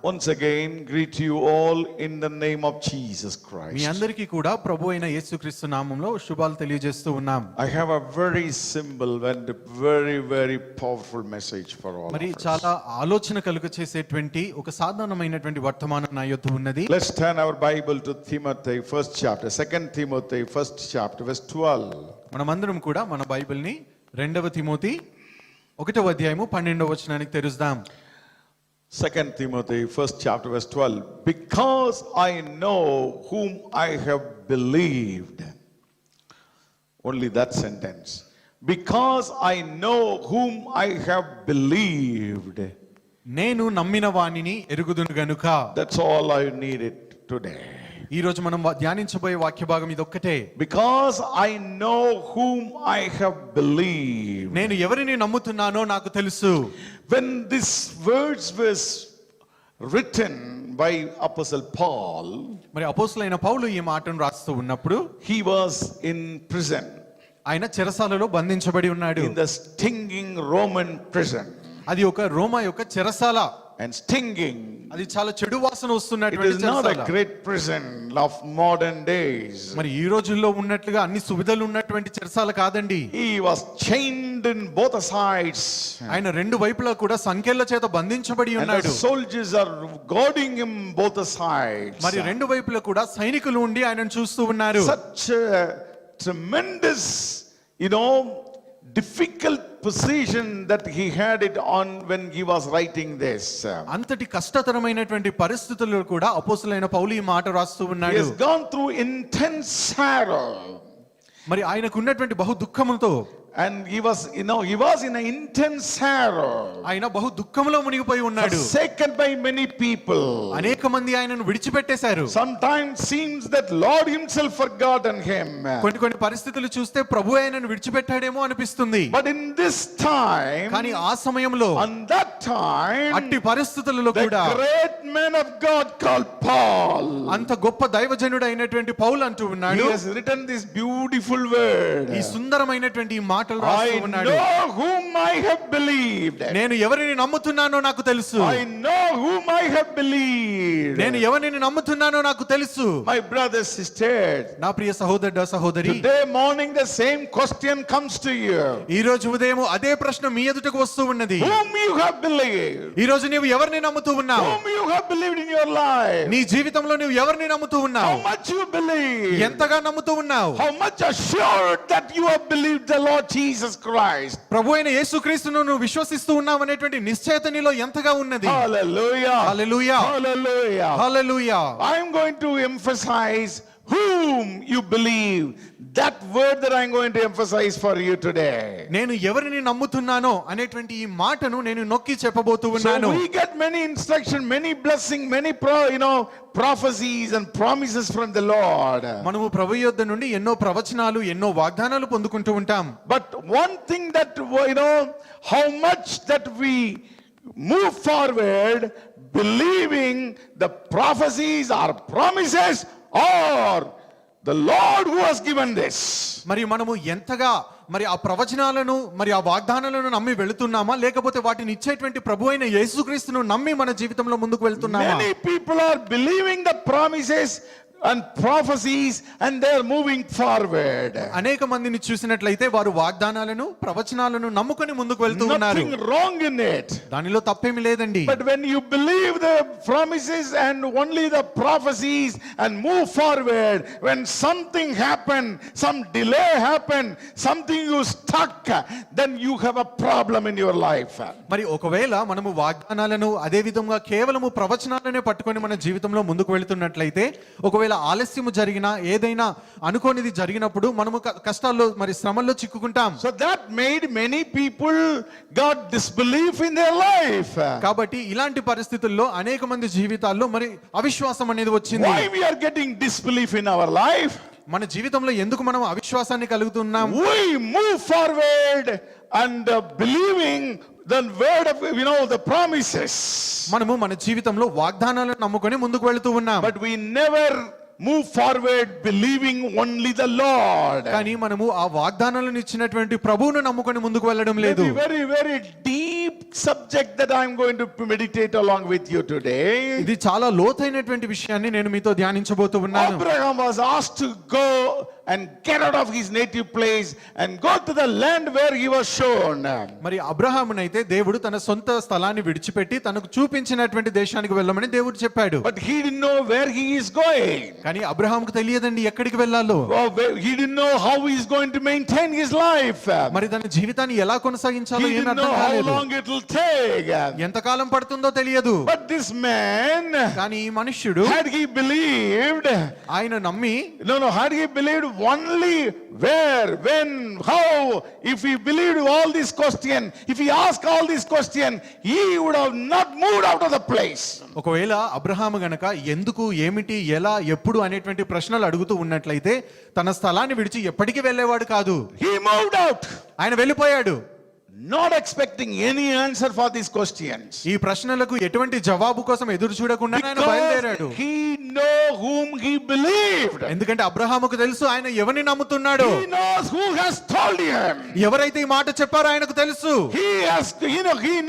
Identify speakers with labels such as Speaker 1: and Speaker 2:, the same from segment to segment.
Speaker 1: Once again greet you all in the name of Jesus Christ.
Speaker 2: మీ అందరికీ కూడా ప్రభువైన యేసుక్రీస్తు నామములో శుభాలు తెలియజేస్తూ ఉన్నాం.
Speaker 1: I have a very simple and very powerful message for all.
Speaker 2: మరి చాలా ఆలోచన కలుగచేసేటువంటి ఒక సాధారణమైనటువంటి వర్తమానం నా యొద్ద ఉన్నది.
Speaker 1: Let's turn our Bible to Timothy first chapter, 2 Timothy first chapter verse 12.
Speaker 2: మనమందరం కూడా మన బైబిల్ని 2 తిమోతి 1వ అధ్యాయము 12వ వచనానికి తెరుద్దాం.
Speaker 1: 2 Timothy first chapter verse 12. Because I know whom I have believed. Only that sentence. Because I know whom I have believed.
Speaker 2: నేను నమ్మిన వానిని ఎరుగుదును గనుక.
Speaker 1: That's all I needed today.
Speaker 2: ఈ రోజు మనం ధ్యానించబోయే వాక్య భాగం ఇది ఒక్కటే.
Speaker 1: Because I know whom I have believed.
Speaker 2: నేను ఎవరిని నమ్ముతున్నానో నాకు తెలుసు.
Speaker 1: When these words was written by Apostle Paul,
Speaker 2: మరి అపోస్తలుడైన పౌలు ఈ మాటను రాస్తూ ఉన్నప్పుడు
Speaker 1: he was in prison.
Speaker 2: ఆయన చెరసాలలో బంధించబడి ఉన్నాడు.
Speaker 1: In the stinging Roman prison.
Speaker 2: అది ఒక రోమా యొక్క చెరసాల.
Speaker 1: And stinging.
Speaker 2: అది చాలా చెడు వాసన
Speaker 1: It
Speaker 2: వస్తున్నటువంటి
Speaker 1: is not a
Speaker 2: చెరసాల.
Speaker 1: great prison of modern days.
Speaker 2: మరి ఈ రోజుల్లో ఉన్నట్లుగా అన్ని సువిధలు ఉన్నటువంటి చెరసాల కాదండి.
Speaker 1: He was chained in both sides.
Speaker 2: ఆయన రెండు వైపులా కూడా సంకెళ్ల చేత బంధించబడి
Speaker 1: And
Speaker 2: ఉన్నాడు.
Speaker 1: the soldiers are guarding him both sides.
Speaker 2: మరి రెండు వైపులా కూడా సైనికులు ఉండి ఆయనను చూస్తూ ఉన్నారు.
Speaker 1: Such a tremendous, difficult position that he had it on when he was writing this.
Speaker 2: అంతటి కష్టతరమైనటువంటి పరిస్థితుల్లో కూడా అపోస్తలుడైన పౌలు ఈ మాట రాస్తూ
Speaker 1: He
Speaker 2: ఉన్నాడు.
Speaker 1: has gone through intense sorrow.
Speaker 2: మరి ఆయనకు ఉన్నటువంటి బహు దుఃఖముతో
Speaker 1: And he was in an intense sorrow.
Speaker 2: ఆయన బహు దుఃఖంలో మునిగిపోయి ఉన్నాడు.
Speaker 1: Forsaken by many people.
Speaker 2: అనేక మంది ఆయనను విడిచిపెట్టేశారు.
Speaker 1: Sometimes seems that Lord himself forgotten him.
Speaker 2: కొన్ని పరిస్థితులు చూస్తే ప్రభు ఆయనను విడిచిపెట్టాడేమో అనిపిస్తుంది.
Speaker 1: But in this time,
Speaker 2: కానీ ఆ సమయంలో
Speaker 1: on that time,
Speaker 2: అట్టి పరిస్థితులలో
Speaker 1: the
Speaker 2: కూడా
Speaker 1: great man of God called Paul,
Speaker 2: అంత గొప్ప దైవజనుడు అయినటువంటి పౌలు అంటూ
Speaker 1: he
Speaker 2: ఉన్నాడు.
Speaker 1: has written this beautiful word.
Speaker 2: ఈ సుందరమైనటువంటి ఈ మాటలు రాస్తూ
Speaker 1: I
Speaker 2: ఉన్నాడు.
Speaker 1: know whom I have believed.
Speaker 2: నేను ఎవరిని నమ్ముతున్నానో నాకు తెలుసు.
Speaker 1: I know whom I have believed.
Speaker 2: నేను ఎవరిని నమ్ముతున్నానో నాకు తెలుసు.
Speaker 1: My brothers, sisters,
Speaker 2: నా ప్రియ సహోదరుడా సహోదరి,
Speaker 1: today morning the same question comes to you.
Speaker 2: ఈ రోజు ఉదయం అదే ప్రశ్న మీ ఎదుటకు వస్తూ ఉన్నది.
Speaker 1: Whom you have believed?
Speaker 2: ఈ రోజు నీవు ఎవరిని నమ్ముతూ ఉన్నావు?
Speaker 1: Whom you have believed in your life?
Speaker 2: నీ జీవితంలో నీవు ఎవరిని నమ్ముతూ
Speaker 1: How
Speaker 2: ఉన్నావు?
Speaker 1: much you believe?
Speaker 2: ఎంతగా నమ్ముతూ ఉన్నావు?
Speaker 1: How much assured that you have believed the Lord Jesus Christ?
Speaker 2: ప్రభు అయిన యేసుక్రీస్తును నువ్వు విశ్వసిస్తూ ఉన్నావు అనేటువంటి నిశ్చయత నీలో ఎంతగా ఉన్నది?
Speaker 1: Hallelujah.
Speaker 2: Hallelujah.
Speaker 1: Hallelujah.
Speaker 2: Hallelujah.
Speaker 1: I am going to emphasize whom you believe. That word that I am going to emphasize for you today.
Speaker 2: నేను ఎవరిని నమ్ముతున్నానో అనేటువంటి ఈ మాటను నేను నొక్కి చెప్పబోతూ
Speaker 1: So
Speaker 2: ఉన్నాను.
Speaker 1: we get many instruction, many blessing, many prophecies and promises from the Lord.
Speaker 2: మనము ప్రభు యొద్ద నుండి ఎన్నో ప్రవచనాలు ఎన్నో వాగ్దానాలు పొందుకుంటూ ఉంటాం.
Speaker 1: But one thing that how much that we move forward believing the prophecies or promises or the Lord who has given this.
Speaker 2: మరి మనము ఎంతగా మరి ఆ ప్రవచనాలను మరి ఆ వాగ్దానాలను నమ్మి వెళుతున్నామా, లేకపోతే వాటిని ఇచ్చేటువంటి ప్రభు అయిన యేసుక్రీస్తును నమ్మి మన జీవితంలో ముందుకు వెళ్తున్నామా?
Speaker 1: Many people are believing the promises and prophecies and they are moving forward.
Speaker 2: అనేక మందిని చూసినట్లయితే వారు వాగ్దానాలను ప్రవచనాలను నమ్ముకొని ముందుకు వెళ్తూ ఉన్నారు.
Speaker 1: Nothing wrong in it.
Speaker 2: దానిలో తప్పేమీ లేదండి.
Speaker 1: But when you believe the promises and only the prophecies and move forward, when something happen, some delay happen, something you stuck, then you have a problem in your life.
Speaker 2: మరి ఒకవేళ మనము వాగ్దానాలను అదే విధంగా కేవలము ప్రవచనాలనే పట్టుకొని మన జీవితంలో ముందుకు వెళ్తున్నట్లయితే, ఒకవేళ ఆలస్యము జరిగినా ఏదైనా అనుకోనిది జరిగినప్పుడు మనము కష్టాల్లో మరి శ్రమల్లో చిక్కుకుంటాం.
Speaker 1: So that made many people got disbelief in their life.
Speaker 2: కాబట్టి ఇలాంటి పరిస్థితుల్లో అనేక మంది జీవితాల్లో మరి అవిశ్వాసం అనేది వచ్చింది.
Speaker 1: Why we are getting disbelief in our life?
Speaker 2: మన జీవితంలో ఎందుకు మనం అవిశ్వాసాన్ని కలుగుతున్నాం?
Speaker 1: We move forward and believing the word of the promises.
Speaker 2: మనము మన జీవితంలో వాగ్దానాలను నమ్ముకొని ముందుకు వెళ్తూ ఉన్నాం.
Speaker 1: But we never move forward believing only the Lord.
Speaker 2: కానీ మనము ఆ వాగ్దానాలను ఇచ్చినటువంటి ప్రభువును నమ్ముకొని ముందుకు వెళ్ళడం లేదు.
Speaker 1: Very, very, very deep subject that I'm going to meditate along with you today.
Speaker 2: ఇది చాలా లోతైనటువంటి విషయాన్ని నేను మీతో ధ్యానించబోతూ ఉన్నాను.
Speaker 1: Abraham was asked to go and get out of his native place and go to the land where he was shown.
Speaker 2: మరి అబ్రహామునైతే దేవుడు తన సొంత స్థలాన్ని విడిచిపెట్టి తనకు చూపించినటువంటి దేశానికి వెళ్ళమని దేవుడు చెప్పాడు.
Speaker 1: But he didn't know where he is going.
Speaker 2: కానీ అబ్రహాముకు తెలియదండి ఎక్కడికి వెళ్ళాలో.
Speaker 1: He didn't know how he is going to maintain his life.
Speaker 2: మరి తన జీవితాన్ని ఎలా కొనసాగించాలో
Speaker 1: He
Speaker 2: ఏమీ
Speaker 1: didn't
Speaker 2: అర్థం
Speaker 1: know how
Speaker 2: కాలేదు.
Speaker 1: long it will take.
Speaker 2: ఎంతకాలం పడుతుందో తెలియదు.
Speaker 1: But this man,
Speaker 2: కానీ ఈ మనుష్యుడు
Speaker 1: had he believed,
Speaker 2: ఆయన నమ్మి
Speaker 1: had he believed only where, when, how, if he believed all these questions, if he asked all these questions, he would have not moved out of the place.
Speaker 2: ఒకవేళ అబ్రహాము గనక ఎందుకు, ఏమిటి, ఎలా, ఎప్పుడు అనేటువంటి ప్రశ్నలు అడుగుతూ ఉన్నట్లయితే తన స్థలాన్ని విడిచి ఎప్పటికీ వెళ్ళేవాడు కాదు.
Speaker 1: He moved out,
Speaker 2: ఆయన వెళ్ళిపోయాడు,
Speaker 1: not expecting any answer for these questions.
Speaker 2: ఈ ప్రశ్నలకు ఎటువంటి జవాబు కోసం ఎదురు చూడకుండా ఆయన బయలుదేరాడు.
Speaker 1: Because he know whom he believed.
Speaker 2: ఎందుకంటే అబ్రహాముకు తెలుసు ఆయన ఎవరిని నమ్ముతున్నాడు.
Speaker 1: He knows who has told him.
Speaker 2: ఎవరైతే ఈ మాట చెప్పారో ఆయనకు తెలుసు.
Speaker 1: He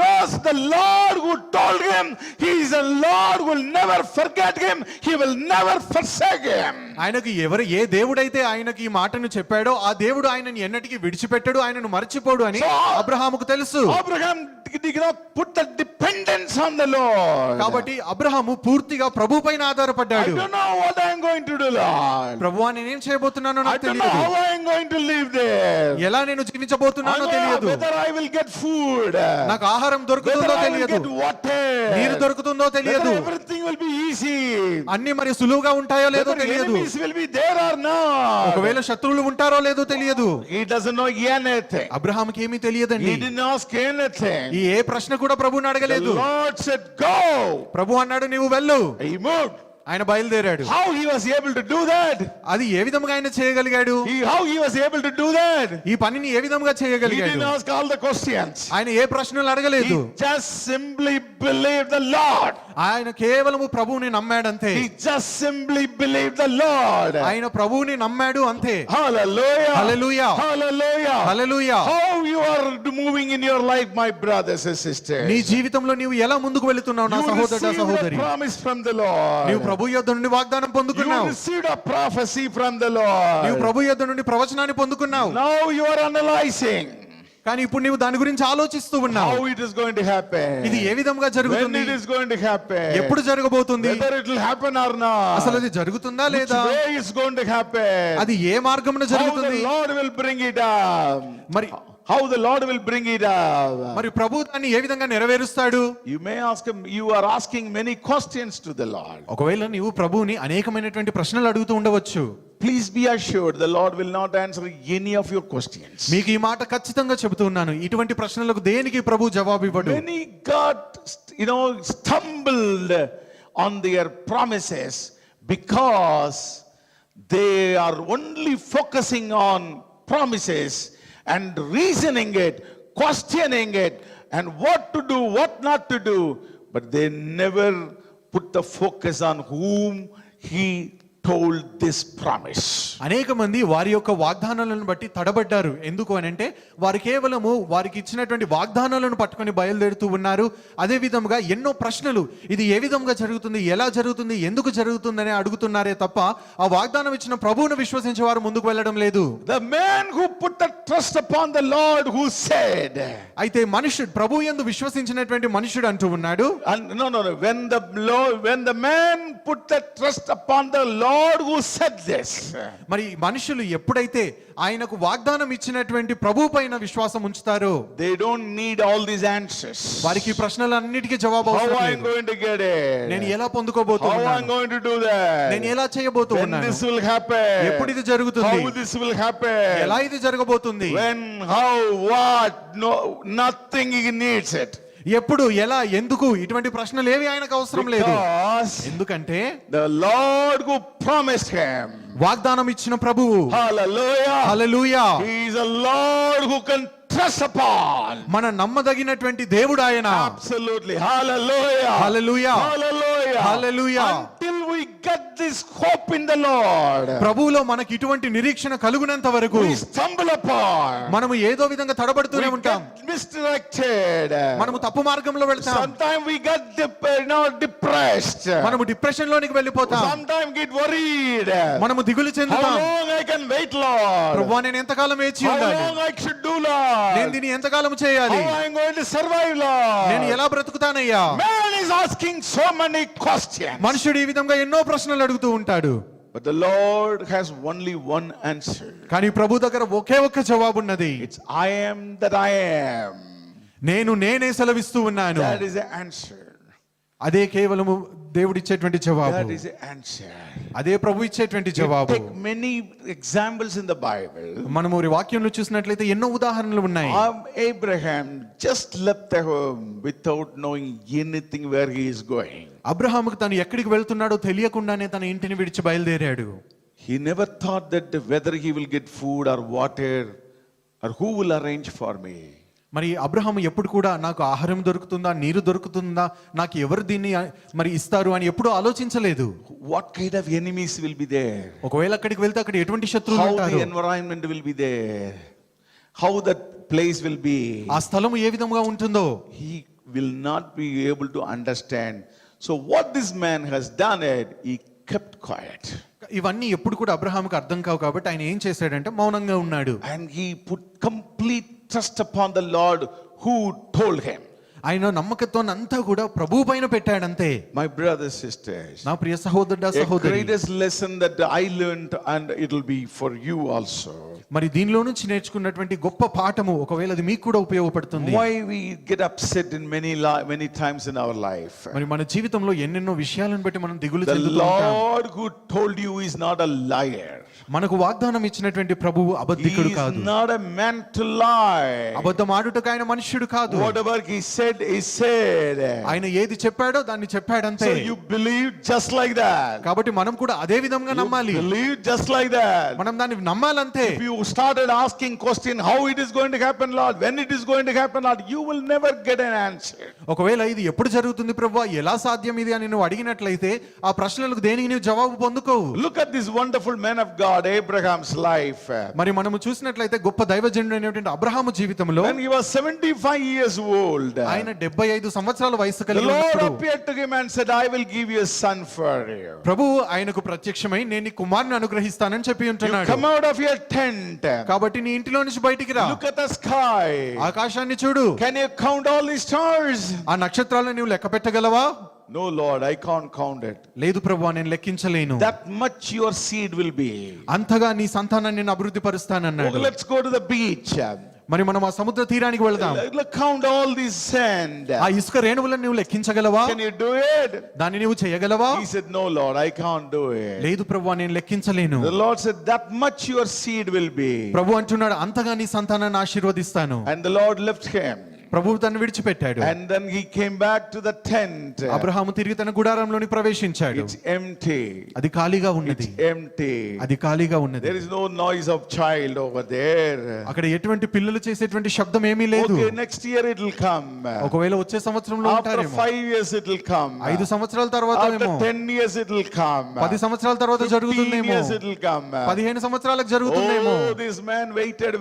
Speaker 1: knows the Lord who told him. He is a Lord who will never forget him. He will never forsake him.
Speaker 2: ఆయనకు ఏ దేవుడైతే ఆయనకి ఈ మాటను చెప్పాడో ఆ దేవుడు ఆయనని ఎన్నటికీ విడిచిపెట్టడు, ఆయనను మర్చిపోడు అని అబ్రహాముకు తెలుసు.
Speaker 1: Abraham did not put the dependence on the Lord.
Speaker 2: కాబట్టి అబ్రహాము పూర్తిగా ప్రభు పైన ఆధారపడ్డాడు.
Speaker 1: I don't know what I am going to do, Lord.
Speaker 2: ప్రభువా నేనేం చేయబోతున్నానో
Speaker 1: I
Speaker 2: నాకు
Speaker 1: don't know
Speaker 2: తెలియదు.
Speaker 1: how I am going to live there.
Speaker 2: ఎలా నేను జీవించబోతున్నానో
Speaker 1: I don't know
Speaker 2: తెలియదు.
Speaker 1: whether I will get food.
Speaker 2: నాకు ఆహారం దొరుకుతుందో
Speaker 1: Whether I will
Speaker 2: తెలియదు,
Speaker 1: get water.
Speaker 2: నీరు దొరుకుతుందో
Speaker 1: Whether
Speaker 2: తెలియదు,
Speaker 1: everything will be easy.
Speaker 2: అన్ని మరి సులువుగా ఉంటాయో లేదో
Speaker 1: Whether
Speaker 2: తెలియదు,
Speaker 1: enemies will be there or not.
Speaker 2: ఒకవేళ శత్రువులు ఉంటారో లేదో తెలియదు.
Speaker 1: He doesn't know anything.
Speaker 2: అబ్రహాముకి ఏమీ
Speaker 1: He
Speaker 2: తెలియదండి.
Speaker 1: didn't ask anything.
Speaker 2: ఈ ఏ ప్రశ్న కూడా ప్రభువుని
Speaker 1: The
Speaker 2: అడగలేదు.
Speaker 1: Lord said, go.
Speaker 2: ప్రభు అన్నాడు నీవు వెళ్ళు.
Speaker 1: He moved.
Speaker 2: ఆయన బయలుదేరాడు.
Speaker 1: How he was able to do that?
Speaker 2: అది ఏ విధంగా ఆయన చేయగలిగాడు?
Speaker 1: How he was able to do that?
Speaker 2: ఈ పనిని ఏ విధంగా
Speaker 1: He
Speaker 2: చేయగలిగాడు?
Speaker 1: didn't ask all the questions.
Speaker 2: ఆయన ఏ ప్రశ్నలు అడగలేదు.
Speaker 1: He just simply believed the Lord.
Speaker 2: ఆయన కేవలము ప్రభువుని నమ్మాడంతే.
Speaker 1: He just simply believed the Lord.
Speaker 2: ఆయన ప్రభువుని నమ్మాడు అంతే.
Speaker 1: Hallelujah.
Speaker 2: Hallelujah.
Speaker 1: Hallelujah.
Speaker 2: Hallelujah.
Speaker 1: How you are moving in your life, my brothers and sisters.
Speaker 2: నీ జీవితంలో నీవు ఎలా ముందుకు వెళుతున్నావు నా
Speaker 1: You
Speaker 2: సహోదరుడా
Speaker 1: received a
Speaker 2: సహోదరి?
Speaker 1: promise from the Lord.
Speaker 2: నీవు ప్రభు యొద్ద నుండి వాగ్దానం
Speaker 1: You
Speaker 2: పొందుకున్నావు.
Speaker 1: received a prophecy from the
Speaker 2: నీవు
Speaker 1: Lord.
Speaker 2: ప్రభు యొద్ద నుండి ప్రవచనాన్ని పొందుకున్నావు.
Speaker 1: Now you are analyzing
Speaker 2: కానీ ఇప్పుడు నీవు దాని గురించి ఆలోచిస్తూ ఉన్నావు.
Speaker 1: how it is going to happen.
Speaker 2: ఇది ఏ విధంగా
Speaker 1: When
Speaker 2: జరుగుతుంది,
Speaker 1: it is going to happen.
Speaker 2: ఎప్పుడు జరగబోతుంది,
Speaker 1: Whether it will happen or not.
Speaker 2: అసలు అది జరుగుతుందా
Speaker 1: Which
Speaker 2: లేదా,
Speaker 1: way is going to happen.
Speaker 2: అది ఏ మార్గమున
Speaker 1: How the
Speaker 2: జరుగుతుంది,
Speaker 1: Lord will bring it up.
Speaker 2: మరి
Speaker 1: How the Lord will bring it up.
Speaker 2: మరి ప్రభు దాన్ని ఏ విధంగా నెరవేరుస్తాడు?
Speaker 1: You may ask him, you are asking many questions to the Lord.
Speaker 2: ఒకవేళ నీవు ప్రభువుని అనేకమైనటువంటి ప్రశ్నలు అడుగుతూ ఉండవచ్చు.
Speaker 1: Please be assured the Lord will not answer any of your questions.
Speaker 2: మీకు ఈ మాట ఖచ్చితంగా చెబుతూ ఉన్నాను, ఇటువంటి ప్రశ్నలకు దేనికి ప్రభు జవాబు ఇవ్వడు.
Speaker 1: Many got, stumbled on their promises because they are only focusing on promises and reasoning it, questioning it, and what to do, what not to do, but they never put the focus on whom he told this promise.
Speaker 2: అనేక మంది వారి యొక్క వాగ్దానాలను బట్టి తడబడ్డారు. ఎందుకు అని అంటే వారు కేవలము వారికి ఇచ్చినటువంటి వాగ్దానాలను పట్టుకొని బయలుదేరుతూ ఉన్నారు. అదే విధంగా ఎన్నో ప్రశ్నలు, ఇది ఏ విధంగా జరుగుతుంది, ఎలా జరుగుతుంది, ఎందుకు జరుగుతుందని అడుగుతున్నారే తప్ప ఆ వాగ్దానం ఇచ్చిన ప్రభువును విశ్వసించే వారు ముందుకు వెళ్ళడం లేదు.
Speaker 1: The man who put the trust upon the Lord who said,
Speaker 2: అయితే మనుషుడు ప్రభు యందు విశ్వసించినటువంటి మనుషుడు అంటూ ఉన్నాడు.
Speaker 1: no, when the man put the trust upon the Lord who said this.
Speaker 2: మరి మనుషులు ఎప్పుడైతే ఆయనకు వాగ్దానం ఇచ్చినటువంటి ప్రభు పైన విశ్వాసం ఉంచుతారో
Speaker 1: They don't need all these answers.
Speaker 2: వారికి ఈ ప్రశ్నలన్నిటికీ జవాబు
Speaker 1: How
Speaker 2: అవసరం
Speaker 1: I am
Speaker 2: లేదు.
Speaker 1: going to get it?
Speaker 2: నేను ఎలా
Speaker 1: How I am
Speaker 2: పొందుకోబోతున్నాను,
Speaker 1: going to do that?
Speaker 2: నేను ఎలా చేయబోతూ
Speaker 1: When
Speaker 2: ఉన్నాను,
Speaker 1: this will happen?
Speaker 2: ఎప్పుడు ఇది జరుగుతుంది,
Speaker 1: How this will happen?
Speaker 2: ఎలా ఇది జరగబోతుంది,
Speaker 1: When, how, what? No, nothing he needs it.
Speaker 2: ఎప్పుడు, ఎలా, ఎందుకు, ఇటువంటి ప్రశ్నలు ఏవి ఆయనకు అవసరం లేదు.
Speaker 1: Because
Speaker 2: ఎందుకంటే
Speaker 1: the Lord who promised him.
Speaker 2: వాగ్దానం ఇచ్చిన ప్రభువు,
Speaker 1: Hallelujah.
Speaker 2: Hallelujah,
Speaker 1: He is a Lord who can trust upon.
Speaker 2: మన నమ్మదగినటువంటి దేవుడు ఆయన.
Speaker 1: Absolutely. Hallelujah.
Speaker 2: Hallelujah,
Speaker 1: Hallelujah.
Speaker 2: Hallelujah.
Speaker 1: Until we get this hope in the Lord,
Speaker 2: ప్రభువులో మనకి ఇటువంటి నిరీక్షణ కలుగునంత వరకు
Speaker 1: we stumble upon,
Speaker 2: మనము ఏదో విధంగా తడబడుతూనే
Speaker 1: we
Speaker 2: ఉంటాం.
Speaker 1: get misdirected,
Speaker 2: మనము తప్పు మార్గంలో వెళ్తాం.
Speaker 1: sometimes we get depressed,
Speaker 2: మనము డిప్రెషన్ లోనికి వెళ్ళిపోతాం.
Speaker 1: sometimes get worried.
Speaker 2: మనము దిగులు
Speaker 1: How
Speaker 2: చెందుతాం.
Speaker 1: long I can wait, Lord?
Speaker 2: ప్రభువా నేను ఎంతకాలం వేచి
Speaker 1: How
Speaker 2: ఉండాలి?
Speaker 1: long I should do,
Speaker 2: నేను
Speaker 1: Lord?
Speaker 2: దీన్ని ఎంతకాలం చేయాలి?
Speaker 1: How I am going to survive, Lord?
Speaker 2: నేను ఎలా బ్రతుకుతానయ్యా?
Speaker 1: Man is asking so many questions.
Speaker 2: మనుషుడు ఈ విధంగా ఎన్నో ప్రశ్నలు అడుగుతూ ఉంటాడు.
Speaker 1: But the Lord has only one answer.
Speaker 2: కానీ ప్రభు దగ్గర ఒకే ఒక్క జవాబు ఉన్నది.
Speaker 1: It's I am that I am.
Speaker 2: నేనే సెలవిస్తూ ఉన్నాను.
Speaker 1: That is the answer.
Speaker 2: అదే కేవలము దేవుడిచ్చేటువంటి జవాబు.
Speaker 1: That is the answer.
Speaker 2: అదే ప్రభు ఇచ్చేటువంటి
Speaker 1: You
Speaker 2: జవాబు.
Speaker 1: take many examples in the Bible.
Speaker 2: మనము వాక్యంలో చూసినట్లయితే ఎన్నో ఉదాహరణలు ఉన్నాయి.
Speaker 1: Abraham just left the home without knowing anything where he is going.
Speaker 2: అబ్రహాముకు తను ఎక్కడికి వెళ్తున్నాడో తెలియకుండానే తన ఇంటిని విడిచి బయలుదేరాడు.
Speaker 1: He never thought that whether he will get food or water or who will arrange for me.
Speaker 2: మరి అబ్రహాము ఎప్పుడు కూడా నాకు ఆహారం దొరుకుతుందా, నీరు దొరుకుతుందా, నాకు ఎవరు దీన్ని మరి ఇస్తారు అని ఎప్పుడూ ఆలోచించలేదు.
Speaker 1: What kind of enemies will be there?
Speaker 2: ఒకవేళ అక్కడికి వెళ్తే అక్కడ ఎటువంటి శత్రువులు
Speaker 1: How
Speaker 2: ఉంటారు,
Speaker 1: the environment will be there? How that place will be?
Speaker 2: ఆ స్థలము ఏ విధంగా ఉంటుందో
Speaker 1: He will not be able to understand. So what this man has done it, he kept quiet.
Speaker 2: ఇవన్నీ ఎప్పుడు కూడా అబ్రహాముకు అర్థం కావు కాబట్టి ఆయన ఏం చేశాడంటే మౌనంగా ఉన్నాడు.
Speaker 1: And he put complete trust upon the Lord who told him.
Speaker 2: ఆయన నమ్మకత్వాన్ని అంతా కూడా ప్రభువు పైన పెట్టాడంతే.
Speaker 1: My brothers, sisters,
Speaker 2: నా ప్రియ సహోదరుడా
Speaker 1: a
Speaker 2: సహోదరి,
Speaker 1: greatest lesson that I learned, and it will be for you also.
Speaker 2: మరి దీనిలో నుంచి నేర్చుకున్నటువంటి గొప్ప పాఠము ఒకవేళ అది మీకు కూడా ఉపయోగపడుతుంది.
Speaker 1: Why we get upset in many times in our life.
Speaker 2: మరి మన జీవితంలో ఎన్నెన్నో విషయాలను బట్టి మనం దిగులు
Speaker 1: The
Speaker 2: చెందుతూ ఉంటాం.
Speaker 1: Lord who told you is not a liar.
Speaker 2: మనకు వాగ్దానం ఇచ్చినటువంటి ప్రభువు
Speaker 1: He
Speaker 2: అబద్ధికుడు
Speaker 1: is
Speaker 2: కాదు.
Speaker 1: not a man to lie.
Speaker 2: అబద్ధం ఆడుటకు ఆయన మనుష్యుడు కాదు.
Speaker 1: Whatever he said, he said.
Speaker 2: ఆయన ఏది చెప్పాడో దాన్ని చెప్పాడంతే.
Speaker 1: So you believe just like that.
Speaker 2: కాబట్టి మనం కూడా అదే విధంగా నమ్మాలి.
Speaker 1: Believe just like that.
Speaker 2: మనం దాన్ని నమ్మాలంతే.
Speaker 1: If you started asking question how it is going to happen, Lord, when it is going to happen, Lord, you will never get an answer.
Speaker 2: ఒకవేళ ఇది ఎప్పుడు జరుగుతుంది ప్రభువా, ఎలా సాధ్యం ఇది అని నువ్వు అడిగినట్లయితే ఆ ప్రశ్నలకు దేనికి నీవు జవాబు పొందుకోవు.
Speaker 1: Look at this wonderful man of God, Abraham's life.
Speaker 2: మరి మనము చూసినట్లయితే గొప్ప దైవజనుడు అయినటువంటి అబ్రహాము జీవితంలో
Speaker 1: When he was 75 years old,
Speaker 2: ఆయన 75 సంవత్సరాల వయసు
Speaker 1: the
Speaker 2: కలిగి
Speaker 1: Lord
Speaker 2: ఉన్నప్పుడు
Speaker 1: appeared to him and said, I will give you a son for you.
Speaker 2: ప్రభువు ఆయనకు ప్రత్యక్షమై నేను నీ కుమారుని అనుగ్రహిస్తానని చెప్పి
Speaker 1: You
Speaker 2: ఉంటున్నాడు.
Speaker 1: come out of your tent.
Speaker 2: కాబట్టి నీ ఇంటిలో నుంచి బయటికి రా,
Speaker 1: Look at the sky.
Speaker 2: ఆకాశాన్ని చూడు,
Speaker 1: Can you count all the stars?
Speaker 2: ఆ నక్షత్రాలను నీవు లెక్క పెట్టగలవా?
Speaker 1: No, Lord, I can't count it.
Speaker 2: లేదు ప్రభువా, నేను లెక్కించలేను.
Speaker 1: That much your seed will be.
Speaker 2: అంతగా నీ సంతానాన్ని నేను అభివృద్ధి పరుస్తానన్నాడు.
Speaker 1: Okay, let's go to the beach.
Speaker 2: మరి మనం ఆ సముద్ర తీరానికి వెళ్దాం.
Speaker 1: Count all this sand.
Speaker 2: ఆ ఇసుక రేణువులను నువ్వు లెక్కించగలవా?
Speaker 1: Can you do it?
Speaker 2: దాన్ని నువ్వు చేయగలవా?
Speaker 1: He said, no, Lord, I can't do it.
Speaker 2: లేదు ప్రభువా, నేను లెక్కించలేను.
Speaker 1: The Lord said, that much your seed will be.
Speaker 2: ప్రభు అంటున్నాడు, అంతగా నీ సంతానాన్ని ఆశీర్వదిస్తాను.
Speaker 1: And the Lord left him.
Speaker 2: ప్రభువు తను విడిచిపెట్టాడు.
Speaker 1: And then he came back to the tent.
Speaker 2: Abraham తిరిగి తన గుడారంలోని ప్రవేశించాడు.
Speaker 1: It's empty.
Speaker 2: అది ఖాళీగా ఉన్నది.
Speaker 1: It's empty.
Speaker 2: అది ఖాళీగా ఉన్నది.
Speaker 1: There is no noise of child over there.
Speaker 2: అక్కడ ఎటువంటి పిల్లలు చేసేటువంటి శబ్దం ఏమీ లేదు.
Speaker 1: Okay, next year it will come.
Speaker 2: ఒకవేళ వచ్చే సంవత్సరంలో
Speaker 1: After
Speaker 2: ఉంటారేమో.
Speaker 1: 5 years it will come.
Speaker 2: 5 సంవత్సరాల తర్వాత
Speaker 1: After
Speaker 2: ఏమో.
Speaker 1: 10 years it will come.
Speaker 2: 10 సంవత్సరాల తర్వాత
Speaker 1: 15
Speaker 2: జరుగుతుందేమో.
Speaker 1: years it will come.
Speaker 2: 15 సంవత్సరాలకు జరుగుతుందేమో.
Speaker 1: Oh, this man waited.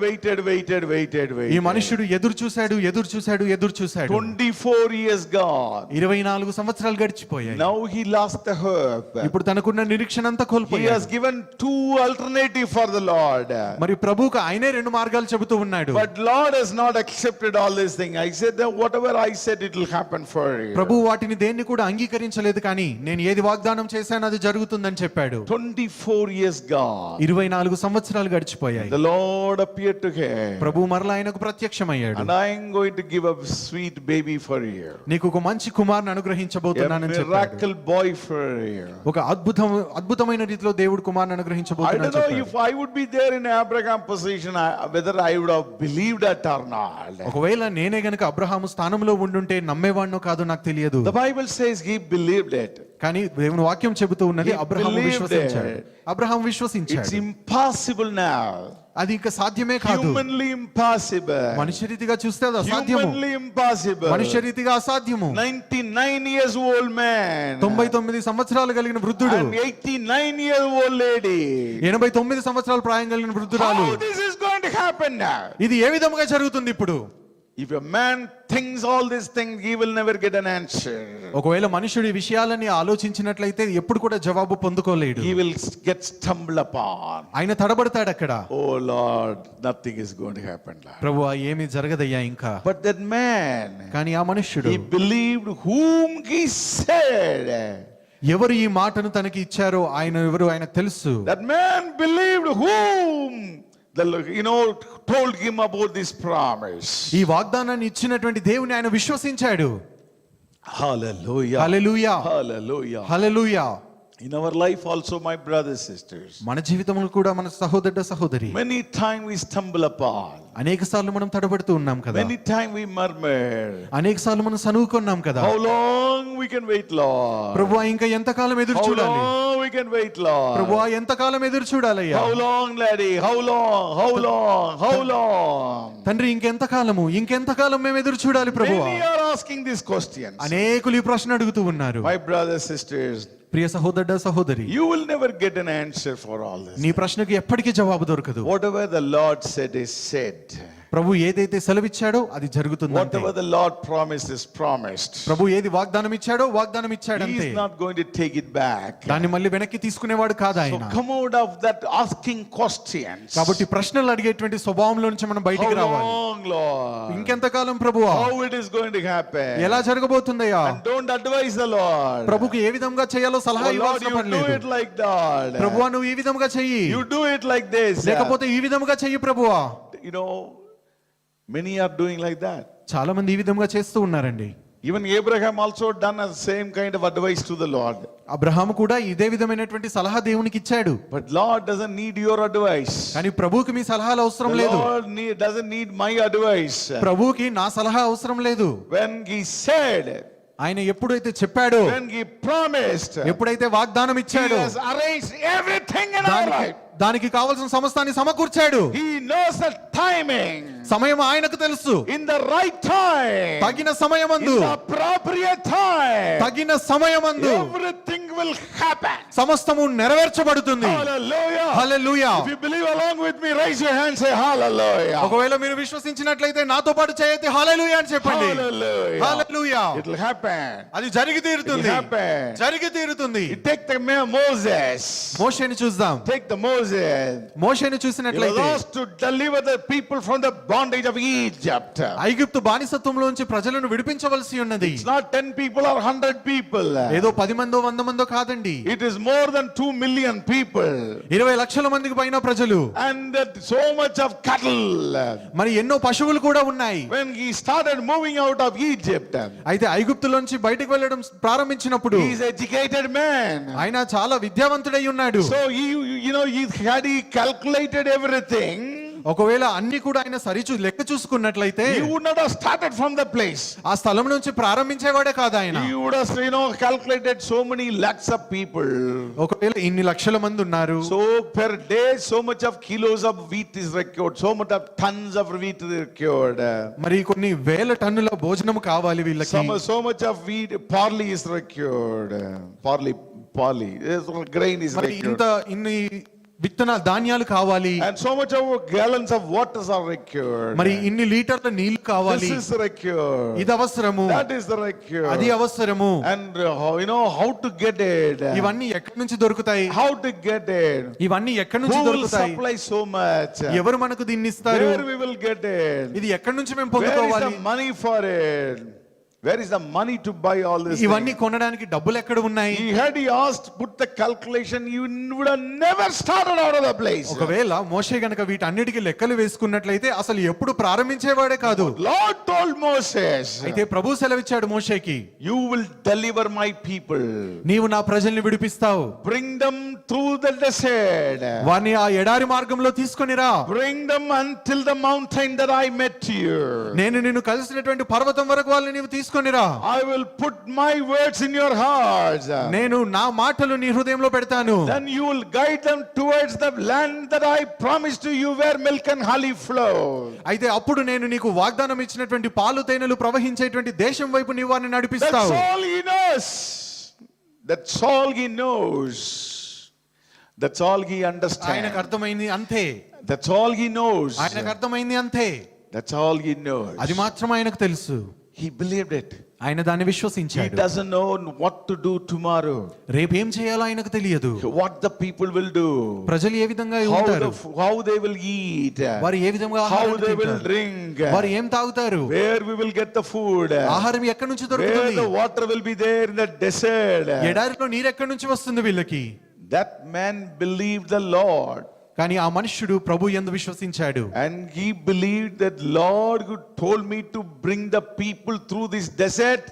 Speaker 2: ఈ మనుషుడు ఎదురు చూశాడు.
Speaker 1: 24 years gone.
Speaker 2: 24 సంవత్సరాలు గడిచిపోయాయి.
Speaker 1: Now he lost the hope.
Speaker 2: ఇప్పుడు తనకున్న నిరీక్షణ అంతా
Speaker 1: He
Speaker 2: కోల్పోయాడు.
Speaker 1: has given 2 alternatives for the Lord.
Speaker 2: మరి ప్రభువుకు ఆయనే 2 మార్గాలు చెబుతూ ఉన్నాడు.
Speaker 1: But Lord has not accepted all these things. I said that whatever I said it will happen for you.
Speaker 2: ప్రభువు వాటిని దేన్ని కూడా అంగీకరించలేదు, కానీ నేను ఏది వాగ్దానం చేశానో అది జరుగుతుందని చెప్పాడు.
Speaker 1: 24 years gone.
Speaker 2: 24 సంవత్సరాలు గడిచిపోయాయి.
Speaker 1: The Lord appeared to him.
Speaker 2: ప్రభువు మరలా ఆయనకు ప్రత్యక్షమయ్యాడు.
Speaker 1: And I am going to give a sweet baby for you.
Speaker 2: నీకు ఒక మంచి కుమారుని అనుగ్రహించబోతున్నానని
Speaker 1: A
Speaker 2: చెప్పాడు.
Speaker 1: miracle boy for you.
Speaker 2: ఒక అద్భుతమైన రీతిలో దేవుడు కుమారుని
Speaker 1: I
Speaker 2: అనుగ్రహించబోతున్నానని
Speaker 1: don't know
Speaker 2: చెప్పాడు.
Speaker 1: if I would be there in Abraham position, whether I would have believed it or not.
Speaker 2: ఒకవేళ నేనే గనుక అబ్రహాము స్థానంలో ఉండుంటే నమ్మేవాడినో కాదో నాకు తెలియదు.
Speaker 1: The Bible says he believed it.
Speaker 2: కానీ దేవుని వాక్యం చెబుతూ ఉన్నది
Speaker 1: He
Speaker 2: Abraham
Speaker 1: believed
Speaker 2: విశ్వసించాడు.
Speaker 1: it.
Speaker 2: Abraham
Speaker 1: It's
Speaker 2: విశ్వసించాడు.
Speaker 1: impossible now.
Speaker 2: అది ఇంకా సాధ్యమే కాదు.
Speaker 1: Humanly impossible.
Speaker 2: మనుష్య రీతిగా చూస్తే అది అసాధ్యము.
Speaker 1: Humanly impossible.
Speaker 2: మనుష్య రీతిగా అసాధ్యము.
Speaker 1: 99 years old man.
Speaker 2: 99 సంవత్సరాలు కలిగిన వృద్ధుడు,
Speaker 1: And 89-year-old lady.
Speaker 2: 89 సంవత్సరాల ప్రాయం కలిగిన వృద్ధురాలు.
Speaker 1: How this is going to happen now?
Speaker 2: ఇది ఏ విధముగా జరుగుతుంది ఇప్పుడు?
Speaker 1: If a man thinks all these things, he will never get an answer.
Speaker 2: ఒకవేళ మనుషుడు ఈ విషయాలని ఆలోచించినట్లయితే ఎప్పుడు కూడా జవాబు పొందుకోలేడు.
Speaker 1: He will get stumbled upon.
Speaker 2: ఆయన తడబడతాడు అక్కడ.
Speaker 1: Oh Lord, nothing is going to happen, Lord.
Speaker 2: ప్రభువా ఏమీ జరగదయ్యా ఇంకా.
Speaker 1: But that man,
Speaker 2: కానీ ఆ మనుష్యుడు
Speaker 1: he believed whom he said.
Speaker 2: ఎవరు ఈ మాటను తనకి ఇచ్చారో ఆయన ఎవరు ఆయన తెలుసు.
Speaker 1: That man believed whom told him about this promise.
Speaker 2: ఈ వాగ్దానాన్ని ఇచ్చినటువంటి దేవుని ఆయన విశ్వసించాడు.
Speaker 1: Hallelujah.
Speaker 2: Hallelujah.
Speaker 1: Hallelujah.
Speaker 2: Hallelujah.
Speaker 1: In our life also, my brothers, sisters,
Speaker 2: మన జీవితంలో కూడా మన సహోదరుడు సహోదరి
Speaker 1: many times we stumble upon.
Speaker 2: అనేక సార్లు మనం తడబడుతూ ఉన్నాం కదా.
Speaker 1: Many times we murmur.
Speaker 2: అనేక సార్లు మనం సనుగుకున్నాం కదా.
Speaker 1: How long we can wait, Lord?
Speaker 2: ప్రభువా ఇంకా ఎంతకాలం ఎదురు
Speaker 1: How
Speaker 2: చూడాలి?
Speaker 1: long we can wait, Lord?
Speaker 2: ప్రభువా ఎంతకాలం ఎదురు చూడాలయ్యా?
Speaker 1: How long, Daddy? How long? How long? How long?
Speaker 2: తండ్రి ఇంకెంతకాలము ఇంకెంతకాలం మేము ఎదురు చూడాలి ప్రభువా?
Speaker 1: Many are asking these questions.
Speaker 2: అనేకులు ఈ ప్రశ్న అడుగుతూ ఉన్నారు.
Speaker 1: My brothers, sisters,
Speaker 2: ప్రియ సహోదరుడా సహోదరి,
Speaker 1: you will never get an answer for all this.
Speaker 2: నీ ప్రశ్నకి ఎప్పటికీ జవాబు దొరకదు.
Speaker 1: Whatever the Lord said is said.
Speaker 2: ప్రభు ఏదైతే సెలవిచ్చాడో అది జరుగుతుంది అంతే.
Speaker 1: Whatever the Lord promised is promised.
Speaker 2: ప్రభు ఏది వాగ్దానం ఇచ్చాడో వాగ్దానం
Speaker 1: He
Speaker 2: ఇచ్చాడంతే.
Speaker 1: is not going to take it back.
Speaker 2: దాన్ని మళ్ళీ వెనక్కి తీసుకునేవాడు కాదు
Speaker 1: So
Speaker 2: ఆయన.
Speaker 1: come out of that asking questions.
Speaker 2: కాబట్టి ప్రశ్నలు అడిగేటువంటి స్వభావంలో నుంచి మనం
Speaker 1: How
Speaker 2: బయటికి రావాలి.
Speaker 1: long, Lord?
Speaker 2: ఇంకెంతకాలం ప్రభువా?
Speaker 1: How it is going to happen?
Speaker 2: ఎలా జరగబోతుందయ్యా?
Speaker 1: And don't advise the Lord.
Speaker 2: ప్రభుకి ఏ విధంగా చేయాలో సలహా
Speaker 1: Oh Lord,
Speaker 2: ఇవ్వాల్సిన
Speaker 1: you
Speaker 2: పని
Speaker 1: do
Speaker 2: లేదు.
Speaker 1: it like that.
Speaker 2: ప్రభువా నువ్వు ఈ విధంగా చెయ్యి,
Speaker 1: You do it like this.
Speaker 2: లేకపోతే ఈ విధంగా చెయ్యి ప్రభువా.
Speaker 1: You know, many are doing like that.
Speaker 2: చాలా మంది ఈ విధంగా చేస్తూ ఉన్నారండి.
Speaker 1: Even Abraham also done the same kind of advice to the Lord.
Speaker 2: Abraham కూడా ఇదే విధమైనటువంటి సలహా దేవునికి ఇచ్చాడు.
Speaker 1: But Lord doesn't need your advice.
Speaker 2: కానీ ప్రభువుకి మీ సలహాలు అవసరం
Speaker 1: The
Speaker 2: లేదు.
Speaker 1: Lord doesn't need my advice.
Speaker 2: ప్రభువుకి నా సలహా అవసరం లేదు.
Speaker 1: When he said,
Speaker 2: ఆయన ఎప్పుడైతే చెప్పాడో,
Speaker 1: when he promised,
Speaker 2: ఎప్పుడైతే వాగ్దానం
Speaker 1: he
Speaker 2: ఇచ్చాడో,
Speaker 1: has arranged everything in our life.
Speaker 2: దానికి కావాల్సిన సమస్తాన్ని సమకూర్చాడు.
Speaker 1: He knows the timing.
Speaker 2: సమయం ఆయనకు తెలుసు.
Speaker 1: In the right time.
Speaker 2: తగిన సమయమందు,
Speaker 1: In the appropriate time.
Speaker 2: తగిన సమయమందు
Speaker 1: Everything will happen.
Speaker 2: సమస్తము నెరవేర్చబడుతుంది.
Speaker 1: Hallelujah.
Speaker 2: Hallelujah.
Speaker 1: If you believe along with me, raise your hand, say hallelujah.
Speaker 2: ఒకవేళ మీరు విశ్వసించినట్లయితే నాతో పాటు చేయొద్దు హల్లెలూయా అని చెప్పండి.
Speaker 1: Hallelujah.
Speaker 2: Hallelujah.
Speaker 1: It will happen.
Speaker 2: అది జరిగి
Speaker 1: It will
Speaker 2: తీరుతుంది.
Speaker 1: happen.
Speaker 2: జరిగి తీరుతుంది.
Speaker 1: You take the man Moses.
Speaker 2: మోషేని చూద్దాం.
Speaker 1: Take the Moses.
Speaker 2: మోషేని
Speaker 1: He was
Speaker 2: చూసినట్లయితే
Speaker 1: asked to deliver the people from the bondage of Egypt.
Speaker 2: ఐగుప్తు బానిసత్వంలోంచి ప్రజలను విడిపించవలసి ఉన్నది.
Speaker 1: It's not 10 people or 100 people.
Speaker 2: ఏదో 10 మందో 100 మందో కాదండి.
Speaker 1: It is more than 2 million people.
Speaker 2: 20 లక్షల మందికి పైన ప్రజలు.
Speaker 1: And so much of cattle.
Speaker 2: మరి ఎన్నో పశువులు కూడా ఉన్నాయి.
Speaker 1: When he started moving out of Egypt,
Speaker 2: అయితే ఐగుప్తులోంచి బయటికి వెళ్ళడం ప్రారంభించినప్పుడు
Speaker 1: he is educated man.
Speaker 2: ఆయన చాలా విద్యావంతుడై ఉన్నాడు.
Speaker 1: So had he calculated everything,
Speaker 2: ఒకవేళ అన్ని కూడా ఆయన లెక్క చూసుకున్నట్లయితే
Speaker 1: he would not have started from the place.
Speaker 2: ఆ స్థలం నుంచి ప్రారంభించేవాడే కాదు ఆయన.
Speaker 1: He would have calculated so many lakhs of people.
Speaker 2: ఒకవేళ ఇన్ని లక్షల మంది ఉన్నారు.
Speaker 1: So per day so much of kilos of wheat is required, so much of tons of wheat is required.
Speaker 2: మరి కొన్ని వేల టన్నుల భోజనం కావాలి వీళ్ళకి.
Speaker 1: So much of wheat, barley is required. Barley, grain is
Speaker 2: మరి
Speaker 1: required.
Speaker 2: ఇన్ని విత్తన ధాన్యాలు కావాలి.
Speaker 1: And so much of gallons of waters are required.
Speaker 2: మరి ఇన్ని లీటర్ల నీళ్లు కావాలి.
Speaker 1: This is required.
Speaker 2: ఇది అవసరము.
Speaker 1: That is the required.
Speaker 2: అది అవసరము.
Speaker 1: And how to get it.
Speaker 2: ఇవన్నీ ఎక్కడి నుంచి దొరుకుతాయి?
Speaker 1: How to get it.
Speaker 2: ఇవన్నీ ఎక్కడి నుంచి
Speaker 1: Who will
Speaker 2: దొరుకుతాయి?
Speaker 1: supply so much?
Speaker 2: ఎవరు మనకు దీన్ని ఇస్తారు?
Speaker 1: Where we will get it.
Speaker 2: ఇది ఎక్కడి నుంచి మేము
Speaker 1: Where is
Speaker 2: పొందుకోవాలి?
Speaker 1: the money for it? Where is the money to buy all this?
Speaker 2: ఇవన్నీ కొనడానికి డబ్బులు ఎక్కడ ఉన్నాయి?
Speaker 1: He asked, put the calculation, you would have never started out of the place.
Speaker 2: ఒకవేళ మోషే గనక వీటన్నిటికీ లెక్కలు వేసుకున్నట్లయితే అసలు ఎప్పుడు ప్రారంభించేవాడే కాదు.
Speaker 1: Lord told Moses,
Speaker 2: అయితే ప్రభు సెలవిచ్చాడు మోషేకి,
Speaker 1: you will deliver my people.
Speaker 2: నీవు నా ప్రజల్ని విడిపిస్తావు.
Speaker 1: Bring them through the desert.
Speaker 2: వారిని ఆ ఎడారి మార్గంలో తీసుకొని రా.
Speaker 1: Bring them until the mountain that I met you.
Speaker 2: నేను నిన్ను కలిసినటువంటి పర్వతం వరకు వాళ్ళని నీవు తీసుకొని తీసుకొనిరా.
Speaker 1: I will put my words in your hearts.
Speaker 2: నేను నా మాటలు నీ హృదయంలో పెడతాను.
Speaker 1: Then you will guide them towards the land that I promised to you, where milk and honey flow.
Speaker 2: అయితే అప్పుడు నేను నీకు వాగ్దానం ఇచ్చినటువంటి పాలు తేనెలు ప్రవహించేటువంటి దేశం వైపు నీవు వారిని
Speaker 1: That's
Speaker 2: నడిపిస్తావు.
Speaker 1: all he knows. That's all he knows. That's all he
Speaker 2: ఆయనకు
Speaker 1: understands.
Speaker 2: అర్థమైంది అంతే.
Speaker 1: That's all he knows.
Speaker 2: ఆయనకు అర్థమైంది అంతే.
Speaker 1: That's all he knows.
Speaker 2: అది మాత్రం ఆయనకు తెలుసు.
Speaker 1: He believed it.
Speaker 2: ఆయన దాన్ని
Speaker 1: He
Speaker 2: విశ్వసించాడు.
Speaker 1: doesn't know what to do tomorrow.
Speaker 2: రేపు ఏం చేయాలో ఆయనకు తెలియదు.
Speaker 1: What the people will do.
Speaker 2: ప్రజలు ఏ విధంగా
Speaker 1: How,
Speaker 2: ఉంటారు,
Speaker 1: how they will eat.
Speaker 2: వారు ఏ విధంగా
Speaker 1: How
Speaker 2: ఆహారం
Speaker 1: they will
Speaker 2: తింటారు,
Speaker 1: drink.
Speaker 2: వారు ఏం తాగుతారు,
Speaker 1: Where we will get the food.
Speaker 2: ఆహారం ఎక్కడి నుంచి
Speaker 1: Where
Speaker 2: దొరుకుతుంది,
Speaker 1: the water will be there in the desert.
Speaker 2: ఎడారిలో నీరు ఎక్కడి నుంచి వస్తుంది వీళ్ళకి.
Speaker 1: That man believed the Lord.
Speaker 2: కానీ ఆ మనుష్యుడు ప్రభు యందు విశ్వసించాడు.
Speaker 1: And he believed that Lord who told me to bring the people through this desert,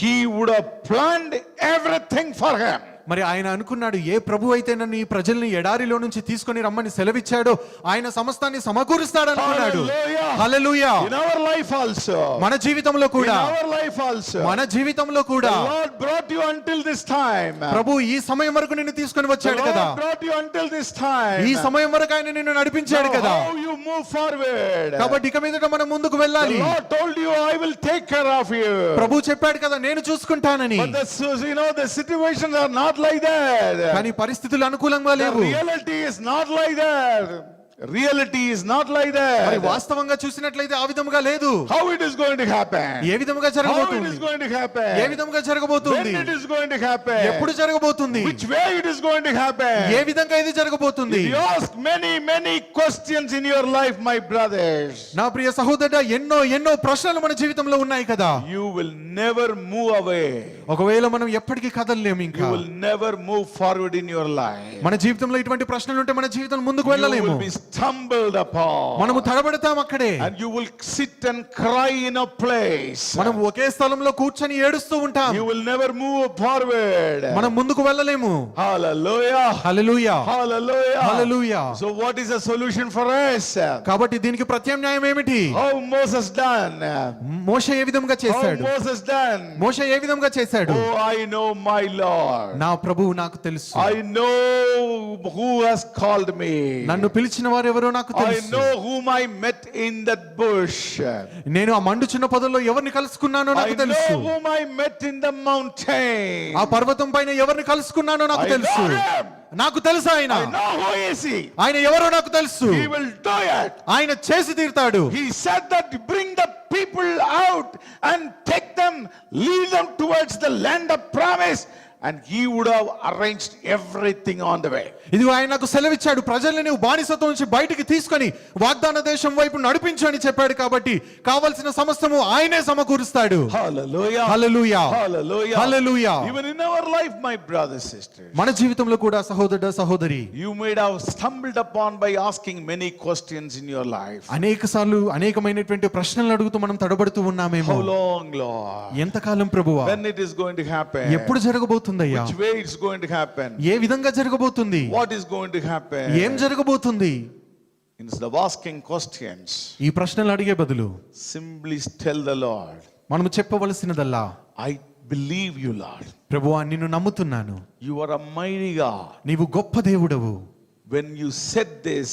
Speaker 1: he would have planned everything for him.
Speaker 2: మరి ఆయన అనుకున్నాడు, ఏ ప్రభు అయితే నన్ను ఈ ప్రజల్ని ఎడారిలో నుంచి తీసుకొని రమ్మని సెలవిచ్చాడో ఆయన సమస్తాన్ని సమకూరుస్తాడు అనుకున్నాడు.
Speaker 1: Hallelujah.
Speaker 2: Hallelujah.
Speaker 1: In our life also.
Speaker 2: మన జీవితంలో
Speaker 1: In
Speaker 2: కూడా,
Speaker 1: our life also.
Speaker 2: మన జీవితంలో
Speaker 1: The
Speaker 2: కూడా
Speaker 1: Lord brought you until this time.
Speaker 2: ప్రభు ఈ సమయం వరకు నిన్ను తీసుకొని
Speaker 1: The
Speaker 2: వచ్చాడు కదా.
Speaker 1: Lord brought you until this time.
Speaker 2: ఈ సమయం వరకు ఆయన నిన్ను నడిపించాడు
Speaker 1: Now
Speaker 2: కదా.
Speaker 1: how you move forward.
Speaker 2: కాబట్టి ఇక మీదట మనం ముందుకు
Speaker 1: The
Speaker 2: వెళ్ళాలి.
Speaker 1: Lord told you, I will take care of you.
Speaker 2: ప్రభు చెప్పాడు కదా, నేను చూసుకుంటానని.
Speaker 1: But the situations are not like that.
Speaker 2: కానీ పరిస్థితులు అనుకూలంగా
Speaker 1: The
Speaker 2: లేవు.
Speaker 1: reality is not like that. Reality is not like
Speaker 2: మరి
Speaker 1: that.
Speaker 2: వాస్తవంగా చూసినట్లయితే ఆ విధముగా లేదు.
Speaker 1: How it is going to happen?
Speaker 2: ఏ విధముగా
Speaker 1: How it
Speaker 2: జరగబోతుంది,
Speaker 1: is going to happen?
Speaker 2: ఏ విధముగా జరగబోతుంది,
Speaker 1: When it is going to happen?
Speaker 2: ఎప్పుడు జరగబోతుంది,
Speaker 1: Which way it is going to happen?
Speaker 2: ఏ విధంగా ఇది జరగబోతుంది.
Speaker 1: You ask many questions in your life, my brothers.
Speaker 2: నా ప్రియ సహోదరుడా, ఎన్నో ఎన్నో ప్రశ్నలు మన జీవితంలో ఉన్నాయి కదా.
Speaker 1: You will never move away.
Speaker 2: ఒకవేళ మనం ఎప్పటికీ కదలలేము.
Speaker 1: You
Speaker 2: ఇంకా
Speaker 1: will never move forward in your life.
Speaker 2: మన జీవితంలో ఇటువంటి ప్రశ్నలు ఉంటే మన జీవితం ముందుకు
Speaker 1: You
Speaker 2: వెళ్ళలేము.
Speaker 1: will be stumbled upon.
Speaker 2: మనము తడబడతాం అక్కడే.
Speaker 1: And you will sit and cry in a place.
Speaker 2: మనం ఒకే స్థలంలో కూర్చొని ఏడుస్తూ ఉంటాం.
Speaker 1: You will never move forward.
Speaker 2: మనం ముందుకు వెళ్ళలేము.
Speaker 1: Hallelujah.
Speaker 2: Hallelujah.
Speaker 1: Hallelujah.
Speaker 2: Hallelujah.
Speaker 1: So what is the solution for us?
Speaker 2: కాబట్టి దీనికి ప్రత్యామ్నాయం ఏమిటి?
Speaker 1: How Moses done?
Speaker 2: మోషే ఏ విధంగా
Speaker 1: How
Speaker 2: చేశాడు?
Speaker 1: Moses done?
Speaker 2: మోషే ఏ విధంగా చేశాడు?
Speaker 1: Oh, I know my Lord.
Speaker 2: నా ప్రభువు నాకు తెలుసు.
Speaker 1: I know who has called me.
Speaker 2: నన్ను పిలిచిన వారు ఎవరో నాకు
Speaker 1: I
Speaker 2: తెలుసు.
Speaker 1: know whom I met in that bush.
Speaker 2: నేను ఆ మండుచున్న పొదల్లో ఎవరిని కలుసుకున్నానో
Speaker 1: I
Speaker 2: నాకు
Speaker 1: know
Speaker 2: తెలుసు.
Speaker 1: whom I met in the mountain.
Speaker 2: ఆ పర్వతం పైన ఎవరిని కలుసుకున్నానో నాకు
Speaker 1: I
Speaker 2: తెలుసు.
Speaker 1: know him.
Speaker 2: నాకు తెలుసు ఆయన.
Speaker 1: I know who is he.
Speaker 2: ఆయన ఎవరో నాకు తెలుసు.
Speaker 1: He will do it.
Speaker 2: ఆయన చేసి తీరుతాడు.
Speaker 1: He said that bring the people out and take them, lead them towards the land of promise. And he would have arranged everything on the way.
Speaker 2: ఇది ఆయన నాకు సెలవిచ్చాడు, ప్రజల్ని నువ్వు బానిసత్వం నుంచి బయటికి తీసుకొని వాగ్దాన దేశం వైపు నడిపించు అని చెప్పాడు. కాబట్టి కావలసిన సమస్తము ఆయనే సమకూరుస్తాడు.
Speaker 1: Hallelujah.
Speaker 2: Hallelujah.
Speaker 1: Hallelujah.
Speaker 2: Hallelujah.
Speaker 1: Even in our life, my brothers, sisters,
Speaker 2: మన జీవితంలో కూడా సహోదరుడా సహోదరి,
Speaker 1: you may have stumbled upon by asking many questions in your life.
Speaker 2: అనేకసార్లు అనేకమైనటువంటి ప్రశ్నలు అడుగుతూ మనం తడబడుతూ ఉన్నామేమో.
Speaker 1: How long, Lord?
Speaker 2: ఎంతకాలం ప్రభువా?
Speaker 1: When it is going to happen?
Speaker 2: ఎప్పుడు జరగబోతుందయ్యా?
Speaker 1: Which way it's going to happen?
Speaker 2: ఏ విధంగా జరగబోతుంది?
Speaker 1: What is going to happen?
Speaker 2: ఏం జరగబోతుంది?
Speaker 1: Instead of asking questions,
Speaker 2: ఈ ప్రశ్నలు అడిగే బదులు
Speaker 1: simply tell the Lord,
Speaker 2: మనము చెప్పవలసినదల్లా,
Speaker 1: I believe you, Lord.
Speaker 2: ప్రభువా నిన్ను నమ్ముతున్నాను.
Speaker 1: You are a mighty God.
Speaker 2: నీవు గొప్ప దేవుడవు.
Speaker 1: When you said this,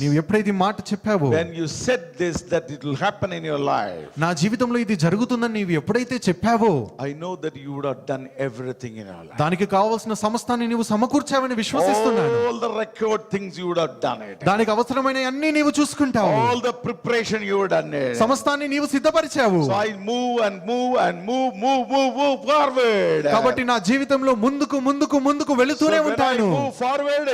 Speaker 2: నీవు ఎప్పుడైతే ఈ మాట చెప్పావో,
Speaker 1: when you said this, that it will happen in your life,
Speaker 2: నా జీవితంలో ఇది జరుగుతుందని నీవు ఎప్పుడైతే చెప్పావో,
Speaker 1: I know that you would have done everything in your life.
Speaker 2: దానికి కావాల్సిన సమస్తాన్ని నీవు సమకూర్చావని విశ్వసిస్తున్నాను.
Speaker 1: All the record things you would have done it.
Speaker 2: దానికి అవసరమైన అన్ని నీవు చూసుకుంటావు.
Speaker 1: All the preparation you would have done it.
Speaker 2: సమస్తాన్ని నీవు సిద్ధపరిచావు.
Speaker 1: So I move and move and move forward.
Speaker 2: కాబట్టి నా జీవితంలో ముందుకు ముందుకు ముందుకు వెళుతూనే
Speaker 1: So when I
Speaker 2: ఉంటాను.
Speaker 1: move forward,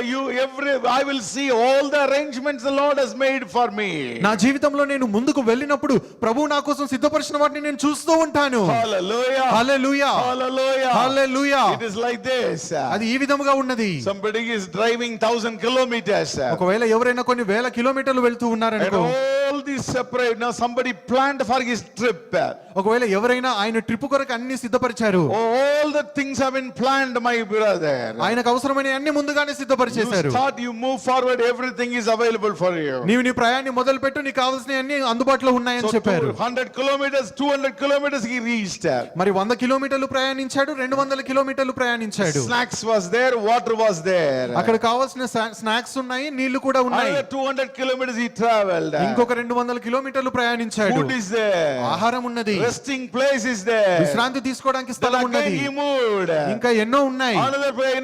Speaker 1: I will see all the arrangements the Lord has made for me.
Speaker 2: నా జీవితంలో నేను ముందుకు వెళ్ళినప్పుడు ప్రభువు నా కోసం సిద్ధపరిచిన వాటిని నేను చూస్తూ ఉంటాను.
Speaker 1: Hallelujah.
Speaker 2: Hallelujah.
Speaker 1: Hallelujah.
Speaker 2: Hallelujah.
Speaker 1: It is like this.
Speaker 2: అది ఈ విధముగా ఉన్నది.
Speaker 1: Somebody is driving 1,000 kilometers.
Speaker 2: ఒకవేళ ఎవరైనా కొన్ని వేల కిలోమీటర్లు వెళ్తూ
Speaker 1: And
Speaker 2: ఉన్నారనుకో,
Speaker 1: all everything separate. Now somebody planned for his trip.
Speaker 2: ఒకవేళ ఎవరైనా ఆయన ట్రిప్ కొరకు అన్ని సిద్ధపరిచారు,
Speaker 1: All the things have been planned, my brother.
Speaker 2: ఆయనకు అవసరమైన అన్ని ముందుగానే సిద్ధపరిచేశారు.
Speaker 1: You start, you move forward, everything is available for you.
Speaker 2: నీవు నీ ప్రయాణాన్ని మొదలు పెట్టు, నీకు కావాల్సిన అన్ని అందుబాటులో ఉన్నాయని చెప్పారు.
Speaker 1: 100 kilometers, 200 kilometers he reached.
Speaker 2: మరి 100 కిలోమీటర్లు ప్రయాణించాడు, 200 కిలోమీటర్లు ప్రయాణించాడు.
Speaker 1: Snacks was there, water was there.
Speaker 2: అక్కడ కావాల్సిన స్నాక్స్ ఉన్నాయి, నీళ్లు కూడా ఉన్నాయి.
Speaker 1: Another 200 kilometers he traveled.
Speaker 2: ఇంకొక 200 కిలోమీటర్లు ప్రయాణించాడు.
Speaker 1: Food is there.
Speaker 2: ఆహారం ఉన్నది,
Speaker 1: Resting place is there.
Speaker 2: విశ్రాంతి తీసుకోవడానికి
Speaker 1: Then
Speaker 2: స్థలం
Speaker 1: again
Speaker 2: ఉన్నది.
Speaker 1: he moved.
Speaker 2: ఇంకా ఎన్నో ఉన్నాయి.
Speaker 1: Another place,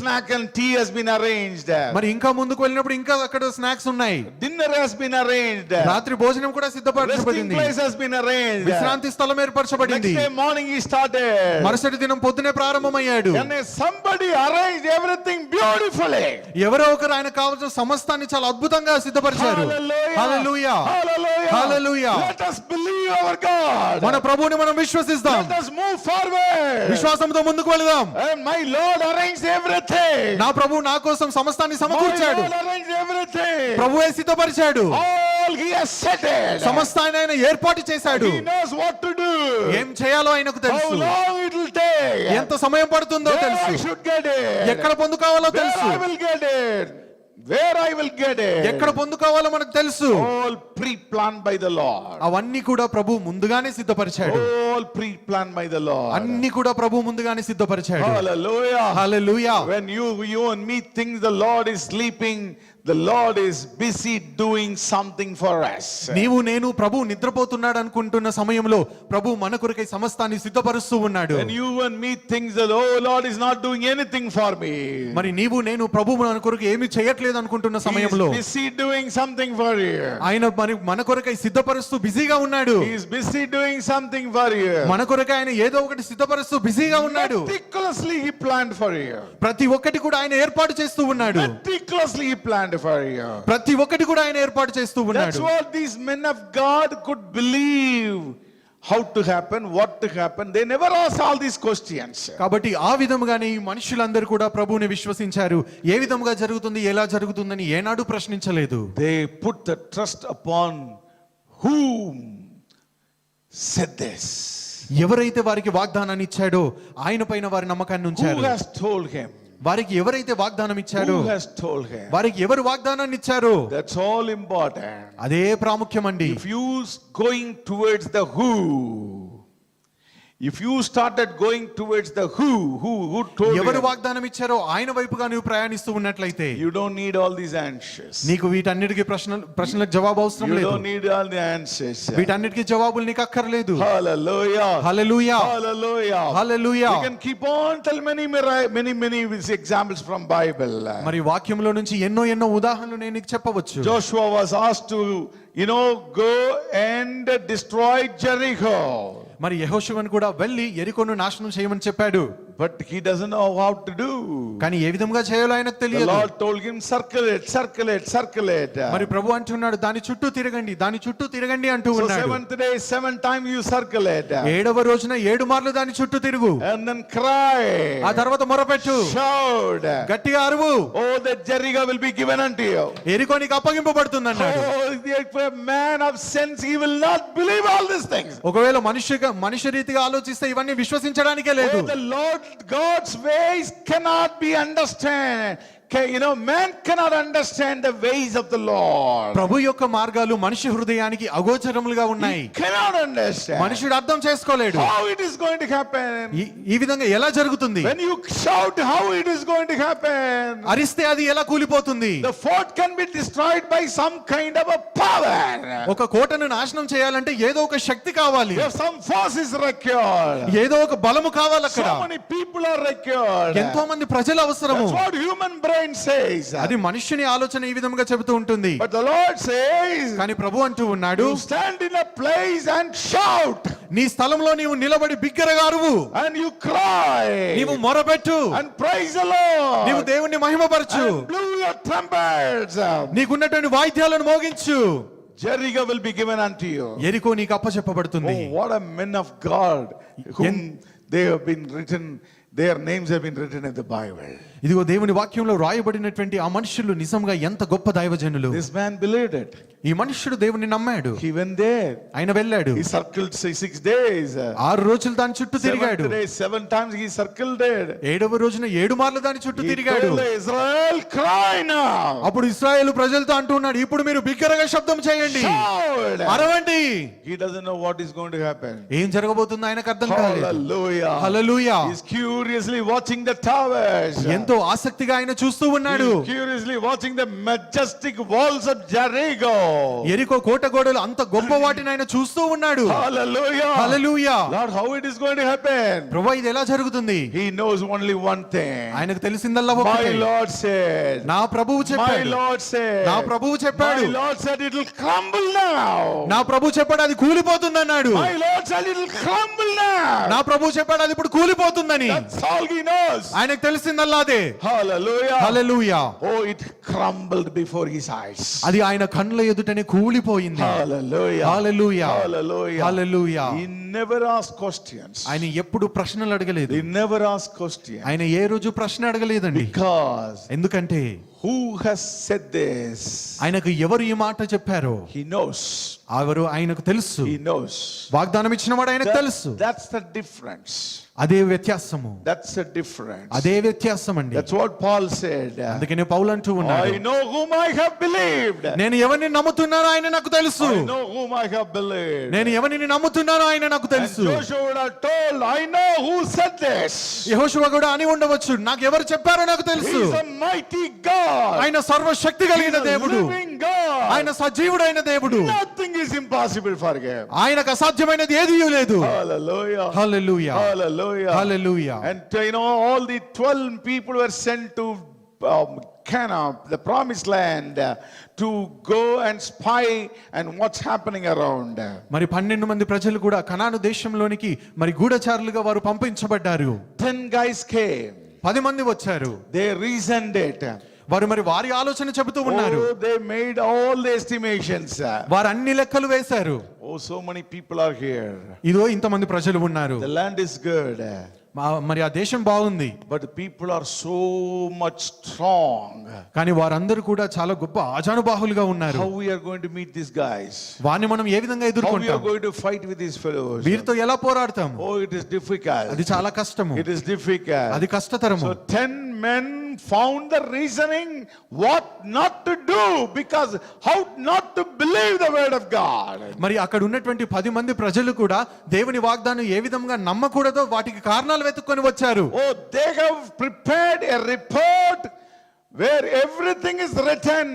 Speaker 1: snack and tea has been arranged.
Speaker 2: మరి ఇంకా ముందుకు వెళ్ళినప్పుడు ఇంకా అక్కడ స్నాక్స్ ఉన్నాయి.
Speaker 1: Dinner has been arranged.
Speaker 2: రాత్రి భోజనం కూడా
Speaker 1: Resting
Speaker 2: సిద్ధపరచబడింది.
Speaker 1: place has been arranged.
Speaker 2: విశ్రాంతి స్థలం
Speaker 1: Next
Speaker 2: ఏర్పరచబడింది.
Speaker 1: day morning he started.
Speaker 2: మరుసటి దినం పొద్దునే ప్రారంభమయ్యాడు.
Speaker 1: And somebody arranged everything beautifully.
Speaker 2: ఎవరో ఒకరు ఆయన కావాల్సిన సమస్తాన్ని చాలా అద్భుతంగా సిద్ధపరిచారు. హల్లెలూయా, హల్లెలూయా.
Speaker 1: Let us believe our God.
Speaker 2: మన ప్రభువుని మనం విశ్వసిద్దాం,
Speaker 1: Let us move forward.
Speaker 2: విశ్వాసంతో ముందుకు వెళదాం.
Speaker 1: And my Lord arranged everything.
Speaker 2: నా ప్రభువు నా కోసం సమస్తాన్ని
Speaker 1: My
Speaker 2: సమకూర్చాడు.
Speaker 1: Lord arranged everything.
Speaker 2: ప్రభువే సిద్ధపరిచాడు.
Speaker 1: All he has settled.
Speaker 2: సమస్తాన్ని ఆయన ఏర్పాటు చేశాడు.
Speaker 1: He knows what to do.
Speaker 2: ఏం చేయాలో ఆయనకు
Speaker 1: How
Speaker 2: తెలుసు.
Speaker 1: long it will take.
Speaker 2: ఎంత సమయం పడుతుందో
Speaker 1: Where I
Speaker 2: తెలుసు.
Speaker 1: should get it.
Speaker 2: ఎక్కడ పొందుకోవాలో
Speaker 1: Where
Speaker 2: తెలుసు.
Speaker 1: I will get it. Where I will get it.
Speaker 2: ఎక్కడ పొందుకోవాలో మనకు తెలుసు.
Speaker 1: All pre-planned by the Lord.
Speaker 2: అవన్నీ కూడా ప్రభు ముందుగానే సిద్ధపరిచాడు.
Speaker 1: All pre-planned by the Lord.
Speaker 2: అన్ని కూడా ప్రభు ముందుగానే సిద్ధపరిచాడు.
Speaker 1: Hallelujah.
Speaker 2: Hallelujah.
Speaker 1: When you and me think the Lord is sleeping, the Lord is busy doing something for us.
Speaker 2: నీవు నేను ప్రభు నిద్రపోతున్నాడు అనుకుంటున్న సమయంలో ప్రభు మన కొరకై సమస్తాన్ని సిద్ధపరుస్తూ ఉన్నాడు.
Speaker 1: When you and me think that, oh, Lord is not doing anything for me.
Speaker 2: మరి నీవు నేను ప్రభు మన కొరకు ఏమీ చేయట్లేదు అనుకుంటున్న
Speaker 1: He
Speaker 2: సమయంలో
Speaker 1: is busy doing something for you.
Speaker 2: ఆయన మరి మన కొరకై సిద్ధపరుస్తూ బిజీగా ఉన్నాడు.
Speaker 1: He is busy doing something for you.
Speaker 2: మన కొరకై ఆయన ఏదో ఒకటి సిద్ధపరుస్తూ బిజీగా ఉన్నాడు.
Speaker 1: Meticulously he planned for you.
Speaker 2: ప్రతి ఒక్కటి కూడా ఆయన ఏర్పాటు చేస్తూ ఉన్నాడు.
Speaker 1: Meticulously he planned for you.
Speaker 2: ప్రతి ఒక్కటి కూడా ఆయన ఏర్పాటు చేస్తూ
Speaker 1: That's
Speaker 2: ఉన్నాడు.
Speaker 1: what these men of God could believe. How to happen, what to happen. They never asked all these questions.
Speaker 2: కాబట్టి ఆ విధముగానే ఈ మనుషులందరూ కూడా ప్రభువుని విశ్వసించారు. ఏ విధముగా జరుగుతుంది, ఎలా జరుగుతుందని ఏనాడు ప్రశ్నించలేదు.
Speaker 1: They put the trust upon whom said this.
Speaker 2: ఎవరైతే వారికి వాగ్దానాన్ని ఇచ్చాడో ఆయన పైన వారి నమ్మకాన్ని
Speaker 1: Who
Speaker 2: ఉంచారు.
Speaker 1: has told him?
Speaker 2: వారికి ఎవరైతే వాగ్దానం ఇచ్చాడో,
Speaker 1: Who has told him?
Speaker 2: వారికి ఎవరు వాగ్దానాన్ని ఇచ్చారో
Speaker 1: That's all important.
Speaker 2: అదే ప్రాముఖ్యమండి.
Speaker 1: If you going towards the who, if you started going towards the who told
Speaker 2: ఎవరు
Speaker 1: you,
Speaker 2: వాగ్దానం ఇచ్చారో ఆయన వైపుగా నువ్వు ప్రయాణిస్తూ ఉన్నట్లయితే
Speaker 1: you don't need all these answers.
Speaker 2: నీకు వీటన్నిటికీ ప్రశ్నలకు జవాబు అవసరం
Speaker 1: You
Speaker 2: లేదు.
Speaker 1: don't need all the answers.
Speaker 2: వీటన్నిటికీ జవాబులు నీకు అక్కర్లేదు.
Speaker 1: Hallelujah.
Speaker 2: Hallelujah,
Speaker 1: Hallelujah.
Speaker 2: Hallelujah.
Speaker 1: We can keep on tell many examples from Bible.
Speaker 2: మరి వాక్యంలో నుంచి ఎన్నో ఉదాహరణలు నేను నీకు చెప్పవచ్చు.
Speaker 1: Joshua was asked to, go and destroy Jericho.
Speaker 2: మరి యెహోషువను కూడా వెళ్ళి యెరికోను నాశనం చేయమని చెప్పాడు.
Speaker 1: But he doesn't know how to do.
Speaker 2: కానీ ఏ విధంగా చేయాలో ఆయనకు
Speaker 1: The
Speaker 2: తెలియదు.
Speaker 1: Lord told him, circle it.
Speaker 2: మరి ప్రభు అంటున్నాడు దాని చుట్టూ తిరగండి అంటూ
Speaker 1: So
Speaker 2: ఉన్నాడు.
Speaker 1: 7th day, 7 times you circle it.
Speaker 2: 7వ రోజున 7 మార్లు దాని చుట్టూ తిరుగు.
Speaker 1: And then cry.
Speaker 2: ఆ తర్వాత మొరపెట్టు,
Speaker 1: Shout.
Speaker 2: గట్టిగా అరువు.
Speaker 1: Oh, that Jericho will be given unto you.
Speaker 2: యెరికో నీకు అప్పగింపబడుతుంది అన్నాడు.
Speaker 1: Oh, if a man of sense, he will not believe all these things.
Speaker 2: ఒకవేళ మనుష్య రీతిగా ఆలోచిస్తే ఇవన్నీ విశ్వసించడానికే లేదు.
Speaker 1: Oh, the Lord God's ways cannot be understood. Man cannot understand the ways of the Lord.
Speaker 2: ప్రభు యొక్క మార్గాలు మనిషి హృదయానికి అగోచరములుగా ఉన్నాయి.
Speaker 1: He cannot understand.
Speaker 2: మనుషుడు అర్థం చేసుకోలేడు.
Speaker 1: How it is going to happen?
Speaker 2: ఈ విధంగా ఎలా జరుగుతుంది?
Speaker 1: When you shout, how it is going to happen?
Speaker 2: అరిస్తే అది ఎలా కూలిపోతుంది?
Speaker 1: The fort can be destroyed by some kind of a power.
Speaker 2: ఒక కోటను నాశనం చేయాలంటే ఏదో ఒక శక్తి కావాలి.
Speaker 1: If some force is required.
Speaker 2: ఏదో ఒక బలము కావాలి అక్కడ.
Speaker 1: So many people are required.
Speaker 2: ఎంతో మంది ప్రజలు అవసరము.
Speaker 1: That's what human brain says.
Speaker 2: అది మనుష్యుని ఆలోచన ఈ విధంగా చెబుతూ ఉంటుంది.
Speaker 1: But the Lord says,
Speaker 2: కానీ ప్రభు అంటూ ఉన్నాడు,
Speaker 1: you stand in a place and shout.
Speaker 2: నీ స్థలంలో నీవు నిలబడి బిగ్గరగా అరువు.
Speaker 1: And you cry.
Speaker 2: నీవు మొరపెట్టు.
Speaker 1: And praise the Lord.
Speaker 2: నీవు దేవుణ్ణి మహిమపరచు.
Speaker 1: And blow your trumpets.
Speaker 2: నీకున్నటువంటి వాయిద్యాలను మోగించు.
Speaker 1: Jericho will be given unto you.
Speaker 2: యెరికో నీకు అప్పచెప్పబడుతుంది.
Speaker 1: Oh, what a men of God whom they have been written. Their names have been written in the Bible.
Speaker 2: ఇదిగో దేవుని వాక్యంలో రాయబడినటువంటి ఆ మనుషులు నిజంగా ఎంత గొప్ప దైవజనులు.
Speaker 1: This man believed it.
Speaker 2: ఈ మనుష్యుడు దేవుని నమ్మాడు.
Speaker 1: He went there.
Speaker 2: ఆయన వెళ్ళాడు.
Speaker 1: He circled 6 days.
Speaker 2: 6 రోజులు దాని చుట్టూ తిరిగాడు.
Speaker 1: 7th day, 7 times he circled it.
Speaker 2: 7వ రోజున 7 మార్లు దాని చుట్టూ
Speaker 1: He
Speaker 2: తిరిగాడు.
Speaker 1: told Israel, cry now.
Speaker 2: అప్పుడు ఇశ్రాయేలు ప్రజలతో అంటూ ఉన్నాడు, ఇప్పుడు మీరు బిగ్గరగా శబ్దం చేయండి,
Speaker 1: Shout.
Speaker 2: అరవండి.
Speaker 1: He doesn't know what is going to happen.
Speaker 2: ఏం జరగబోతుందో ఆయనకు అర్థం కాలేదు.
Speaker 1: Hallelujah.
Speaker 2: Hallelujah.
Speaker 1: He's curiously watching the towers.
Speaker 2: ఎంతో ఆసక్తిగా ఆయన చూస్తూ ఉన్నాడు.
Speaker 1: He's curiously watching the majestic walls of Jericho.
Speaker 2: ఎరికో కోట గోడలు అంత గొప్ప వాటిని ఆయన చూస్తూ ఉన్నాడు.
Speaker 1: Hallelujah.
Speaker 2: Hallelujah.
Speaker 1: Lord, how it is going to happen?
Speaker 2: ప్రభువా ఇది ఎలా జరుగుతుంది?
Speaker 1: He knows only one thing.
Speaker 2: ఆయనకు తెలిసిందల్లా
Speaker 1: My
Speaker 2: ఒకటే.
Speaker 1: Lord said.
Speaker 2: నా ప్రభువు
Speaker 1: My
Speaker 2: చెప్పాడు.
Speaker 1: Lord said.
Speaker 2: నా ప్రభువు చెప్పాడు.
Speaker 1: My Lord said it will crumble now.
Speaker 2: నా ప్రభువు చెప్పాడు అది కూలిపోతుంది అన్నాడు.
Speaker 1: My Lord said it will crumble now.
Speaker 2: నా ప్రభువు చెప్పాడు అది ఇప్పుడు కూలిపోతుందని.
Speaker 1: That's all he knows.
Speaker 2: ఆయనకు తెలిసిందల్లా అదే.
Speaker 1: Hallelujah.
Speaker 2: Hallelujah.
Speaker 1: Oh, it crumbled before his eyes.
Speaker 2: అది ఆయన కళ్ళ ఎదుటనే కూలిపోయింది.
Speaker 1: Hallelujah.
Speaker 2: Hallelujah.
Speaker 1: Hallelujah.
Speaker 2: Hallelujah.
Speaker 1: He never asked questions.
Speaker 2: ఆయన ఎప్పుడు ప్రశ్నలు అడగలేదు.
Speaker 1: He never asked questions.
Speaker 2: ఆయన ఏ రోజు ప్రశ్న అడగలేదండి.
Speaker 1: Because
Speaker 2: ఎందుకంటే
Speaker 1: who has said this?
Speaker 2: ఆయనకు ఎవరు ఈ మాట చెప్పారో
Speaker 1: He knows.
Speaker 2: ఎవరు ఆయనకు తెలుసు.
Speaker 1: He knows.
Speaker 2: వాగ్దానం ఇచ్చిన వాడు ఆయనకు తెలుసు.
Speaker 1: That's the difference.
Speaker 2: అదే వ్యత్యాసము.
Speaker 1: That's the difference.
Speaker 2: అదే వ్యత్యాసం అండి.
Speaker 1: That's what Paul said.
Speaker 2: అందుకనే పౌలు అంటూ ఉన్నాడు,
Speaker 1: I know whom I have believed.
Speaker 2: నేను ఎవరిని నమ్ముతున్నానో ఆయన నాకు తెలుసు.
Speaker 1: I know whom I have believed.
Speaker 2: నేను ఎవరిని నమ్ముతున్నానో ఆయన నాకు
Speaker 1: And
Speaker 2: తెలుసు.
Speaker 1: Joshua would have told, I know who said this.
Speaker 2: యెహోషువ కూడా అని ఉండవచ్చు, నాకు ఎవరు చెప్పారో నాకు తెలుసు.
Speaker 1: He's a mighty God.
Speaker 2: ఆయన సర్వశక్తి కలిగిన
Speaker 1: He's a
Speaker 2: దేవుడు.
Speaker 1: living God.
Speaker 2: ఆయన సజీవుడైన దేవుడు.
Speaker 1: Nothing is impossible for him.
Speaker 2: ఆయనకు అసాధ్యమైనది ఏదీ లేదు.
Speaker 1: Hallelujah.
Speaker 2: Hallelujah.
Speaker 1: Hallelujah.
Speaker 2: Hallelujah.
Speaker 1: And all the 12 people were sent to Canaan, the promised land, to go and spy and what's happening around.
Speaker 2: మరి 12 మంది ప్రజలు కూడా కనాను దేశంలోనికి మరి గూఢచారులుగా వారు పంపించబడ్డారు.
Speaker 1: 10 guys came.
Speaker 2: 10 మంది వచ్చారు.
Speaker 1: They reasoned it.
Speaker 2: వారు మరి వారి ఆలోచన చెబుతూ ఉన్నారు.
Speaker 1: Oh, they made all the estimations.
Speaker 2: వారు అన్ని లెక్కలు వేశారు.
Speaker 1: Oh, so many people are here.
Speaker 2: ఇదో ఇంతమంది ప్రజలు ఉన్నారు.
Speaker 1: The land is good.
Speaker 2: మరి ఆ దేశం బాగుంది.
Speaker 1: But the people are so much strong.
Speaker 2: కానీ వారందరూ కూడా చాలా గొప్ప ఆజానుబాహులుగా ఉన్నారు.
Speaker 1: How we are going to meet these guys?
Speaker 2: వారిని మనం ఏ విధంగా
Speaker 1: How we are
Speaker 2: ఎదుర్కొంటాం?
Speaker 1: going to fight with these fellows?
Speaker 2: వీరితో ఎలా పోరాడతాం?
Speaker 1: Oh, it is difficult.
Speaker 2: అది చాలా కష్టము.
Speaker 1: It is difficult.
Speaker 2: అది కష్టతరము.
Speaker 1: So 10 men found the reasoning what not to do, because how not to believe the word of God.
Speaker 2: మరి అక్కడ ఉన్నటువంటి 10 మంది ప్రజలు కూడా దేవుని వాగ్దానం ఏ విధంగా నమ్మకూడదో వాటికి కారణాలు వెతుక్కొని వచ్చారు.
Speaker 1: Oh, they have prepared a report where everything is written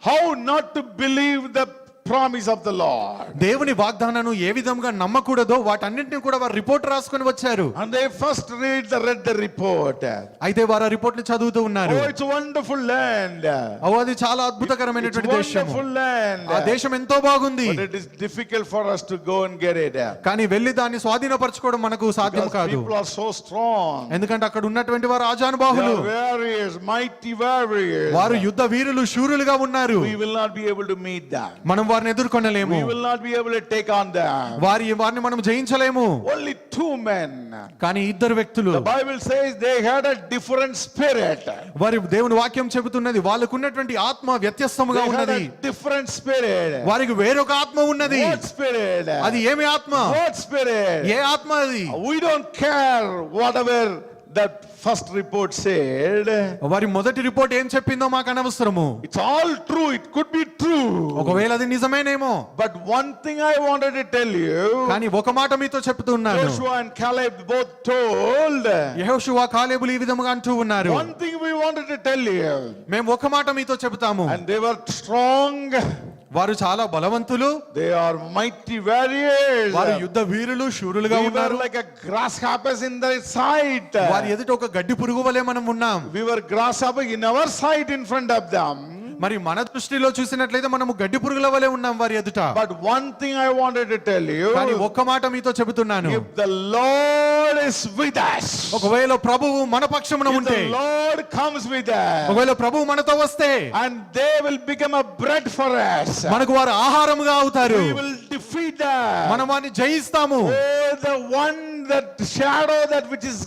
Speaker 1: how not to believe the promise of the Lord.
Speaker 2: దేవుని వాగ్దానాన్ని ఏ విధంగా నమ్మకూడదో వాటన్నిటిని కూడా వారు రిపోర్ట్ రాసుకొని వచ్చారు.
Speaker 1: And they first read the report.
Speaker 2: అయితే వారు ఆ రిపోర్ట్ ని చదువుతూ ఉన్నారు.
Speaker 1: Oh, it's a wonderful land.
Speaker 2: అది చాలా అద్భుతకరమైనటువంటి
Speaker 1: It's
Speaker 2: దేశం.
Speaker 1: wonderful land.
Speaker 2: ఆ దేశం ఎంతో బాగుంది.
Speaker 1: But it is difficult for us to go and get it.
Speaker 2: కానీ వెళ్ళి దాన్ని స్వాధీనపరచుకోవడం మనకు సాధ్యం
Speaker 1: Because
Speaker 2: కాదు.
Speaker 1: people are so strong.
Speaker 2: ఎందుకంటే అక్కడ ఉన్నటువంటి వారు
Speaker 1: They
Speaker 2: ఆజానుబాహులు.
Speaker 1: are warriors, mighty warriors.
Speaker 2: వారు యుద్ధ వీరులు, శూరులుగా ఉన్నారు.
Speaker 1: We will not be able to meet them.
Speaker 2: మనం వారిని ఎదుర్కొనలేము.
Speaker 1: We will not be able to take on them.
Speaker 2: వారిని మనం జయించలేము.
Speaker 1: Only 2 men.
Speaker 2: కానీ ఇద్దరు వ్యక్తులు,
Speaker 1: The Bible says they had a different spirit.
Speaker 2: వారి దేవుని వాక్యం చెబుతున్నది వాళ్ళకు ఉన్నటువంటి ఆత్మ వ్యత్యస్తముగా
Speaker 1: They had
Speaker 2: ఉన్నది.
Speaker 1: a different spirit.
Speaker 2: వారికి వేరొక ఆత్మ ఉన్నది.
Speaker 1: What spirit?
Speaker 2: అది ఏమి ఆత్మ?
Speaker 1: What spirit?
Speaker 2: ఏ ఆత్మ అది?
Speaker 1: We don't care whatever that first report said.
Speaker 2: వారి మొదటి రిపోర్ట్ ఏం చెప్పిందో మాకు అనవసరము.
Speaker 1: It's all true. It could be true.
Speaker 2: ఒకవేళ అది నిజమేనేమో.
Speaker 1: But one thing I wanted to tell you.
Speaker 2: కానీ ఒక మాట మీతో చెప్తున్నాను.
Speaker 1: Joshua and Caleb both told.
Speaker 2: యెహోషువ కాలేబులు ఈ విధంగా అంటూ ఉన్నారు.
Speaker 1: One thing we wanted to tell you.
Speaker 2: మేము ఒక మాట మీతో చెబుతాము.
Speaker 1: And they were strong.
Speaker 2: వారు చాలా బలవంతులు.
Speaker 1: They are mighty warriors.
Speaker 2: వారు యుద్ధ వీరులు, శూరులుగా
Speaker 1: We were
Speaker 2: ఉన్నారు.
Speaker 1: like a grasshoppers in their sight.
Speaker 2: వారి ఎదుట ఒక గడ్డి పురుగు వలె మనం ఉన్నాం.
Speaker 1: We were grasshopper in our sight in front of them.
Speaker 2: మరి మన దృష్టిలో చూసినట్లయితే మనము గడ్డి పురుగుల వలె ఉన్నాం వారి ఎదుట.
Speaker 1: But one thing I wanted to tell you.
Speaker 2: కానీ ఒక్క మాట మీతో చెబుతున్నాను.
Speaker 1: If the Lord is with us.
Speaker 2: ఒకవేళ ప్రభువు మన పక్షమున
Speaker 1: If
Speaker 2: ఉంటే,
Speaker 1: the Lord comes with us.
Speaker 2: ఒకవేళ ప్రభువు మనతో వస్తే,
Speaker 1: And they will become a bread for us.
Speaker 2: మనకు వారు ఆహారముగా అవుతారు.
Speaker 1: We will defeat them.
Speaker 2: మనం వారిని జయిస్తాము.
Speaker 1: Oh, the one that shadow, that which is,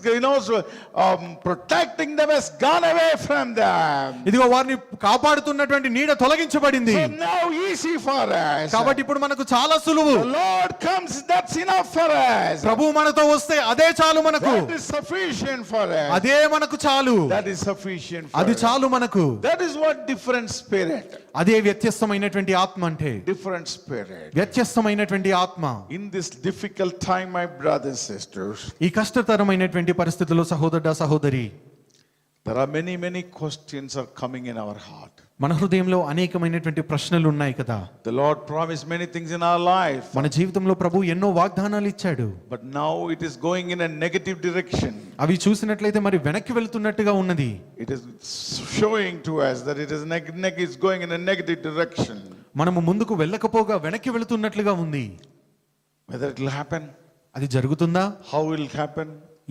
Speaker 1: protecting them, has gone away from them.
Speaker 2: ఇదిగో వారిని కాపాడుతున్నటువంటి నీడ తొలగించబడింది.
Speaker 1: So now easy for us.
Speaker 2: కాబట్టి ఇప్పుడు మనకు చాలా సులువు.
Speaker 1: The Lord comes, that's enough for us.
Speaker 2: ప్రభువు మనతో వస్తే అదే చాలు మనకు.
Speaker 1: That is sufficient for us.
Speaker 2: అదే మనకు చాలు.
Speaker 1: That is sufficient for
Speaker 2: అది
Speaker 1: us.
Speaker 2: చాలు మనకు.
Speaker 1: That is what different spirit.
Speaker 2: అదే వ్యత్యస్తమైనటువంటి ఆత్మ అంటే.
Speaker 1: Different spirit.
Speaker 2: వ్యత్యస్తమైనటువంటి ఆత్మ.
Speaker 1: In this difficult time, my brothers, sisters,
Speaker 2: ఈ కష్టతరమైనటువంటి పరిస్థితుల్లో సహోదరుడా సహోదరి,
Speaker 1: there are many questions are coming in our heart.
Speaker 2: మన హృదయంలో అనేకమైనటువంటి ప్రశ్నలు ఉన్నాయి కదా.
Speaker 1: The Lord promised many things in our life,
Speaker 2: మన జీవితంలో ప్రభు ఎన్నో వాగ్దానాలు ఇచ్చాడు.
Speaker 1: but now it is going in a negative direction.
Speaker 2: అవి చూసినట్లయితే మరి వెనక్కి వెళ్తున్నట్టుగా ఉన్నది.
Speaker 1: It is showing to us that it is it's going in a negative direction.
Speaker 2: మనము ముందుకు వెళ్ళకపోగా వెనక్కి వెళుతున్నట్లుగా ఉంది.
Speaker 1: Whether it will happen,
Speaker 2: అది జరుగుతుందా?
Speaker 1: how it will happen,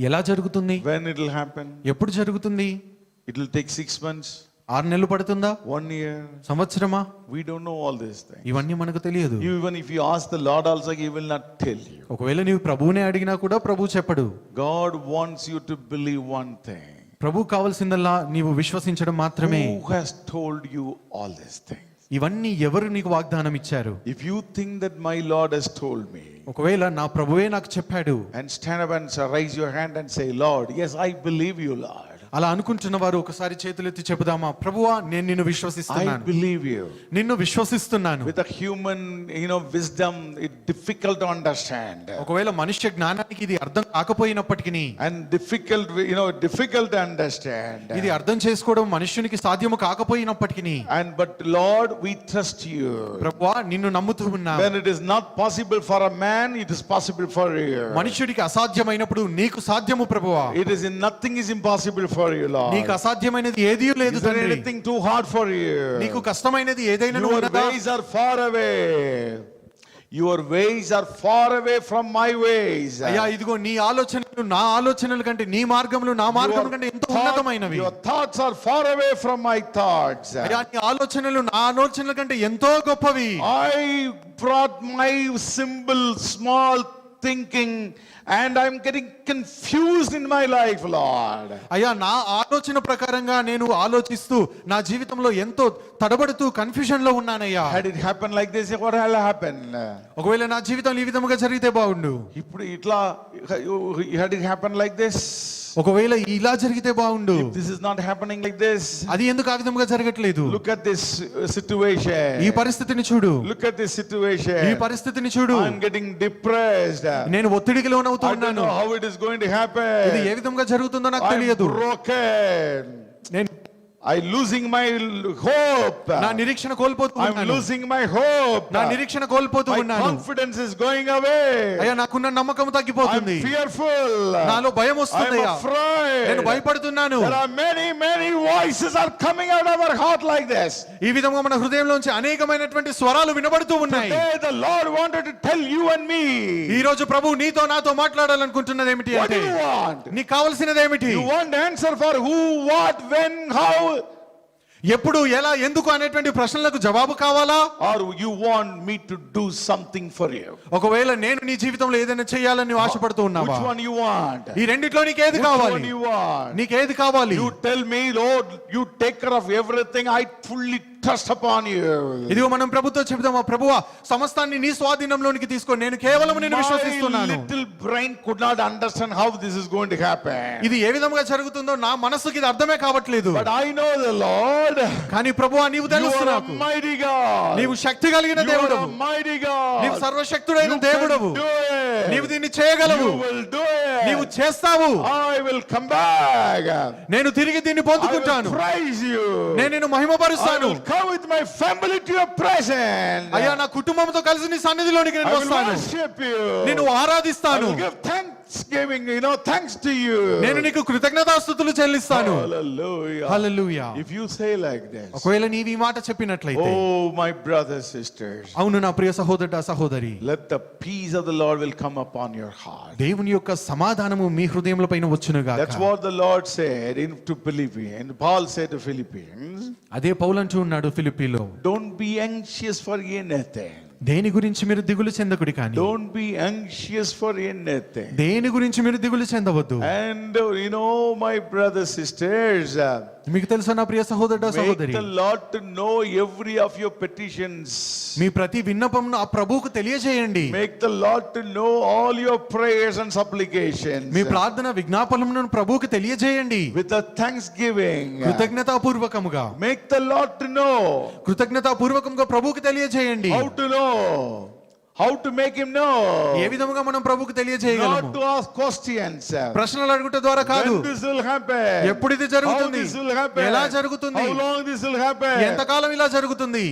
Speaker 2: ఎలా జరుగుతుంది?
Speaker 1: when it will happen,
Speaker 2: ఎప్పుడు జరుగుతుంది?
Speaker 1: it will take 6 months,
Speaker 2: 6 నెలలు పడుతుందా?
Speaker 1: 1 year.
Speaker 2: సంవత్సరమా?
Speaker 1: We don't know all these things.
Speaker 2: ఇవన్నీ మనకు తెలియదు.
Speaker 1: Even if you ask the Lord also, He will not tell you.
Speaker 2: ఒకవేళ నీవు ప్రభువునే అడిగినా కూడా ప్రభు చెప్పడు.
Speaker 1: God wants you to believe one thing.
Speaker 2: ప్రభు కావాల్సిందల్లా నీవు విశ్వసించడం మాత్రమే.
Speaker 1: Who has told you all these things?
Speaker 2: ఇవన్నీ ఎవరు నీకు వాగ్దానం ఇచ్చారు?
Speaker 1: If you think that my Lord has told me,
Speaker 2: ఒకవేళ నా ప్రభువే నాకు చెప్పాడు
Speaker 1: and stand up and raise your hand and say, Lord, yes, I believe you, Lord.
Speaker 2: అలా అనుకుంటున్న వారు ఒకసారి చేతులెత్తి చెబుదామా, ప్రభువా నేను నిన్ను
Speaker 1: I
Speaker 2: విశ్వసిస్తున్నాను,
Speaker 1: believe you.
Speaker 2: నిన్ను విశ్వసిస్తున్నాను.
Speaker 1: With a human, wisdom, it's difficult to understand.
Speaker 2: ఒకవేళ మనుష్య జ్ఞానానికి ఇది అర్థం కాకపోయినప్పటికీ,
Speaker 1: And difficult, difficult to understand.
Speaker 2: ఇది అర్థం చేసుకోవడం మనుష్యునికి సాధ్యము కాకపోయినప్పటికీ,
Speaker 1: But Lord, we trust you.
Speaker 2: ప్రభువా నిన్ను నమ్ముతూ ఉన్నా.
Speaker 1: When it is not possible for a man, it is possible for you.
Speaker 2: మనుష్యుడికి అసాధ్యమైనప్పుడు నీకు సాధ్యము ప్రభువా.
Speaker 1: It is nothing is impossible for you, Lord.
Speaker 2: నీకు అసాధ్యమైనది ఏదీ లేదు
Speaker 1: Is there
Speaker 2: తండ్రి.
Speaker 1: anything too hard for you?
Speaker 2: నీకు కష్టమైనది ఏదైనా
Speaker 1: Your
Speaker 2: ఉన్నదా?
Speaker 1: ways are far away. Your ways are far away from my ways.
Speaker 2: అయ్యా ఇదిగో నీ ఆలోచనలు నా ఆలోచనల కంటే, నీ మార్గములు నా మార్గముల కంటే ఎంతో ఉన్నతమైనవి.
Speaker 1: Your thoughts are far away from my thoughts.
Speaker 2: అయ్యా నీ ఆలోచనలు నా ఆలోచనల కంటే ఎంతో గొప్పవి.
Speaker 1: I brought my simple small thinking and I'm getting confused in my life, Lord.
Speaker 2: అయ్యా నా ఆలోచన ప్రకారంగా నేను ఆలోచిస్తూ నా జీవితంలో ఎంతో తడబడుతూ కన్ఫ్యూజన్ లో ఉన్నానయ్యా.
Speaker 1: Had it happened like this, what will happen?
Speaker 2: ఒకవేళ నా జీవితం ఈ విధముగా జరిగితే బాగుండు.
Speaker 1: ఇప్పుడు ఇట్లా had it happened like this,
Speaker 2: ఒకవేళ ఇలా జరిగితే బాగుండు.
Speaker 1: if this is not happening like this,
Speaker 2: అది ఎందుకు ఆ విధముగా జరగట్లేదు?
Speaker 1: look at this situation.
Speaker 2: ఈ పరిస్థితిని చూడు.
Speaker 1: Look at this situation.
Speaker 2: ఈ పరిస్థితిని చూడు.
Speaker 1: I'm getting depressed.
Speaker 2: నేను ఒత్తిడికి లోనవుతూ
Speaker 1: I don't
Speaker 2: ఉన్నాను.
Speaker 1: know how it is going to
Speaker 2: ఇది
Speaker 1: happen.
Speaker 2: ఏ విధంగా జరుగుతుందో నాకు
Speaker 1: I'm
Speaker 2: తెలియదు.
Speaker 1: broken.
Speaker 2: నేను
Speaker 1: I'm losing my hope.
Speaker 2: నా నిరీక్షణ కోల్పోతూ
Speaker 1: I'm
Speaker 2: ఉన్నాను.
Speaker 1: losing my hope.
Speaker 2: నా నిరీక్షణ కోల్పోతూ
Speaker 1: My
Speaker 2: ఉన్నాను.
Speaker 1: confidence is going away.
Speaker 2: అయ్యా నాకున్న నమ్మకం
Speaker 1: I'm
Speaker 2: తగ్గిపోతుంది.
Speaker 1: fearful.
Speaker 2: నాలో భయం
Speaker 1: I'm
Speaker 2: వస్తుందయ్యా.
Speaker 1: afraid.
Speaker 2: నేను భయపడుతున్నాను.
Speaker 1: There are many voices are coming out of our heart like this.
Speaker 2: ఈ విధంగా మన హృదయంలోంచి అనేకమైనటువంటి స్వరాలు వినబడుతూ ఉన్నాయి.
Speaker 1: Today the Lord wanted to tell you and me.
Speaker 2: ఈ రోజు ప్రభు నీతో నాతో మాట్లాడాలనుకుంటున్నది ఏమిటి
Speaker 1: What do
Speaker 2: అంటే,
Speaker 1: you want?
Speaker 2: నీకు కావాల్సినది ఏమిటి?
Speaker 1: You want answer for who, what, when, how?
Speaker 2: ఎప్పుడు, ఎలా, ఎందుకు అనేటువంటి ప్రశ్నలకు జవాబు కావాలా?
Speaker 1: Or you want me to do something for you?
Speaker 2: ఒకవేళ నేను నీ జీవితంలో ఏదైనా చేయాలని నువ్వు ఆశపడుతూ ఉన్నావా?
Speaker 1: Which one you want?
Speaker 2: ఈ రెండిట్లో నీకు ఏది
Speaker 1: Which
Speaker 2: కావాలి?
Speaker 1: one you want?
Speaker 2: నీకు ఏది కావాలి?
Speaker 1: You tell me, Lord, you take care of everything. I fully trust upon you.
Speaker 2: ఇదిగో మనం ప్రభుతో చెబుదామా, ప్రభువా సమస్తాన్ని నీ స్వాధీనంలోనికి తీసుకో, నేను కేవలం నిన్ను
Speaker 1: My
Speaker 2: విశ్వసిస్తున్నాను.
Speaker 1: little brain could not understand how this is going to happen.
Speaker 2: ఇది ఏ విధంగా జరుగుతుందో నా మనసుకి ఇది అర్థమే కావట్లేదు.
Speaker 1: But I know the Lord.
Speaker 2: కానీ ప్రభువా నీవు
Speaker 1: You
Speaker 2: తెలుసు
Speaker 1: are a
Speaker 2: నాకు.
Speaker 1: mighty God.
Speaker 2: నీవు శక్తి కలిగిన
Speaker 1: You are
Speaker 2: దేవుడవు.
Speaker 1: a mighty God.
Speaker 2: నీవు సర్వశక్తుడైన
Speaker 1: You
Speaker 2: దేవుడవు.
Speaker 1: can do it.
Speaker 2: నీవు దీన్ని చేయగలవు.
Speaker 1: You will do it.
Speaker 2: నీవు చేస్తావు.
Speaker 1: I will come back.
Speaker 2: నేను తిరిగి దీన్ని
Speaker 1: I will
Speaker 2: పొందుకుంటాను.
Speaker 1: praise you.
Speaker 2: నేను నిన్ను
Speaker 1: I
Speaker 2: మహిమపరుస్తాను.
Speaker 1: will come with my family to your presence.
Speaker 2: అయ్యా నా కుటుంబంతో కలిసి నీ సన్నిధిలోనికి
Speaker 1: I
Speaker 2: నేను
Speaker 1: will
Speaker 2: వస్తాను.
Speaker 1: worship you.
Speaker 2: నిన్ను
Speaker 1: I
Speaker 2: ఆరాధిస్తాను.
Speaker 1: will give thanksgiving, thanks to you.
Speaker 2: నేను నీకు కృతజ్ఞతాస్తుతులు చెల్లిస్తాను.
Speaker 1: Hallelujah.
Speaker 2: Hallelujah.
Speaker 1: If you say like this,
Speaker 2: ఒకవేళ నీవు ఈ మాట చెప్పినట్లయితే,
Speaker 1: oh my brothers, sisters,
Speaker 2: అవును నా ప్రియ సహోదరుడా సహోదరి,
Speaker 1: let the peace of the Lord will come upon your heart.
Speaker 2: దేవుని యొక్క సమాధానము మీ హృదయముల పైన వచ్చునుగాక.
Speaker 1: That's what the Lord said to Philippians. And Paul said to Philippians,
Speaker 2: అదే పౌలు అంటూ ఉన్నాడు ఫిలిప్పీలో,
Speaker 1: don't be anxious for anything.
Speaker 2: దేని గురించి మీరు దిగులు చెందకుడి కానీ
Speaker 1: Don't be anxious for anything.
Speaker 2: దేని గురించి మీరు దిగులు చెందవద్దు.
Speaker 1: And my brothers, sisters,
Speaker 2: మీకు తెలుసా నా ప్రియ సహోదరుడు
Speaker 1: make
Speaker 2: సహోదరి,
Speaker 1: the Lord to know every of your petitions.
Speaker 2: మీ ప్రతి విన్నపంను ఆ ప్రభువుకు తెలియజేయండి.
Speaker 1: Make the Lord to know all your prayers and supplications.
Speaker 2: మీ ప్రార్థన విజ్ఞాపనలను ప్రభువుకు తెలియజేయండి.
Speaker 1: With a thanksgiving.
Speaker 2: కృతజ్ఞతాపూర్వకముగా
Speaker 1: Make the Lord to know.
Speaker 2: కృతజ్ఞతాపూర్వకంగా ప్రభువుకు తెలియజేయండి.
Speaker 1: How to know? How to make him know?
Speaker 2: ఏ విధముగా మనం ప్రభువుకు
Speaker 1: Not
Speaker 2: తెలియజేయగలము?
Speaker 1: to ask questions.
Speaker 2: ప్రశ్నలు అడుగుట ద్వారా కాదు.
Speaker 1: When this will happen?
Speaker 2: ఎప్పుడు ఇది
Speaker 1: How
Speaker 2: జరుగుతుంది?
Speaker 1: this will happen?
Speaker 2: ఎలా జరుగుతుంది?
Speaker 1: How long this will happen?
Speaker 2: ఎంతకాలం ఇలా జరుగుతుంది?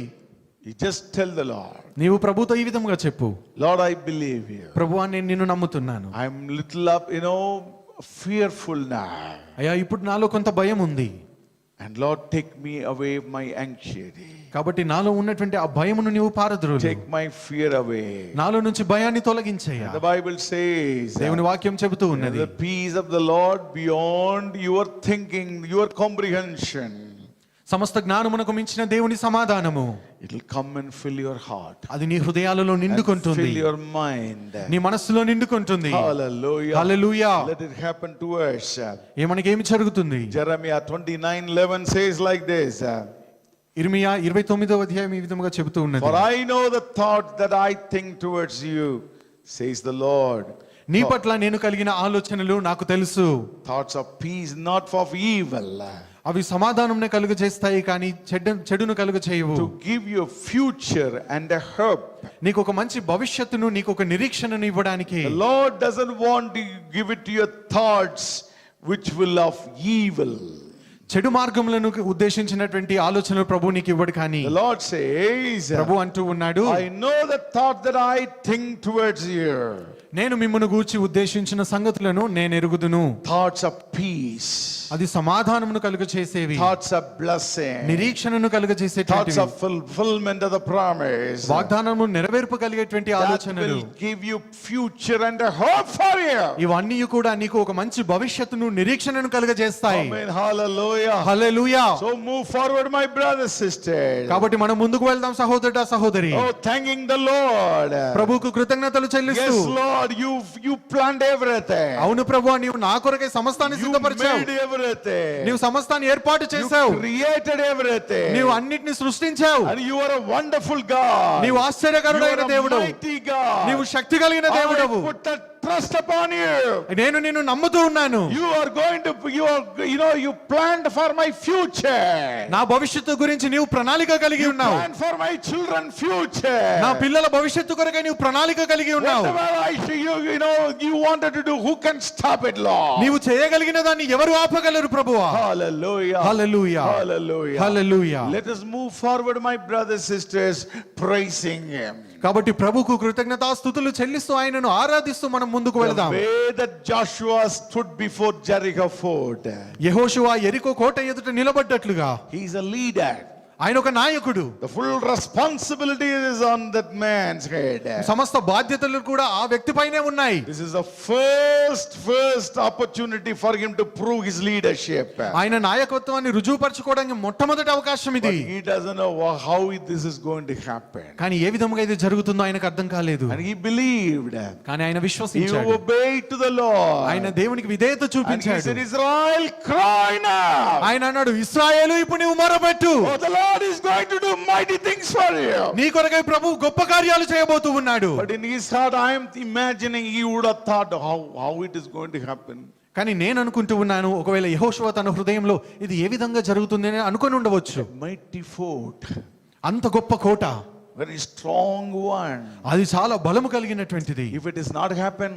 Speaker 1: You just tell the Lord,
Speaker 2: నీవు ప్రభుతో ఈ విధముగా చెప్పు,
Speaker 1: Lord, I believe you.
Speaker 2: ప్రభువా నేను నిన్ను నమ్ముతున్నాను.
Speaker 1: I'm little up, fearful now.
Speaker 2: అయ్యా ఇప్పుడు నాలో కొంత భయం ఉంది.
Speaker 1: And Lord, take me away my anxiety.
Speaker 2: కాబట్టి నాలో ఉన్నటువంటి ఆ భయమును నీవు పారద్రోలు.
Speaker 1: Take my fear away.
Speaker 2: నాలో నుంచి భయాన్ని తొలగించయ్యా.
Speaker 1: The Bible says,
Speaker 2: దేవుని వాక్యం చెబుతూ ఉన్నది,
Speaker 1: the peace of the Lord beyond your thinking, your comprehension.
Speaker 2: సమస్త జ్ఞానమునకు మించిన దేవుని సమాధానము
Speaker 1: It will come and fill your heart.
Speaker 2: అది నీ హృదయాలలో నిండుకుంటుంది,
Speaker 1: Fill your mind.
Speaker 2: నీ మనస్సులో నిండుకుంటుంది.
Speaker 1: Hallelujah.
Speaker 2: Hallelujah.
Speaker 1: Let it happen to us.
Speaker 2: మనకేమి జరుగుతుంది?
Speaker 1: Jeremiah 29:11 says like this.
Speaker 2: ఇర్మియా 29వ అధ్యాయం ఈ విధముగా చెబుతూ ఉన్నది,
Speaker 1: For I know the thoughts that I think towards you, says the Lord.
Speaker 2: నీ పట్ల నేను కలిగిన ఆలోచనలు నాకు తెలుసు.
Speaker 1: Thoughts of peace, not of evil.
Speaker 2: అవి సమాధానంనే కలుగ చేస్తాయి కానీ చెడును కలుగ చేయవు.
Speaker 1: To give you a future and a hope.
Speaker 2: నీకు ఒక మంచి భవిష్యత్తును, నీకు ఒక నిరీక్షణను ఇవ్వడానికి.
Speaker 1: The Lord doesn't want to give it to your thoughts which will of evil.
Speaker 2: చెడు మార్గములను ఉద్దేశించినటువంటి ఆలోచనలు ప్రభు నీకు ఇవ్వడు కానీ
Speaker 1: The Lord says,
Speaker 2: ప్రభు అంటూ ఉన్నాడు,
Speaker 1: I know the thought that I think towards you.
Speaker 2: నేను మిమ్మును గూర్చి ఉద్దేశించిన సంగతులను నేను ఎరుగుదును.
Speaker 1: Thoughts of peace.
Speaker 2: అది సమాధానమును కలుగ చేసేవి,
Speaker 1: Thoughts of blessing.
Speaker 2: నిరీక్షణను కలుగ
Speaker 1: Thoughts
Speaker 2: చేసేటువంటివి,
Speaker 1: of fulfillment of the promise.
Speaker 2: వాగ్దానము నెరవేర్పు కలిగేటువంటి
Speaker 1: That
Speaker 2: ఆలోచనలు.
Speaker 1: will give you future and a hope for you.
Speaker 2: ఇవన్నీ కూడా నీకు ఒక మంచి భవిష్యత్తును, నిరీక్షణను కలుగ చేస్తాయి.
Speaker 1: Amen. Hallelujah.
Speaker 2: Hallelujah.
Speaker 1: So move forward, my brothers, sisters.
Speaker 2: కాబట్టి మనం ముందుకు వెళ్దాం సహోదరుడా సహోదరి.
Speaker 1: Oh, thanking the Lord.
Speaker 2: ప్రభువుకు కృతజ్ఞతలు చెల్లిస్తూ,
Speaker 1: Yes, Lord, you planned everything.
Speaker 2: అవును ప్రభువా నీవు నా కొరకై సమస్తాన్ని
Speaker 1: You
Speaker 2: సిద్ధపరిచావు.
Speaker 1: made everything.
Speaker 2: నీవు సమస్తాన్ని ఏర్పాటు
Speaker 1: You
Speaker 2: చేశావు.
Speaker 1: created everything.
Speaker 2: నీవు అన్నిటిని సృష్టించావు.
Speaker 1: And you are a wonderful God.
Speaker 2: నీవు
Speaker 1: You
Speaker 2: ఆశ్చర్యకరుడైన
Speaker 1: are a
Speaker 2: దేవుడు.
Speaker 1: mighty God.
Speaker 2: నీవు శక్తి కలిగిన
Speaker 1: I
Speaker 2: దేవుడవు.
Speaker 1: put that trust upon you.
Speaker 2: నేను నిన్ను నమ్ముతూ ఉన్నాను.
Speaker 1: You are going to, you planned for my future.
Speaker 2: నా భవిష్యత్తు గురించి నీవు ప్రణాళిక కలిగి ఉన్నావు.
Speaker 1: Planned for my children future.
Speaker 2: నా పిల్లల భవిష్యత్తు కొరకై నీవు ప్రణాళిక కలిగి ఉన్నావు.
Speaker 1: Whatever I see you wanted to do, who can stop it, Lord?
Speaker 2: నీవు చేయగలిగిన దాన్ని ఎవరు ఆపగలరు ప్రభువా?
Speaker 1: Hallelujah.
Speaker 2: Hallelujah.
Speaker 1: Hallelujah.
Speaker 2: Hallelujah.
Speaker 1: Let us move forward, my brothers, sisters, praising him.
Speaker 2: కాబట్టి ప్రభుకు కృతజ్ఞతాస్తుతులు చెల్లిస్తూ ఆయనను ఆరాధిస్తూ మనం ముందుకు
Speaker 1: The
Speaker 2: వెళదాం.
Speaker 1: way that Joshua stood before Jericho fort.
Speaker 2: యెహోషువ యెరికో కోట ఎదుట నిలబడ్డట్లుగా
Speaker 1: He's a leader.
Speaker 2: ఆయన ఒక నాయకుడు.
Speaker 1: The full responsibility is on that man's head.
Speaker 2: సమస్త బాధ్యతలు కూడా ఆ వ్యక్తి పైనే ఉన్నాయి.
Speaker 1: This is the first opportunity for him to prove his leadership.
Speaker 2: ఆయన నాయకత్వాన్ని రుజువుపరచుకోవడానికి మొట్టమొదటి అవకాశం ఇది.
Speaker 1: But he doesn't know how this is going to happen.
Speaker 2: కానీ ఏ విధముగా ఇది జరుగుతుందో ఆయనకు అర్థం కాలేదు.
Speaker 1: And he believed.
Speaker 2: కానీ ఆయన
Speaker 1: He
Speaker 2: విశ్వసించాడు.
Speaker 1: obeyed to the Lord.
Speaker 2: ఆయన దేవునికి విధేయత
Speaker 1: And he
Speaker 2: చూపించాడు.
Speaker 1: said, Israel, cry now.
Speaker 2: ఆయన అన్నాడు, ఇశ్రాయేలు ఇప్పుడు నీవు మొరపెట్టు.
Speaker 1: Oh, the Lord is going to do mighty things for you.
Speaker 2: నీ కొరకై ప్రభు గొప్ప కార్యాలు చేయబోతూ ఉన్నాడు.
Speaker 1: But in his heart, I am imagining he would have thought how it is going to happen.
Speaker 2: కానీ నేను అనుకుంటూ ఉన్నాను, ఒకవేళ యెహోషువ తన హృదయంలో ఇది ఏ విధంగా జరుగుతుంది అని అనుకొని ఉండవచ్చు.
Speaker 1: Mighty fort.
Speaker 2: అంత గొప్ప కోట,
Speaker 1: Very strong one.
Speaker 2: అది చాలా బలము కలిగినటువంటిది.
Speaker 1: If it does not happen,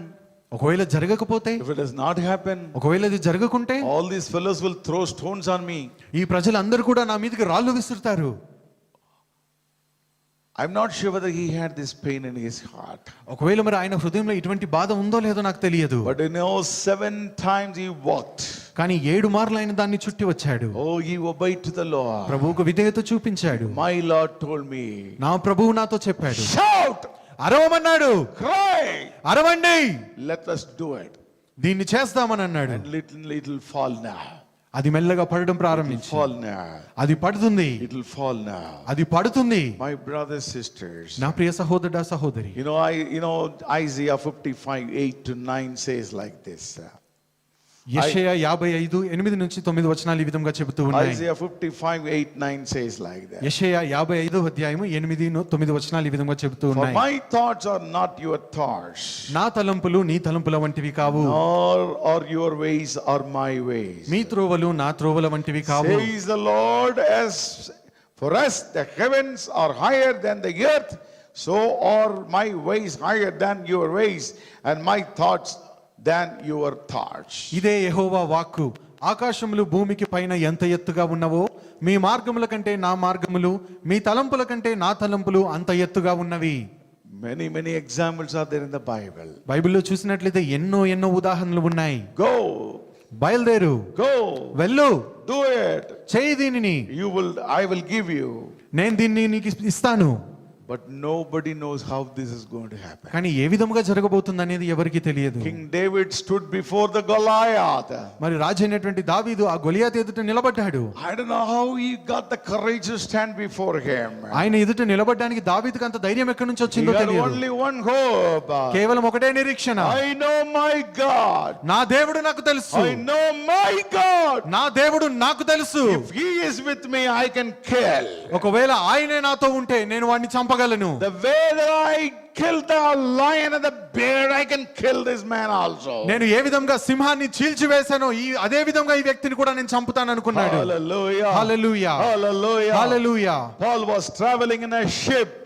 Speaker 2: ఒకవేళ జరగకపోతే,
Speaker 1: if it does not happen,
Speaker 2: ఒకవేళ ఇది జరగకుంటే
Speaker 1: all these fellows will throw stones on me.
Speaker 2: ఈ ప్రజలందరూ కూడా నా మీదకి రాళ్ళు విసురుతారు.
Speaker 1: I'm not sure whether he had this pain in his heart.
Speaker 2: ఒకవేళ మరి ఆయన హృదయంలో ఇటువంటి బాధ ఉందో లేదో నాకు తెలియదు.
Speaker 1: But 7 times he walked.
Speaker 2: కానీ 7 మార్లు ఆయన దాన్ని చుట్టి వచ్చాడు.
Speaker 1: Oh, he obeyed to the Lord.
Speaker 2: ప్రభువుకు విధేయత చూపించాడు.
Speaker 1: My Lord told me,
Speaker 2: నా ప్రభువు నాతో చెప్పాడు,
Speaker 1: shout,
Speaker 2: అరవమన్నాడు,
Speaker 1: cry,
Speaker 2: అరవండి,
Speaker 1: let us do it.
Speaker 2: దీన్ని చేస్తామని అన్నాడు.
Speaker 1: And little fall now.
Speaker 2: అది మెల్లగా పడడం ప్రారంభించి
Speaker 1: fall now.
Speaker 2: అది పడుతుంది,
Speaker 1: It will fall now.
Speaker 2: అది పడుతుంది.
Speaker 1: My brothers, sisters.
Speaker 2: నా ప్రియ సహోదరుడా సహోదరి,
Speaker 1: Isaiah 55:8-9 says like this.
Speaker 2: యెషయా 55:8-9 ఈ విధంగా చెబుతూ ఉన్నాయి.
Speaker 1: Isaiah 55:8-9 says like that.
Speaker 2: యెషయా 55:8-9 ఈ విధంగా చెబుతూ
Speaker 1: For
Speaker 2: ఉన్నాయి.
Speaker 1: my thoughts are not your thoughts,
Speaker 2: నా తలంపులు నీ తలంపుల వంటివి కావు,
Speaker 1: nor are your ways are my ways.
Speaker 2: మీ త్రోవలు నా త్రోవల వంటివి కావు.
Speaker 1: Says the Lord, as for us the heavens are higher than the earth, so are my ways higher than your ways, and my thoughts than your thoughts.
Speaker 2: ఇదే యెహోవా వాక్కు, ఆకాశములు భూమికి పైన ఎంత ఎత్తుగా ఉన్నవో మీ మార్గముల కంటే నా మార్గములు, మీ తలంపుల కంటే నా తలంపులు అంత ఎత్తుగా ఉన్నవి.
Speaker 1: Many examples are there in the Bible.
Speaker 2: బైబిల్లో చూసినట్లయితే ఎన్నో ఉదాహరణలు ఉన్నాయి.
Speaker 1: Go,
Speaker 2: బయలుదేరు,
Speaker 1: go,
Speaker 2: వెళ్ళు,
Speaker 1: do it.
Speaker 2: చేయి దీనిని,
Speaker 1: I will give you.
Speaker 2: నేను దీన్ని నీకు ఇస్తాను.
Speaker 1: But nobody knows how this is going to happen.
Speaker 2: కానీ ఏ విధముగా జరగబోతుంది అనేది ఎవరికి తెలియదు.
Speaker 1: King David stood before the Goliath.
Speaker 2: మరి రాజు అయినటువంటి దావీదు ఆ గొలియాతు ఎదుట నిలబడ్డాడు.
Speaker 1: I don't know how he got the courage to stand before him.
Speaker 2: ఆయన ఎదుట నిలబడడానికి దావీదుకు అంత ధైర్యం ఎక్కడి నుంచి
Speaker 1: He
Speaker 2: వచ్చిందో
Speaker 1: had
Speaker 2: తెలియదు.
Speaker 1: only one hope.
Speaker 2: కేవలం ఒకటే నిరీక్షణ,
Speaker 1: I know my God.
Speaker 2: నా దేవుడు నాకు తెలుసు,
Speaker 1: I know my God.
Speaker 2: నా దేవుడు నాకు తెలుసు.
Speaker 1: If he is with me, I can kill.
Speaker 2: ఒకవేళ ఆయనే నాతో ఉంటే నేను వాడిని చంపగలను.
Speaker 1: The way that I killed the lion and the bear, I can kill this man also.
Speaker 2: నేను ఏ విధంగా సింహాన్ని చీల్చివేశానో అదే విధంగా ఈ వ్యక్తిని కూడా నేను చంపుతాను అనుకున్నాడు.
Speaker 1: Hallelujah.
Speaker 2: Hallelujah,
Speaker 1: Hallelujah.
Speaker 2: Hallelujah.
Speaker 1: Paul was traveling in a ship.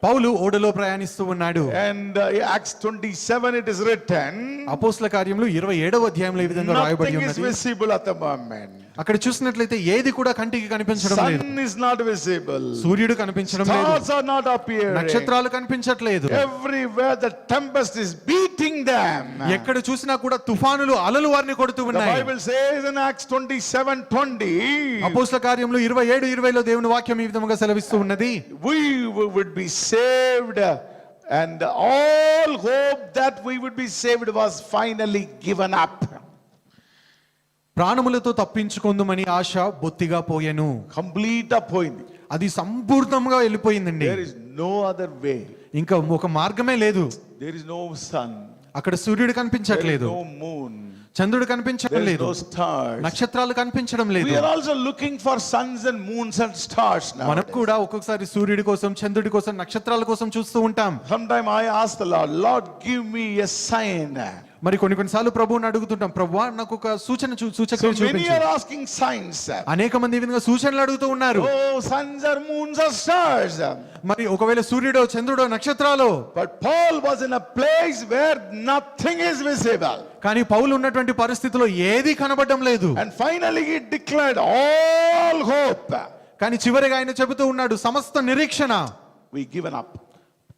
Speaker 2: పౌలు ఓడలో ప్రయాణిస్తూ ఉన్నాడు.
Speaker 1: And Acts 27 it is written,
Speaker 2: అపోస్తల కార్యములు 27వ అధ్యాయంలో ఈ విధంగా రాయబడి
Speaker 1: nothing is
Speaker 2: ఉన్నది.
Speaker 1: visible at the moment.
Speaker 2: అక్కడ చూసినట్లయితే ఏది కూడా కంటికి కనిపించడం లేదు.
Speaker 1: Sun is not visible.
Speaker 2: సూర్యుడు కనిపించడం లేదు,
Speaker 1: Stars are not appearing.
Speaker 2: నక్షత్రాలు కనిపించట్లేదు.
Speaker 1: Everywhere the tempest is beating them.
Speaker 2: ఎక్కడ చూసినా కూడా తుఫానులు అలలు వారిని కొడుతూ
Speaker 1: The
Speaker 2: ఉన్నాయి.
Speaker 1: Bible says in Acts 27:20,
Speaker 2: అపోస్తల కార్యములు 27:20లో దేవుని వాక్యం ఈ విధంగా సెలవిస్తూ ఉన్నది.
Speaker 1: we would be saved, and all hope that we would be saved was finally given up.
Speaker 2: ప్రాణములతో తప్పించుకుందుమని ఆశ బొత్తిగా పోయెను.
Speaker 1: Complete పోయింది.
Speaker 2: అది సంపూర్ణంగా వెళ్ళిపోయిందండి.
Speaker 1: There is no other way.
Speaker 2: ఇంకా ఒక మార్గమే లేదు.
Speaker 1: There is no sun.
Speaker 2: అక్కడ సూర్యుడు
Speaker 1: There is
Speaker 2: కనిపించట్లేదు,
Speaker 1: no moon.
Speaker 2: చంద్రుడు కనిపించడం
Speaker 1: There is
Speaker 2: లేదు,
Speaker 1: no stars.
Speaker 2: నక్షత్రాలు కనిపించడం లేదు.
Speaker 1: We are also looking for suns and moons and stars now.
Speaker 2: మనం కూడా ఒక్కొక్కసారి సూర్యుడి కోసం, చంద్రుడి కోసం, నక్షత్రాల కోసం చూస్తూ ఉంటాం.
Speaker 1: Sometime I ask the Lord, Lord, give me a sign.
Speaker 2: మరి కొన్నిసార్లు ప్రభువుని అడుగుతుంటాం, ప్రభువా నాకు ఒక సూచన
Speaker 1: So
Speaker 2: సూచక్రియ
Speaker 1: many
Speaker 2: చూపించు.
Speaker 1: are asking signs.
Speaker 2: అనేక మంది ఈ విధంగా సూచనలు అడుగుతూ ఉన్నారు.
Speaker 1: Oh, suns or moons or stars.
Speaker 2: మరి ఒకవేళ సూర్యుడో, చంద్రుడో, నక్షత్రాలో.
Speaker 1: But Paul was in a place where nothing is visible.
Speaker 2: కానీ పౌలు ఉన్నటువంటి పరిస్థితిలో ఏది కనబడడం లేదు.
Speaker 1: And finally he declared all hope.
Speaker 2: కానీ చివరిగా ఆయన చెబుతూ ఉన్నాడు, సమస్త నిరీక్షణ
Speaker 1: We given up.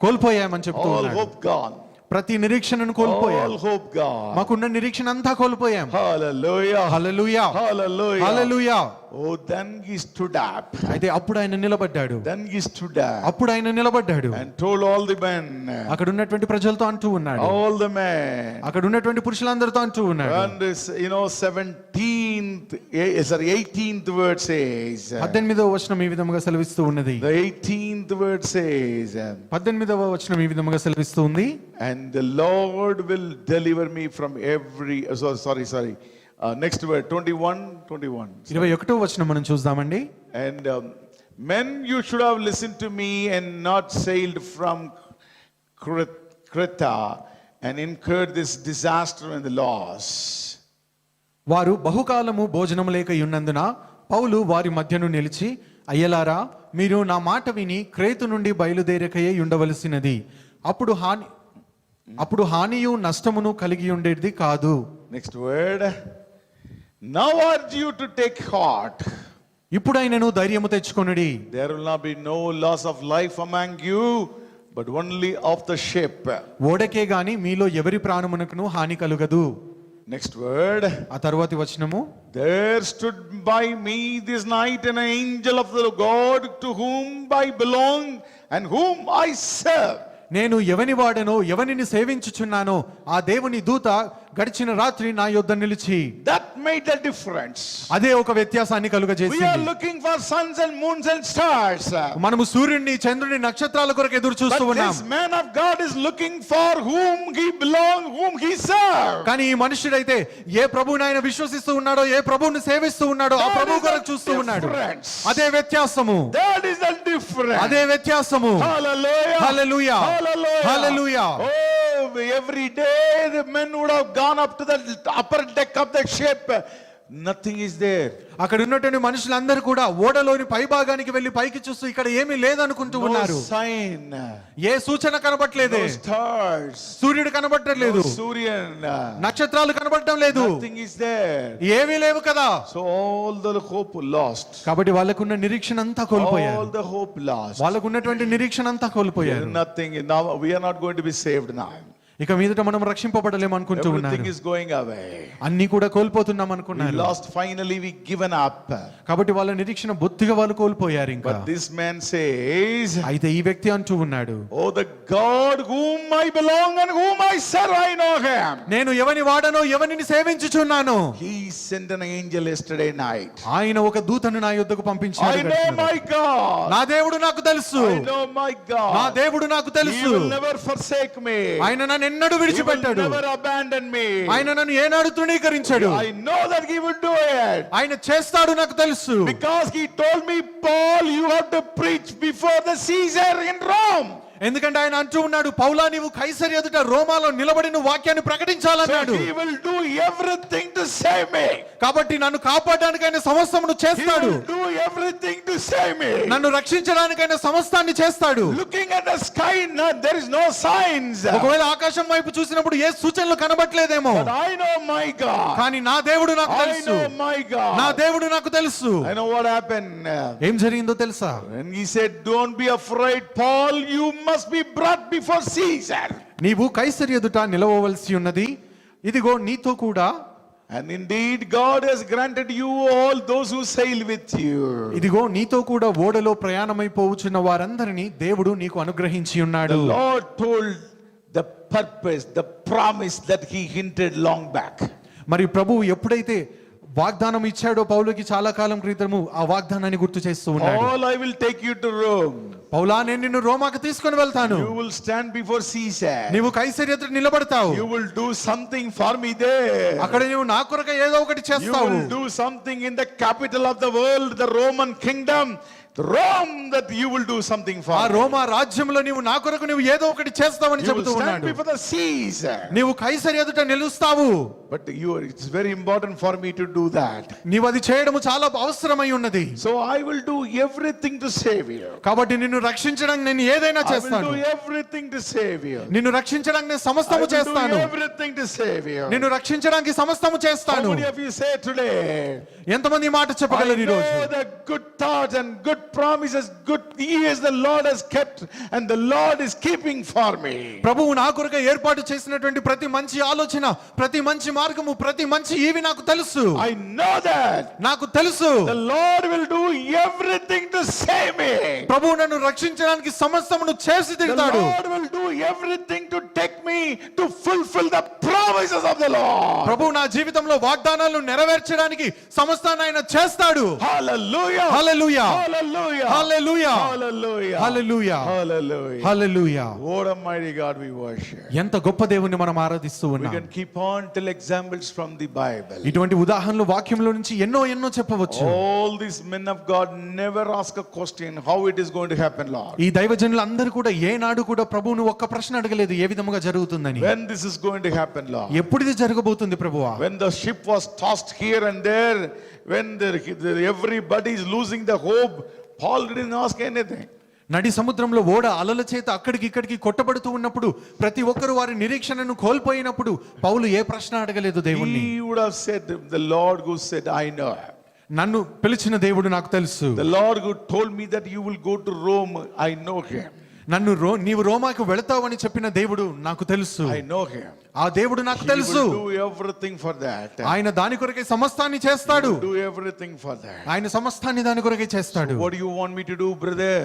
Speaker 2: కోల్పోయామని చెప్తూ
Speaker 1: All
Speaker 2: ఉన్నాడు.
Speaker 1: hope gone.
Speaker 2: ప్రతి నిరీక్షణను కోల్పోయాం.
Speaker 1: All hope gone.
Speaker 2: మాకున్న నిరీక్షణ అంతా కోల్పోయాం.
Speaker 1: Hallelujah.
Speaker 2: Hallelujah,
Speaker 1: Hallelujah.
Speaker 2: Hallelujah.
Speaker 1: Oh, then he stood up.
Speaker 2: అయితే అప్పుడు ఆయన నిలబడ్డాడు.
Speaker 1: Then he stood up
Speaker 2: అప్పుడు ఆయన నిలబడ్డాడు.
Speaker 1: and told all the men,
Speaker 2: అక్కడ ఉన్నటువంటి ప్రజలతో అంటూ ఉన్నాడు,
Speaker 1: all the men,
Speaker 2: అక్కడ ఉన్నటువంటి పురుషులందరితో అంటూ ఉన్నాడు.
Speaker 1: and this, 18th word says,
Speaker 2: 18వ వచనం ఈ విధముగా సెలవిస్తూ ఉన్నది.
Speaker 1: the 18th word says,
Speaker 2: 18వ వచనం ఈ విధముగా సెలవిస్తూ ఉంది.
Speaker 1: and the Lord will deliver me from every, sorry, next word, 21.
Speaker 2: 21వ వచనం మనం చూద్దామండి.
Speaker 1: And men, you should have listened to me and not sailed from Crete and incurred this disaster and the loss.
Speaker 2: వారు బహుకాలము భోజనము లేక ఉన్నందున పౌలు వారి మధ్యను నిలిచి, అయ్యలారా, మీరు నా మాట విని క్రేతు నుండి బయలుదేరకయే ఉండవలసినది. అప్పుడు హానియు నష్టమును కలిగి ఉండేది కాదు.
Speaker 1: Next word. Now urge you to take heart.
Speaker 2: ఇప్పుడైనను ధైర్యము తెచ్చుకొనుడి.
Speaker 1: There will not be no loss of life among you, but only of the ship.
Speaker 2: ఓడకే గాని మీలో ఎవరి ప్రాణమునకును హాని కలుగదు.
Speaker 1: Next word.
Speaker 2: ఆ తరువాతి వచనము,
Speaker 1: There stood by me this night an angel of the God to whom I belong and whom I serve.
Speaker 2: నేను ఎవని వాడనో, ఎవనిని సేవించుచున్నానో ఆ దేవుని దూత గడిచిన రాత్రి నా యొద్ద నిలిచి.
Speaker 1: That made the difference.
Speaker 2: అదే ఒక వ్యత్యాసాన్ని
Speaker 1: We are
Speaker 2: కలుగజేసింది.
Speaker 1: looking for suns and moons and stars.
Speaker 2: మనము సూర్యుడిని చంద్రుని నక్షత్రాల కొరకు ఎదురు చూస్తూ
Speaker 1: But
Speaker 2: ఉన్నాం.
Speaker 1: this man of God is looking for whom he belongs, whom he serves.
Speaker 2: కానీ ఈ మనుషుడైతే ఏ ప్రభువుని ఆయన విశ్వసిస్తూ ఉన్నాడో, ఏ ప్రభువుని సేవిస్తూ ఉన్నాడో ఆ ప్రభువు కొరకు చూస్తూ ఉన్నాడు. అదే వ్యత్యాసము.
Speaker 1: That is the difference.
Speaker 2: అదే వ్యత్యాసము.
Speaker 1: Hallelujah.
Speaker 2: Hallelujah.
Speaker 1: Hallelujah.
Speaker 2: Hallelujah.
Speaker 1: Oh, every day the men would have gone up to the upper deck of the ship. Nothing is there.
Speaker 2: అక్కడ ఉన్నటువంటి మనుషులందరూ కూడా ఓడలోని పై భాగానికి వెళ్లి పైకి చూస్తూ ఇక్కడ ఏమీ లేదనుకుంటూ
Speaker 1: No
Speaker 2: ఉన్నారు.
Speaker 1: sign.
Speaker 2: ఏ సూచన కనబడట్లేదే.
Speaker 1: No stars.
Speaker 2: సూర్యుడు కనబడట్లేదు.
Speaker 1: No Suryan.
Speaker 2: నక్షత్రాలు కనబడటం లేదు.
Speaker 1: Nothing is there.
Speaker 2: ఏమీ లేవు కదా.
Speaker 1: So all the hope lost.
Speaker 2: కాబట్టి వాళ్ళకున్న నిరీక్షణ అంతా
Speaker 1: All
Speaker 2: కోల్పోయారు.
Speaker 1: the hope lost.
Speaker 2: వాళ్ళకు ఉన్నటువంటి నిరీక్షణ అంతా కోల్పోయారు.
Speaker 1: Nothing. Now we are not going to be saved now.
Speaker 2: ఇక మీదట మనం రక్షింపబడలేము అనుకుంటూ ఉన్నారు.
Speaker 1: Everything is going away.
Speaker 2: అన్ని కూడా కోల్పోతున్నాం
Speaker 1: We
Speaker 2: అనుకున్నారు.
Speaker 1: lost, finally we given up.
Speaker 2: కాబట్టి వాళ్ళ నిరీక్షణ బొత్తిగా వాళ్ళు కోల్పోయారు. ఇంకా
Speaker 1: But this man says,
Speaker 2: అయితే ఈ వ్యక్తి అంటూ ఉన్నాడు,
Speaker 1: oh, the God whom I belong and whom I serve, I know him.
Speaker 2: నేను ఎవని వాడనో ఎవరిని సేవించుచున్నాను.
Speaker 1: He sent an angel yesterday night.
Speaker 2: ఆయన ఒక దూతను నా యొద్దకు పంపించాడు.
Speaker 1: I know my God.
Speaker 2: నా దేవుడు నాకు తెలుసు.
Speaker 1: I know my God.
Speaker 2: నా దేవుడు నాకు
Speaker 1: He
Speaker 2: తెలుసు.
Speaker 1: will never forsake me.
Speaker 2: ఆయన నన్ను ఎన్నడూ
Speaker 1: He will
Speaker 2: విడిచిపెట్టాడు.
Speaker 1: never abandon me.
Speaker 2: ఆయన నన్ను ఏనాడు తృణీకరించాడు.
Speaker 1: I know that he will do it.
Speaker 2: ఆయన చేస్తాడు నాకు తెలుసు.
Speaker 1: Because he told me, Paul, you have to preach before the Caesar in Rome.
Speaker 2: ఎందుకంటే ఆయన అంటూ ఉన్నాడు, పౌలా నీవు కైసరి ఎదుట రోమాలో నిలబడి నువ్వు వాక్యాన్ని ప్రకటించాలన్నాడు.
Speaker 1: So he will do everything to save me.
Speaker 2: కాబట్టి నన్ను కాపాడడానికి ఆయన సమస్తమును
Speaker 1: He
Speaker 2: చేస్తాడు.
Speaker 1: will do everything to save me.
Speaker 2: నన్ను రక్షించడానికి ఆయన సమస్తాన్ని చేస్తాడు.
Speaker 1: Looking at the sky, there is no signs.
Speaker 2: ఒకవేళ ఆకాశం వైపు చూసినప్పుడు ఏ సూచనలు కనబట్లేదేమో,
Speaker 1: But I know my God.
Speaker 2: కానీ నా దేవుడు నాకు
Speaker 1: I
Speaker 2: తెలుసు.
Speaker 1: know my God.
Speaker 2: నా దేవుడు నాకు తెలుసు.
Speaker 1: I know what happened.
Speaker 2: ఏం జరిగిందో తెలుసా?
Speaker 1: And he said, don't be afraid, Paul, you must be brought before Caesar.
Speaker 2: నీవు కైసరి ఎదుట నిలవవలసి ఉన్నది. ఇదిగో నీతో కూడా,
Speaker 1: And indeed, God has granted you all those who sail with you.
Speaker 2: ఇదిగో నీతో కూడా ఓడలో ప్రయాణమైపోవచ్చున్న వారందరినీ దేవుడు నీకు అనుగ్రహించి
Speaker 1: The
Speaker 2: ఉన్నాడు.
Speaker 1: Lord told the purpose, the promise that he hinted long back.
Speaker 2: మరి ప్రభువు ఎప్పుడైతే వాగ్దానం ఇచ్చాడో పౌలుకి చాలా కాలం క్రితము, ఆ వాగ్దానాన్ని గుర్తు చేస్తూ ఉన్నాడు.
Speaker 1: Paul, I will take you to Rome.
Speaker 2: పౌలా నేను నిన్ను రోమాకు తీసుకొని వెళ్తాను.
Speaker 1: You will stand before Caesar.
Speaker 2: నీవు కైసరి ఎదుట నిలబడతావు.
Speaker 1: You will do something for me there.
Speaker 2: అక్కడ నీవు నా కొరకు ఏదో ఒకటి
Speaker 1: You
Speaker 2: చేస్తావు.
Speaker 1: will do something in the capital of the world, the Roman kingdom. Rome, that you will do something for
Speaker 2: ఆ
Speaker 1: me.
Speaker 2: రోమా రాజ్యంలో నీవు నా కొరకు నీవు ఏదో ఒకటి చేస్తావని
Speaker 1: You will
Speaker 2: చెబుతూ
Speaker 1: stand
Speaker 2: ఉన్నాడు.
Speaker 1: before the Caesar.
Speaker 2: నీవు కైసరి ఎదుట నిలుస్తావు.
Speaker 1: But it's very important for me to do that.
Speaker 2: నీవు అది చేయడము చాలా అవసరమై ఉన్నది.
Speaker 1: So I will do everything to save you.
Speaker 2: కాబట్టి నిన్ను రక్షించడానికి నేను ఏదైనా
Speaker 1: I will
Speaker 2: చేస్తాను.
Speaker 1: do everything to save you.
Speaker 2: నిన్ను రక్షించడానికి నేను
Speaker 1: I
Speaker 2: సమస్తము
Speaker 1: will do
Speaker 2: చేస్తాను.
Speaker 1: everything to save you.
Speaker 2: నిన్ను రక్షించడానికి సమస్తము
Speaker 1: How
Speaker 2: చేస్తాను.
Speaker 1: many of you say today,
Speaker 2: ఎంతమంది ఈ మాట
Speaker 1: I
Speaker 2: చెప్పగలరు ఈ రోజు?
Speaker 1: know the good thoughts and good promises, good years the Lord has kept and the Lord is keeping for me.
Speaker 2: ప్రభువు నా కొరకు ఏర్పాటు చేసినటువంటి ప్రతి మంచి ఆలోచన, ప్రతి మంచి మార్గము, ప్రతి మంచి ఈవి నాకు తెలుసు.
Speaker 1: I know that
Speaker 2: నాకు తెలుసు
Speaker 1: the Lord will do everything to save me.
Speaker 2: ప్రభువు నన్ను రక్షించడానికి సమస్తమును చేసి
Speaker 1: The
Speaker 2: తీరుతాడు.
Speaker 1: Lord will do everything to take me to fulfill the promises of the Lord.
Speaker 2: ప్రభువు నా జీవితంలో వాగ్దానాలను నెరవేర్చడానికి సమస్తాన్ని ఆయన చేస్తాడు.
Speaker 1: Hallelujah.
Speaker 2: Hallelujah.
Speaker 1: Hallelujah.
Speaker 2: Hallelujah.
Speaker 1: Hallelujah.
Speaker 2: Hallelujah.
Speaker 1: Hallelujah.
Speaker 2: Hallelujah.
Speaker 1: What a mighty God we worship.
Speaker 2: ఎంత గొప్ప దేవుణ్ణి మనం ఆరాధిస్తూ
Speaker 1: We
Speaker 2: ఉన్నాం.
Speaker 1: can keep on till examples from the Bible.
Speaker 2: ఇటువంటి ఉదాహరణలు వాక్యంలో నుంచి ఎన్నో చెప్పవచ్చు.
Speaker 1: All these men of God never ask a question how it is going to happen, Lord.
Speaker 2: ఈ దైవజనులు అందరూ కూడా ఏనాడు కూడా ప్రభువును ఒక్క ప్రశ్న అడగలేదు ఏ విధముగా జరుగుతుందని.
Speaker 1: When this is going to happen, Lord.
Speaker 2: ఎప్పుడు ఇది జరగబోతుంది ప్రభువా?
Speaker 1: When the ship was tossed here and there, when everybody is losing the hope, Paul didn't ask anything.
Speaker 2: నడి సముద్రంలో ఓడ అలల చేత అక్కడికి ఇక్కడికి కొట్టబడుతూ ఉన్నప్పుడు, ప్రతి ఒక్కరు వారి నిరీక్షణను కోల్పోయినప్పుడు పౌలు ఏ ప్రశ్న అడగలేదు దేవుణ్ణి.
Speaker 1: He would have said, the Lord who said, I know.
Speaker 2: నన్ను పిలిచిన దేవుడు నాకు తెలుసు.
Speaker 1: The Lord who told me that you will go to Rome, I know him.
Speaker 2: నీవు రోమాకు వెళతావని చెప్పిన దేవుడు నాకు తెలుసు.
Speaker 1: I know him.
Speaker 2: ఆ దేవుడు నాకు
Speaker 1: He
Speaker 2: తెలుసు.
Speaker 1: will do everything for that.
Speaker 2: ఆయన దాని కొరకే సమస్తాన్ని చేస్తాడు.
Speaker 1: Do everything for that.
Speaker 2: ఆయన సమస్తాన్ని దాని కొరకే చేస్తాడు.
Speaker 1: What do you want me to do, brother?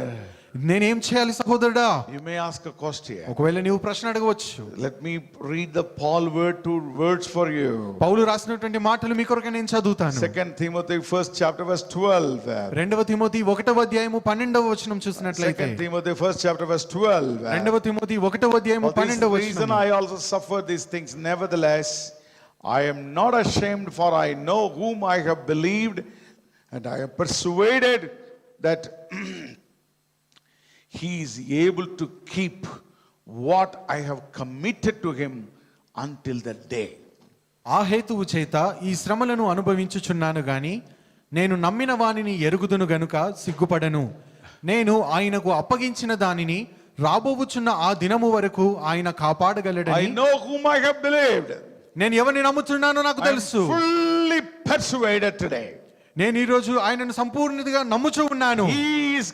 Speaker 2: నేనేం చేయాలి సహోదరుడా?
Speaker 1: You may ask a question.
Speaker 2: ఒకవేళ నీవు ప్రశ్న అడగవచ్చు.
Speaker 1: Let me read the Paul words for you.
Speaker 2: పౌలు రాసినటువంటి మాటలు మీ కొరకు నేను చదువుతాను.
Speaker 1: 2 Timothy 1st chapter verse 12.
Speaker 2: రెండవ తిమోతి 1వ అధ్యాయము 12వ వచనం చూసినట్లయితే
Speaker 1: 2 Timothy 1st chapter verse 12.
Speaker 2: రెండవ తిమోతి 1వ అధ్యాయము
Speaker 1: For this
Speaker 2: 12వ
Speaker 1: reason
Speaker 2: వచనం.
Speaker 1: I also suffer these things, nevertheless I am not ashamed, for I know whom I have believed, and I am persuaded that he is able to keep what I have committed to him until the day.
Speaker 2: ఆ హేతువు చేత ఈ శ్రమలను అనుభవించుచున్నాను గాని నేను నమ్మిన వానిని ఎరుగుదును గనుక సిగ్గుపడను. నేను ఆయనకు అప్పగించిన దానిని రాబోవుచున్న ఆ దినము వరకు ఆయన
Speaker 1: I
Speaker 2: కాపాడగలడని.
Speaker 1: know whom I have believed.
Speaker 2: నేను ఎవరిని నమ్ముతున్నానో నాకు
Speaker 1: I am
Speaker 2: తెలుసు.
Speaker 1: fully persuaded today.
Speaker 2: నేను ఈ రోజు ఆయనను సంపూర్ణంగా నమ్ముచూ ఉన్నాను.
Speaker 1: He is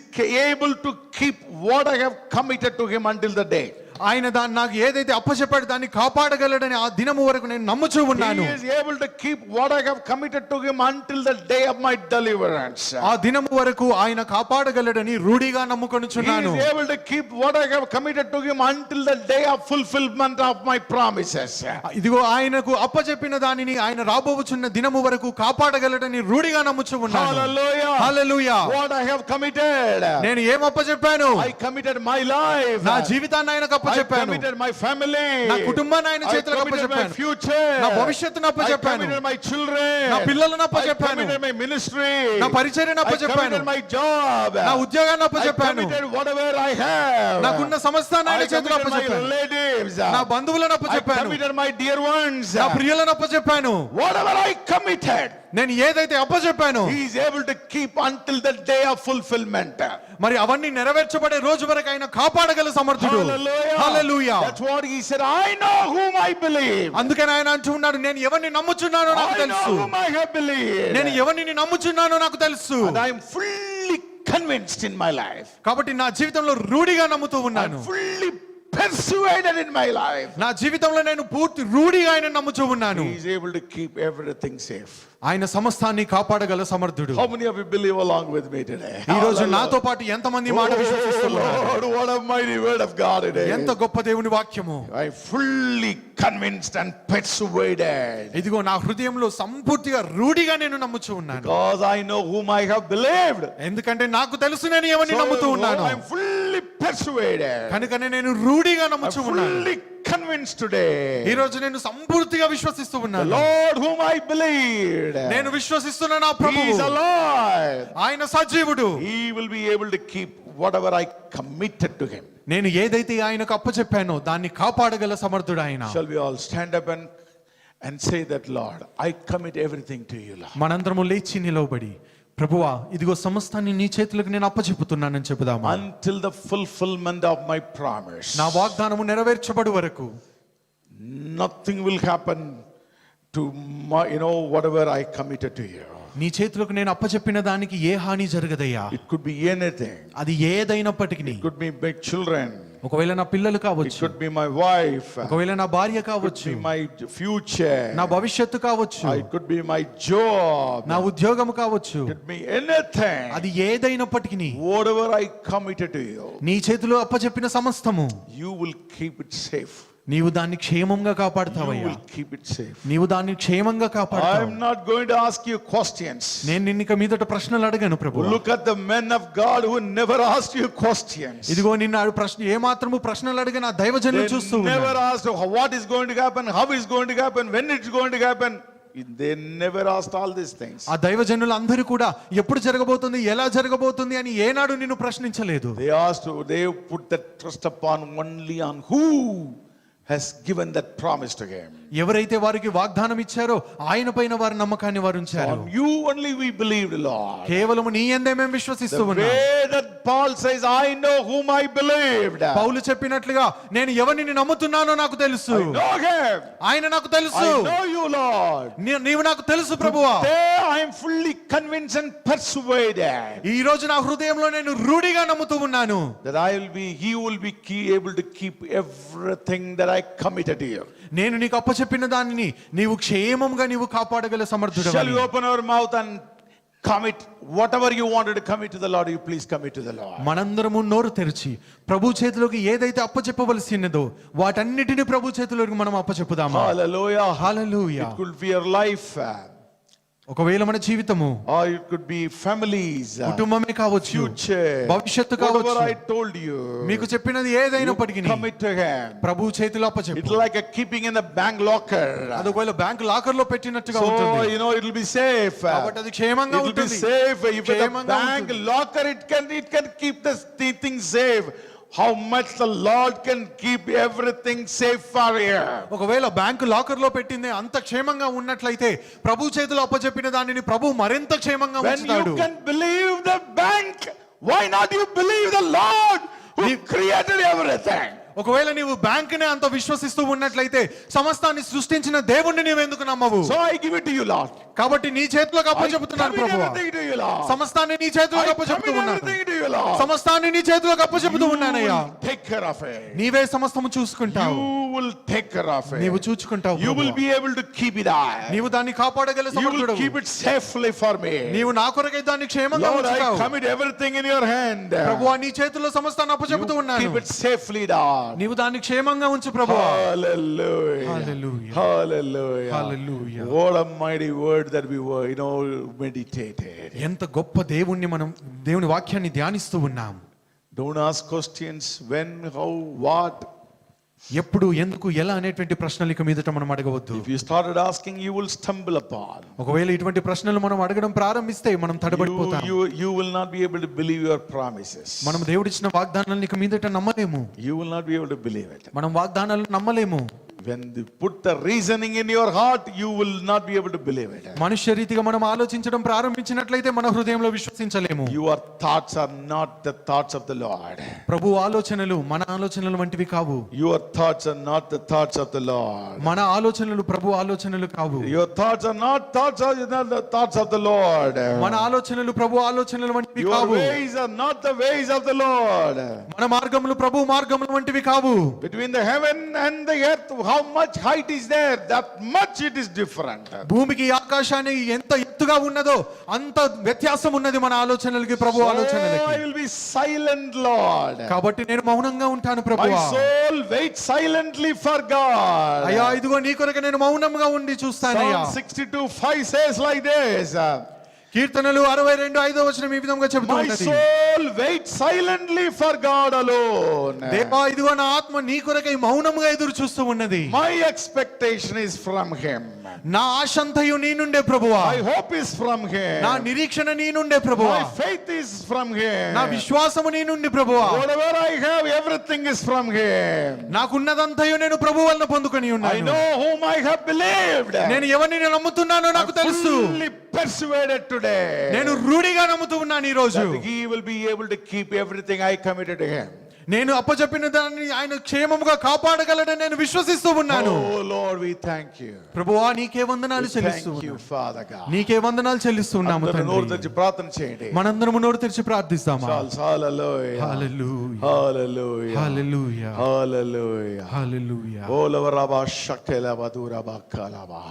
Speaker 1: able to keep what I have committed to him until the day.
Speaker 2: ఆయన దాన్ని నాకు ఏదైతే అప్పచెప్పాడు దాన్ని కాపాడగలడని ఆ దినము వరకు నేను నమ్ముచూ ఉన్నాను.
Speaker 1: He is able to keep what I have committed to him until the day of my deliverance.
Speaker 2: ఆ దినము వరకు ఆయన కాపాడగలడని రూఢిగా
Speaker 1: He
Speaker 2: నమ్ముకొనుచున్నాను.
Speaker 1: is able to keep what I have committed to him until the day of fulfillment of my promises.
Speaker 2: ఇదిగో ఆయనకు అప్పచెప్పిన దానిని ఆయన రాబోవుచున్న దినము వరకు కాపాడగలడని రూఢిగా నమ్ముచూ ఉన్నాను.
Speaker 1: Hallelujah.
Speaker 2: Hallelujah.
Speaker 1: What I have committed.
Speaker 2: నేను ఏం అప్పచెప్పాను?
Speaker 1: I committed my life.
Speaker 2: నా జీవితాన్ని ఆయనకు
Speaker 1: I
Speaker 2: అప్పచెప్పాను.
Speaker 1: committed my family.
Speaker 2: నా కుటుంబాన్ని ఆయన
Speaker 1: I
Speaker 2: చేతులకు
Speaker 1: committed my
Speaker 2: అప్పచెప్పాను.
Speaker 1: future.
Speaker 2: నా భవిష్యత్తును
Speaker 1: I
Speaker 2: అప్పచెప్పాను.
Speaker 1: committed my children.
Speaker 2: నా పిల్లలను
Speaker 1: I
Speaker 2: అప్పచెప్పాను.
Speaker 1: committed my ministry.
Speaker 2: నా పరిచర్యను
Speaker 1: I
Speaker 2: అప్పచెప్పాను.
Speaker 1: committed my job.
Speaker 2: నా ఉద్యోగాన్ని
Speaker 1: I
Speaker 2: అప్పచెప్పాను.
Speaker 1: committed whatever I have.
Speaker 2: నాకున్న సమస్తాన్ని
Speaker 1: I
Speaker 2: ఆయన చేతులకు
Speaker 1: committed my
Speaker 2: అప్పచెప్పాను.
Speaker 1: relatives.
Speaker 2: నా బంధువులను
Speaker 1: I
Speaker 2: అప్పచెప్పాను.
Speaker 1: committed my dear ones.
Speaker 2: నా ప్రియులను అప్పచెప్పాను.
Speaker 1: Whatever I committed,
Speaker 2: నేను ఏదైతే అప్పచెప్పాను
Speaker 1: he is able to keep until the day of fulfillment.
Speaker 2: మరి అవన్నీ నెరవేర్చబడే రోజు వరకు ఆయన కాపాడగల సమర్థుడు.
Speaker 1: Hallelujah.
Speaker 2: Hallelujah.
Speaker 1: That's what he said. I know whom I believe.
Speaker 2: అందుకని ఆయన అంటూ ఉన్నాడు, నేను ఎవరిని నమ్ముచున్నానో నాకు
Speaker 1: I know
Speaker 2: తెలుసు.
Speaker 1: whom I have believed.
Speaker 2: నేను ఎవరిని నమ్ముచున్నానో నాకు తెలుసు.
Speaker 1: And I am fully convinced in my life.
Speaker 2: కాబట్టి నా జీవితంలో రూఢిగా నమ్ముతూ
Speaker 1: I
Speaker 2: ఉన్నాను.
Speaker 1: am fully persuaded in my life.
Speaker 2: నా జీవితంలో నేను పూర్తి రూఢిగా ఆయన నమ్ముచూ ఉన్నాను.
Speaker 1: He is able to keep everything safe.
Speaker 2: ఆయన సమస్తాన్ని కాపాడగల సమర్థుడు.
Speaker 1: How many of you believe along with me today?
Speaker 2: ఈ రోజు నాతో పాటు ఎంతమంది మాట విశ్వసిస్తున్నారు?
Speaker 1: Lord, what a mighty word of God today.
Speaker 2: ఎంత గొప్ప దేవుని వాక్యము.
Speaker 1: I am fully convinced and persuaded.
Speaker 2: ఇదిగో నా హృదయంలో సంపూర్తిగా రూఢిగా నేను నమ్ముచూ ఉన్నాను.
Speaker 1: Because I know whom I have believed.
Speaker 2: ఎందుకంటే నాకు తెలుసు నేను ఎవరిని నమ్ముతూ ఉన్నాను.
Speaker 1: I am fully persuaded.
Speaker 2: కనుకనే నేను రూఢిగా
Speaker 1: I
Speaker 2: నమ్ముచూ
Speaker 1: am
Speaker 2: ఉన్నాను.
Speaker 1: fully convinced today.
Speaker 2: ఈ రోజు నేను సంపూర్తిగా విశ్వసిస్తూ
Speaker 1: The
Speaker 2: ఉన్నాను.
Speaker 1: Lord whom I believed.
Speaker 2: నేను విశ్వసిస్తున్న నా
Speaker 1: He
Speaker 2: ప్రభువు
Speaker 1: is alive.
Speaker 2: ఆయన సజీవుడు.
Speaker 1: He will be able to keep whatever I committed to him.
Speaker 2: నేను ఏదైతే ఆయనకు అప్పచెప్పానో దాన్ని కాపాడగల సమర్థుడు ఆయన.
Speaker 1: Shall we all stand up and say that, Lord, I commit everything to you, Lord.
Speaker 2: మనందరము లేచి నిలవబడి, ప్రభువా ఇదిగో సమస్తాన్ని నీ చేతులకు నేను అప్పచెప్పుతున్నానని చెబుదామా.
Speaker 1: Until the fulfillment of my promise.
Speaker 2: నా వాగ్దానము నెరవేర్చబడు వరకు
Speaker 1: Nothing will happen to my, whatever I committed to you.
Speaker 2: నీ చేతులకు నేను అప్పచెప్పిన దానికి ఏ హాని జరగదయ్యా.
Speaker 1: It could be anything.
Speaker 2: అది ఏదైనప్పటికీ,
Speaker 1: It could be my children.
Speaker 2: ఒకవేళ నా పిల్లలు
Speaker 1: It
Speaker 2: కావచ్చు,
Speaker 1: could be my wife. It
Speaker 2: ఒకవేళ నా భార్య
Speaker 1: could
Speaker 2: కావచ్చు,
Speaker 1: be my future.
Speaker 2: నా భవిష్యత్తు కావచ్చు,
Speaker 1: It could be my job.
Speaker 2: నా ఉద్యోగము కావచ్చు,
Speaker 1: It could be anything.
Speaker 2: అది ఏదైనప్పటికీ
Speaker 1: Whatever I committed to you,
Speaker 2: నీ చేతిలో అప్పచెప్పిన సమస్తము
Speaker 1: you will keep it safe.
Speaker 2: నీవు దాన్ని క్షేమంగా
Speaker 1: You
Speaker 2: కాపాడుతావయ్యా.
Speaker 1: will keep it safe.
Speaker 2: నీవు దాన్ని క్షేమంగా
Speaker 1: I
Speaker 2: కాపాడుతావు.
Speaker 1: am not going to ask you questions.
Speaker 2: నేను నిన్నిక మీదట ప్రశ్నలు అడగను ప్రభు.
Speaker 1: Look at the men of God who never asked you questions.
Speaker 2: ఇదిగో నిన్న ప్రశ్న ఏ మాత్రము ప్రశ్నలు అడిగిన ఆ దైవజనులు చూస్తూ
Speaker 1: They never
Speaker 2: ఉన్నారు.
Speaker 1: asked what is going to happen, how is going to happen, when it's going to happen. They never asked all these things.
Speaker 2: ఆ దైవజనులు అందరూ కూడా ఎప్పుడు జరగబోతుంది, ఎలా జరగబోతుంది అని ఏనాడు నిన్ను ప్రశ్నించలేదు.
Speaker 1: They put the trust upon only on who has given that promise to him.
Speaker 2: ఎవరైతే వారికి వాగ్దానం ఇచ్చారో ఆయన పైన వారి నమ్మకాన్ని వారు ఉంచారు.
Speaker 1: On you only we believed, Lord.
Speaker 2: కేవలం నీ యందే మేము విశ్వసిస్తూ
Speaker 1: The
Speaker 2: ఉన్నాం.
Speaker 1: way that Paul says, I know whom I believed.
Speaker 2: పౌలు చెప్పినట్లుగా నేను ఎవరిని నమ్ముతున్నానో నాకు తెలుసు.
Speaker 1: I know him.
Speaker 2: ఆయన నాకు తెలుసు.
Speaker 1: I know you, Lord.
Speaker 2: నీవు నాకు తెలుసు ప్రభువా.
Speaker 1: Today I am fully convinced and persuaded
Speaker 2: ఈ రోజు నా హృదయంలో నేను రూఢిగా నమ్ముతూ ఉన్నాను.
Speaker 1: that he will be able to keep everything that I committed to you.
Speaker 2: నేను నీకు అప్పచెప్పిన దానిని నీవు క్షేమంగా నీవు కాపాడగల సమర్థుడవు.
Speaker 1: Shall we open our mouth and commit whatever you wanted to commit to the Lord, you please commit to the Lord.
Speaker 2: మనందరము నోరు తెరిచి ప్రభు చేతిలోకి ఏదైతే అప్పచెప్పవలసినదో వాటన్నిటిని ప్రభు చేతిలోకి మనం అప్పచెప్పుదామా.
Speaker 1: Hallelujah.
Speaker 2: Hallelujah.
Speaker 1: It could be your life,
Speaker 2: ఒకవేళ మన జీవితము,
Speaker 1: or it could be families,
Speaker 2: కుటుంబమే కావచ్చు,
Speaker 1: future,
Speaker 2: భవిష్యత్తు
Speaker 1: whatever
Speaker 2: కావచ్చు.
Speaker 1: I told you,
Speaker 2: మీకు చెప్పినది ఏదైనప్పటికీ
Speaker 1: commit to Him.
Speaker 2: ప్రభు చేతిలో
Speaker 1: It's
Speaker 2: అప్పచెప్పు.
Speaker 1: like a keeping in the bank locker.
Speaker 2: అది ఒకవేళ బ్యాంక్ లాకర్ లో పెట్టినట్టుగా
Speaker 1: So,
Speaker 2: ఉంటుంది.
Speaker 1: it will be safe.
Speaker 2: కాబట్టి అది క్షేమంగా
Speaker 1: It will be
Speaker 2: ఉంటుంది.
Speaker 1: safe. If the
Speaker 2: క్షేమంగా
Speaker 1: bank
Speaker 2: ఉంటుంది.
Speaker 1: locker, it can keep the things safe. How much the Lord can keep everything safe for you.
Speaker 2: ఒకవేళ బ్యాంకు లాకర్ లో పెట్టింది అంత క్షేమంగా ఉన్నట్లయితే ప్రభు చేతిలో అప్పచెప్పిన దానిని ప్రభు మరింత క్షేమంగా
Speaker 1: When
Speaker 2: ఉంచుతాడు.
Speaker 1: you can believe the bank, why not you believe the Lord who created everything?
Speaker 2: ఒకవేళ నీవు బ్యాంకునే అంత విశ్వసిస్తూ ఉన్నట్లయితే సమస్తాన్ని సృష్టించిన దేవుణ్ణి నీవు ఎందుకు నమ్మవు?
Speaker 1: So I give it to you, Lord.
Speaker 2: కాబట్టి నీ చేతిలోకి
Speaker 1: I
Speaker 2: అప్పచెపుతున్నాను
Speaker 1: commit
Speaker 2: ప్రభువా.
Speaker 1: everything to you, Lord.
Speaker 2: సమస్తాన్ని నీ చేతిలోకి
Speaker 1: I
Speaker 2: అప్పచెపుతూ
Speaker 1: commit
Speaker 2: ఉన్నాను.
Speaker 1: everything to you, Lord.
Speaker 2: సమస్తాన్ని నీ చేతిలోకి అప్పచెపుతూ
Speaker 1: You
Speaker 2: ఉన్నానయ్యా.
Speaker 1: will take care of it.
Speaker 2: నీవే సమస్తము చూసుకుంటావు.
Speaker 1: You will take care of
Speaker 2: నీవు
Speaker 1: it.
Speaker 2: చూసుకుంటావు
Speaker 1: You will
Speaker 2: ప్రభువా.
Speaker 1: be able to keep it alive.
Speaker 2: నీవు దాన్ని కాపాడగల
Speaker 1: You will
Speaker 2: సమర్థుడవు.
Speaker 1: keep it safely for me.
Speaker 2: నీవు నా కొరకై దాన్ని క్షేమంగా
Speaker 1: Lord, I
Speaker 2: ఉంచుతావు.
Speaker 1: commit everything in your hand.
Speaker 2: ప్రభువా నీ చేతిలో సమస్తాన్ని అప్పచెపుతూ
Speaker 1: You
Speaker 2: ఉన్నాను.
Speaker 1: keep it safely, Lord.
Speaker 2: నీవు దాన్ని క్షేమంగా ఉంచు ప్రభువా.
Speaker 1: Hallelujah.
Speaker 2: Hallelujah.
Speaker 1: Hallelujah.
Speaker 2: Hallelujah.
Speaker 1: What a mighty word that we were, meditated.
Speaker 2: ఎంత గొప్ప దేవుని వాక్యాన్ని ధ్యానిస్తూ ఉన్నాం.
Speaker 1: Don't ask questions when, how, what.
Speaker 2: ఎప్పుడు, ఎందుకు, ఎలా అనేటువంటి ప్రశ్నలు ఇక మీదట మనం అడగవద్దు.
Speaker 1: If you started asking, you will stumble upon.
Speaker 2: ఒకవేళ ఇటువంటి ప్రశ్నలు మనం అడగడం ప్రారంభిస్తే మనం తడబడిపోతాం.
Speaker 1: You will not be able to believe your promises.
Speaker 2: మనం దేవుడిచ్చిన వాగ్దానాలను ఇక మీదట నమ్మలేము.
Speaker 1: You will not be able to believe it.
Speaker 2: మనం వాగ్దానాలను నమ్మలేము.
Speaker 1: When you put the reasoning in your heart, you will not be able to believe it.
Speaker 2: మనుష్య రీతిగా మనం ఆలోచించడం ప్రారంభించినట్లయితే మన హృదయంలో విశ్వసించలేము.
Speaker 1: Your thoughts are not the thoughts of the Lord.
Speaker 2: ప్రభు ఆలోచనలు మన ఆలోచనలు వంటివి కావు.
Speaker 1: Your thoughts are not the thoughts of the Lord.
Speaker 2: మన ఆలోచనలు ప్రభు ఆలోచనలు కావు.
Speaker 1: Your thoughts are not the thoughts of the Lord.
Speaker 2: మన ఆలోచనలు ప్రభు ఆలోచనలు వంటివి
Speaker 1: Your
Speaker 2: కావు.
Speaker 1: ways are not the ways of the Lord.
Speaker 2: మన మార్గములు ప్రభు మార్గములు వంటివి కావు.
Speaker 1: Between the heaven and the earth, how much height is there? That much it is different.
Speaker 2: భూమికి ఆకాశానికి ఎంత ఎత్తుగా ఉన్నదో అంత వ్యత్యాసం ఉన్నది మన ఆలోచనలకి ప్రభు
Speaker 1: So I
Speaker 2: ఆలోచనలకి.
Speaker 1: will be silent, Lord.
Speaker 2: కాబట్టి నేను మౌనంగా ఉంటాను
Speaker 1: My
Speaker 2: ప్రభువా.
Speaker 1: soul waits silently for God.
Speaker 2: అయ్యా ఇదిగో నీ కొరకు నేను మౌనంగా ఉండి చూస్తానయ్యా.
Speaker 1: Psalm 62:5 says like this.
Speaker 2: కీర్తనలు 62:5 ఈ విధంగా చెబుతూ
Speaker 1: My
Speaker 2: ఉన్నది.
Speaker 1: soul waits silently for God alone.
Speaker 2: దేవా ఇదిగో నా ఆత్మ నీ కొరకై మౌనంగా ఎదురు చూస్తూ ఉన్నది.
Speaker 1: My expectation is from Him.
Speaker 2: నా ఆశంతయు నీ నుండే ప్రభువా.
Speaker 1: My hope is from Him.
Speaker 2: నా నిరీక్షణ నీ నుండే ప్రభువా.
Speaker 1: My faith is from Him.
Speaker 2: నా విశ్వాసము నీ నుండి ప్రభువా.
Speaker 1: Whatever I have, everything is from Him.
Speaker 2: నాకున్నదంతయు నేను ప్రభు వలన పొందుకొని
Speaker 1: I
Speaker 2: ఉన్నాను.
Speaker 1: know whom I have believed.
Speaker 2: నేను ఎవరిని నమ్ముతున్నానో నాకు తెలుసు.
Speaker 1: Fully persuaded today
Speaker 2: నేను రూఢిగా నమ్ముతూ ఉన్నాను ఈ రోజు.
Speaker 1: that He will be able to keep everything I committed to Him.
Speaker 2: నేను అప్పచెప్పిన దాన్ని ఆయన క్షేమముగా కాపాడగలడని నేను విశ్వసిస్తూ ఉన్నాను.
Speaker 1: Oh Lord, we thank you.
Speaker 2: ప్రభువా నీకే వందనాలు చెల్లిస్తూ
Speaker 1: Thank you,
Speaker 2: ఉన్నాను.
Speaker 1: Father God.
Speaker 2: నీకే వందనాలు చెల్లిస్తున్నాము
Speaker 1: అందరూ నోరు
Speaker 2: తండ్రి.
Speaker 1: తెరిచి ప్రార్థన చేయండి.
Speaker 2: మనందరము నోరు తెరిచి ప్రార్థిస్తామా?
Speaker 1: Hallelujah.
Speaker 2: Hallelujah.
Speaker 1: Hallelujah.
Speaker 2: Hallelujah.
Speaker 1: Hallelujah.
Speaker 2: Hallelujah.
Speaker 1: Oh Lavaraba Shakela Baduraba Kalaba.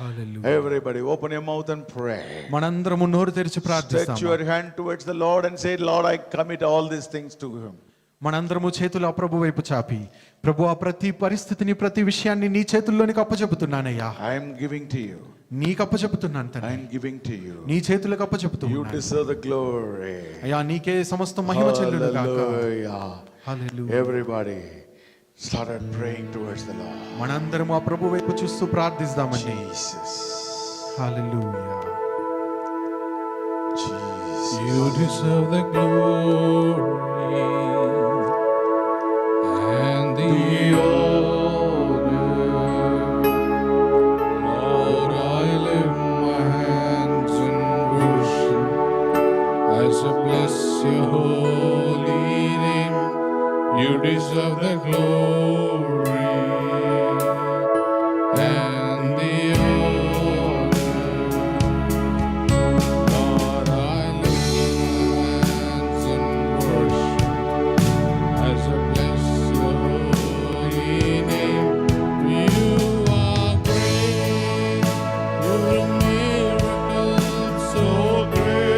Speaker 2: Hallelujah.
Speaker 1: Everybody open your mouth and pray.
Speaker 2: మనందరము నోరు తెరిచి
Speaker 1: Stretch
Speaker 2: ప్రార్థిస్తామా?
Speaker 1: your hand towards the Lord and say, Lord, I commit all these things to Him.
Speaker 2: మనందరము చేతులు ఆ ప్రభు వైపు చాపి ప్రభువా ప్రతి పరిస్థితిని ప్రతి విషయాన్ని నీ చేతుల్లోనికి అప్పచెపుతున్నానయ్యా.
Speaker 1: I am giving to you.
Speaker 2: నీకు అప్పచెపుతున్నాను
Speaker 1: I
Speaker 2: తండ్రి.
Speaker 1: am giving to you.
Speaker 2: నీ చేతులకు అప్పచెపుతూ
Speaker 1: You
Speaker 2: ఉన్నాను.
Speaker 1: deserve the glory.
Speaker 2: అయ్యా నీకే సమస్త మహిమ చెల్లును గాక.
Speaker 1: Hallelujah.
Speaker 2: Hallelujah.
Speaker 1: Everybody started praying towards the Lord.
Speaker 2: మనందరము ఆ ప్రభు వైపు చూస్తూ ప్రార్థిస్తామండి.
Speaker 1: Jesus.
Speaker 2: Hallelujah.
Speaker 1: Jesus.
Speaker 3: You deserve the glory and the honor. Lord, I lift my hands in worship as I bless your holy name. You deserve the glory and the honor. Lord, I lift my hands in worship as I bless your holy name. You are great, you're a miracle so great.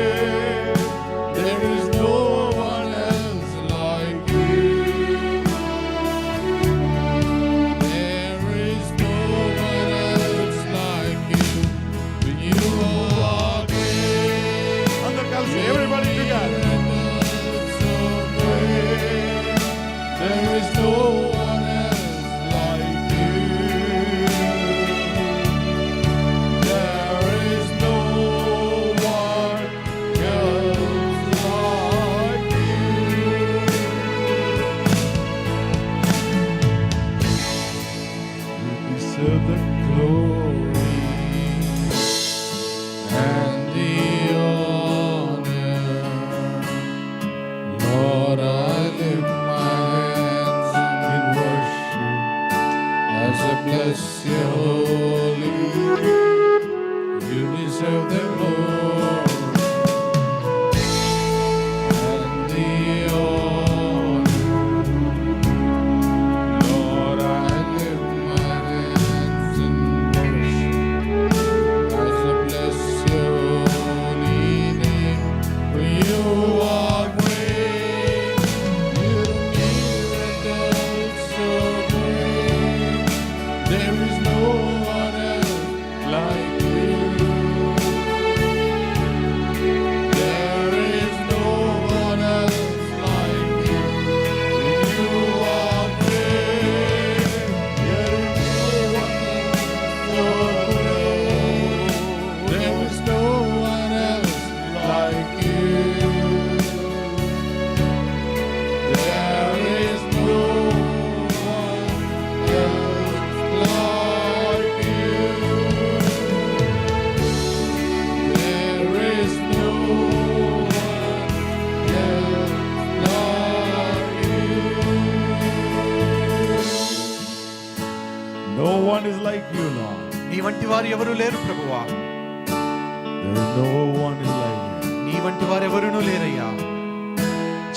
Speaker 1: like you, Lord.
Speaker 2: నీ వంటి వారు ఎవరు లేరు ప్రభువా.
Speaker 1: There is no one like you.
Speaker 2: నీ వంటి వారు ఎవరునూ లేరయ్యా.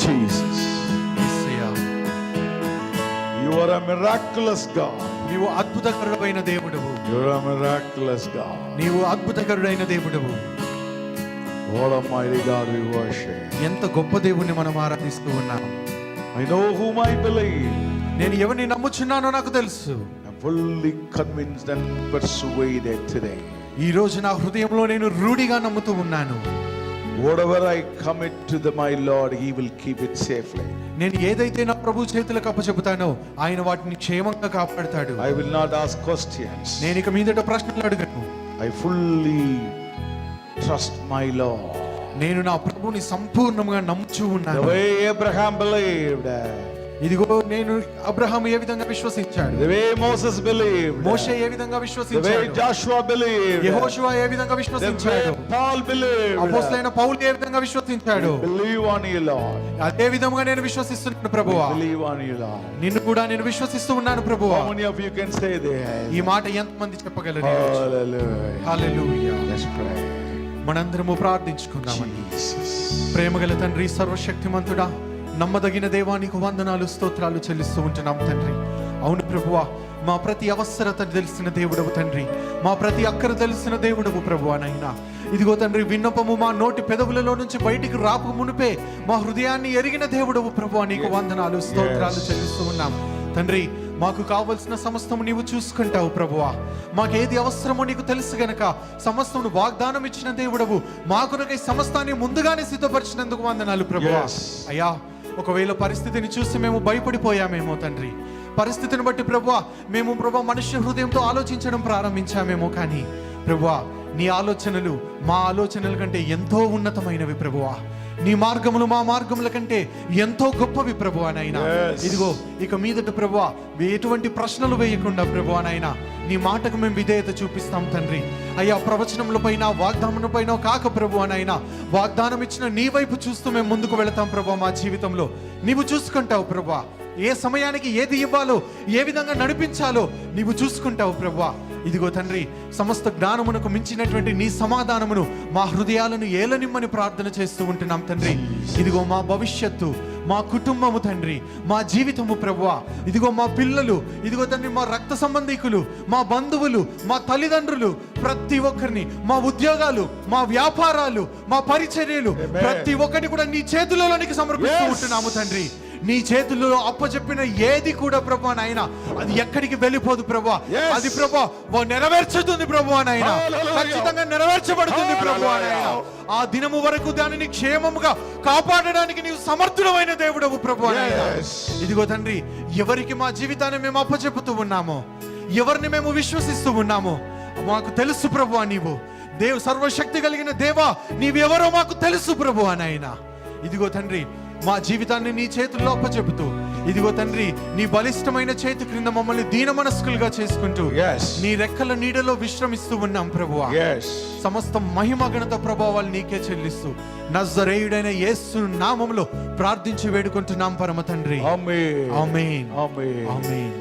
Speaker 1: Jesus,
Speaker 2: Yesayya,
Speaker 1: you are a miraculous God.
Speaker 2: నీవు అద్భుతకరుడైన దేవుడవు.
Speaker 1: You are a miraculous God.
Speaker 2: నీవు అద్భుతకరుడైన దేవుడవు.
Speaker 1: What a mighty God we worship.
Speaker 2: ఎంత గొప్ప దేవుణ్ణి మనం ఆరాధిస్తూ ఉన్నాం.
Speaker 1: I know whom I believe.
Speaker 2: నేను ఎవరిని నమ్ముచున్నానో నాకు తెలుసు.
Speaker 1: I'm fully convinced and persuaded today.
Speaker 2: ఈ రోజు నా హృదయంలో నేను రూఢిగా నమ్ముతూ ఉన్నాను.
Speaker 1: Whatever I commit to my Lord, He will keep it safely.
Speaker 2: నేను ఏదైతే నా ప్రభు చేతులకు అప్పచెబుతానో ఆయన వాటిని క్షేమంగా కాపాడతాడు.
Speaker 1: I will not ask questions.
Speaker 2: నేను ఇక మీదట ప్రశ్నలు అడగను.
Speaker 1: I fully trust my Lord.
Speaker 2: నేను నా ప్రభువుని సంపూర్ణంగా నమ్ముచూ
Speaker 1: The
Speaker 2: ఉన్నాను.
Speaker 1: way Abraham believed,
Speaker 2: ఇదిగో నేను అబ్రహాము ఏ విధంగా విశ్వసించాడు,
Speaker 1: the way Moses believed,
Speaker 2: మోషే ఏ విధంగా
Speaker 1: the way
Speaker 2: విశ్వసించాడు,
Speaker 1: Joshua believed,
Speaker 2: యెహోషువ ఏ విధంగా
Speaker 1: the
Speaker 2: విశ్వసించాడు,
Speaker 1: way Paul believed.
Speaker 2: అపోస్తలుడైన పౌలు ఏ విధంగా విశ్వసించాడు,
Speaker 1: Believe on you, Lord.
Speaker 2: అదే విధంగా నేను విశ్వసిస్తున్నాను ప్రభువా.
Speaker 1: Believe on you, Lord.
Speaker 2: నిన్ను కూడా నేను విశ్వసిస్తూ ఉన్నాను ప్రభువా.
Speaker 1: How many of you can say that?
Speaker 2: ఈ మాట ఎంతమంది చెప్పగలరు? ఈ రోజు?
Speaker 1: Hallelujah.
Speaker 2: హల్లెలూయా.
Speaker 1: Let's pray.
Speaker 2: మనందరము ప్రార్థించుకుందామని.
Speaker 1: Jesus.
Speaker 2: ప్రేమగల తండ్రి, సర్వశక్తిమంతుడా, నమ్మదగిన దేవా, నీకు వందనాలు స్తోత్రాలు చెల్లిస్తూ ఉంటున్నాం తండ్రి. అవును ప్రభువా, మా ప్రతి అవసరత తెలిసిన దేవుడవు తండ్రి, మా ప్రతి అక్కర తెలిసిన దేవుడవు ప్రభువా. నైనా ఇదిగో తండ్రి, విన్నపము మా నోటి పెదవులలో నుంచి బయటికి రాక మునిపే మా హృదయాన్ని ఎరిగిన దేవుడవు ప్రభువా. నీకు వందనాలు స్తోత్రాలు చెల్లిస్తూ ఉన్నాం తండ్రి. మాకు కావలసిన సమస్తము నీవు చూసుకుంటావు ప్రభువా. మాకేది అవసరమో నీకు తెలుసు గనక సమస్తమును వాగ్దానం ఇచ్చిన దేవుడవు. మాకునకై సమస్తాన్ని ముందుగానే సిద్ధపరిచినందుకు వందనాలు ప్రభువా.
Speaker 1: Yes.
Speaker 2: అయ్యా, ఒకవేళ పరిస్థితిని చూసి మేము భయపడిపోయామేమో తండ్రి, పరిస్థితిని బట్టి ప్రభువా మేము ప్రభువా మనుష్య హృదయంతో ఆలోచించడం ప్రారంభించామేమో, కానీ ప్రభువా నీ ఆలోచనలు మా ఆలోచనల కంటే ఎంతో ఉన్నతమైనవి ప్రభువా. నీ మార్గములు మా మార్గముల కంటే ఎంతో గొప్పవి ప్రభువా. నైనా
Speaker 1: Yes.
Speaker 2: ఇదిగో ఇక మీదట ప్రభువా ఎటువంటి ప్రశ్నలు వేయకుండా ప్రభువా నైనా నీ మాటకు మేము విధేయత చూపిస్తాం తండ్రి. అయ్యా, ప్రవచనముల పైన వాగ్దానముల పైన కాక ప్రభువా నైనా వాగ్దానం ఇచ్చిన నీ వైపు చూస్తూ మేము ముందుకు వెళతాం ప్రభువా. మా జీవితంలో నీవు చూసుకుంటావు ప్రభువా. ఏ సమయానికి ఏది ఇవ్వాలో, ఏ విధంగా నడిపించాలో నీవు చూసుకుంటావు ప్రభువా. ఇదిగో తండ్రి, సమస్త జ్ఞానమునకు మించినటువంటి నీ సమాధానమును మా హృదయాలను ఏలనిమ్మని ప్రార్థన చేస్తూ ఉంటున్నాం తండ్రి. ఇదిగో మా భవిష్యత్తు, మా కుటుంబము తండ్రి, మా జీవితము ప్రభువా, ఇదిగో మా పిల్లలు, ఇదిగో తండ్రి మా రక్త సంబంధికులు, మా బంధువులు, మా తల్లిదండ్రులు, ప్రతి ఒక్కరిని, మా ఉద్యోగాలు, మా వ్యాపారాలు, మా పరిచర్యలు, ప్రతి ఒక్కటి కూడా నీ చేతులలోనికి సమర్పిస్తూ ఉంటున్నాము తండ్రి. నీ చేతుల్లో అప్పచెప్పిన ఏది కూడా ప్రభువా నాయన అది ఎక్కడికి వెళ్ళిపోదు ప్రభువా.
Speaker 1: Yes.
Speaker 2: అది ప్రభువా నెరవేర్చుతుంది ప్రభువా నాయన,
Speaker 1: Hallelujah.
Speaker 2: ఖచ్చితంగా నెరవేర్చబడుతుంది ప్రభువా నాయన. ఆ దినము వరకు దానిని క్షేమముగా కాపాడడానికి నీవు సమర్థుడమైన దేవుడవు ప్రభువా నాయన.
Speaker 1: Yes.
Speaker 2: ఇదిగో తండ్రి, ఎవరికి మా జీవితాన్ని మేము అప్పచెప్పుతూ ఉన్నామో, ఎవరిని మేము విశ్వసిస్తూ ఉన్నామో మాకు తెలుసు ప్రభువా. నీవు సర్వశక్తి కలిగిన దేవా, నీవెవరో మాకు తెలుసు ప్రభువా నాయన. ఇదిగో తండ్రి, మా జీవితాన్ని నీ చేతుల్లో అప్పచెబుతూ, ఇదిగో తండ్రి నీ బలిష్టమైన చేతి క్రింద మమ్మల్ని దీన మనస్కులుగా చేసుకుంటూ
Speaker 1: Yes.
Speaker 2: నీ రెక్కల నీడలో విశ్రమిస్తూ ఉన్నాం ప్రభువా.
Speaker 1: Yes.
Speaker 2: సమస్త మహిమ ఘనత ప్రభావాలు నీకే చెల్లిస్తూ నజరేయుడైన యేసు నామములో ప్రార్థించి వేడుకుంటున్నాం పరమ తండ్రి.
Speaker 1: Amen.
Speaker 2: ఆమేన్.
Speaker 1: Amen.
Speaker 2: ఆమేన్.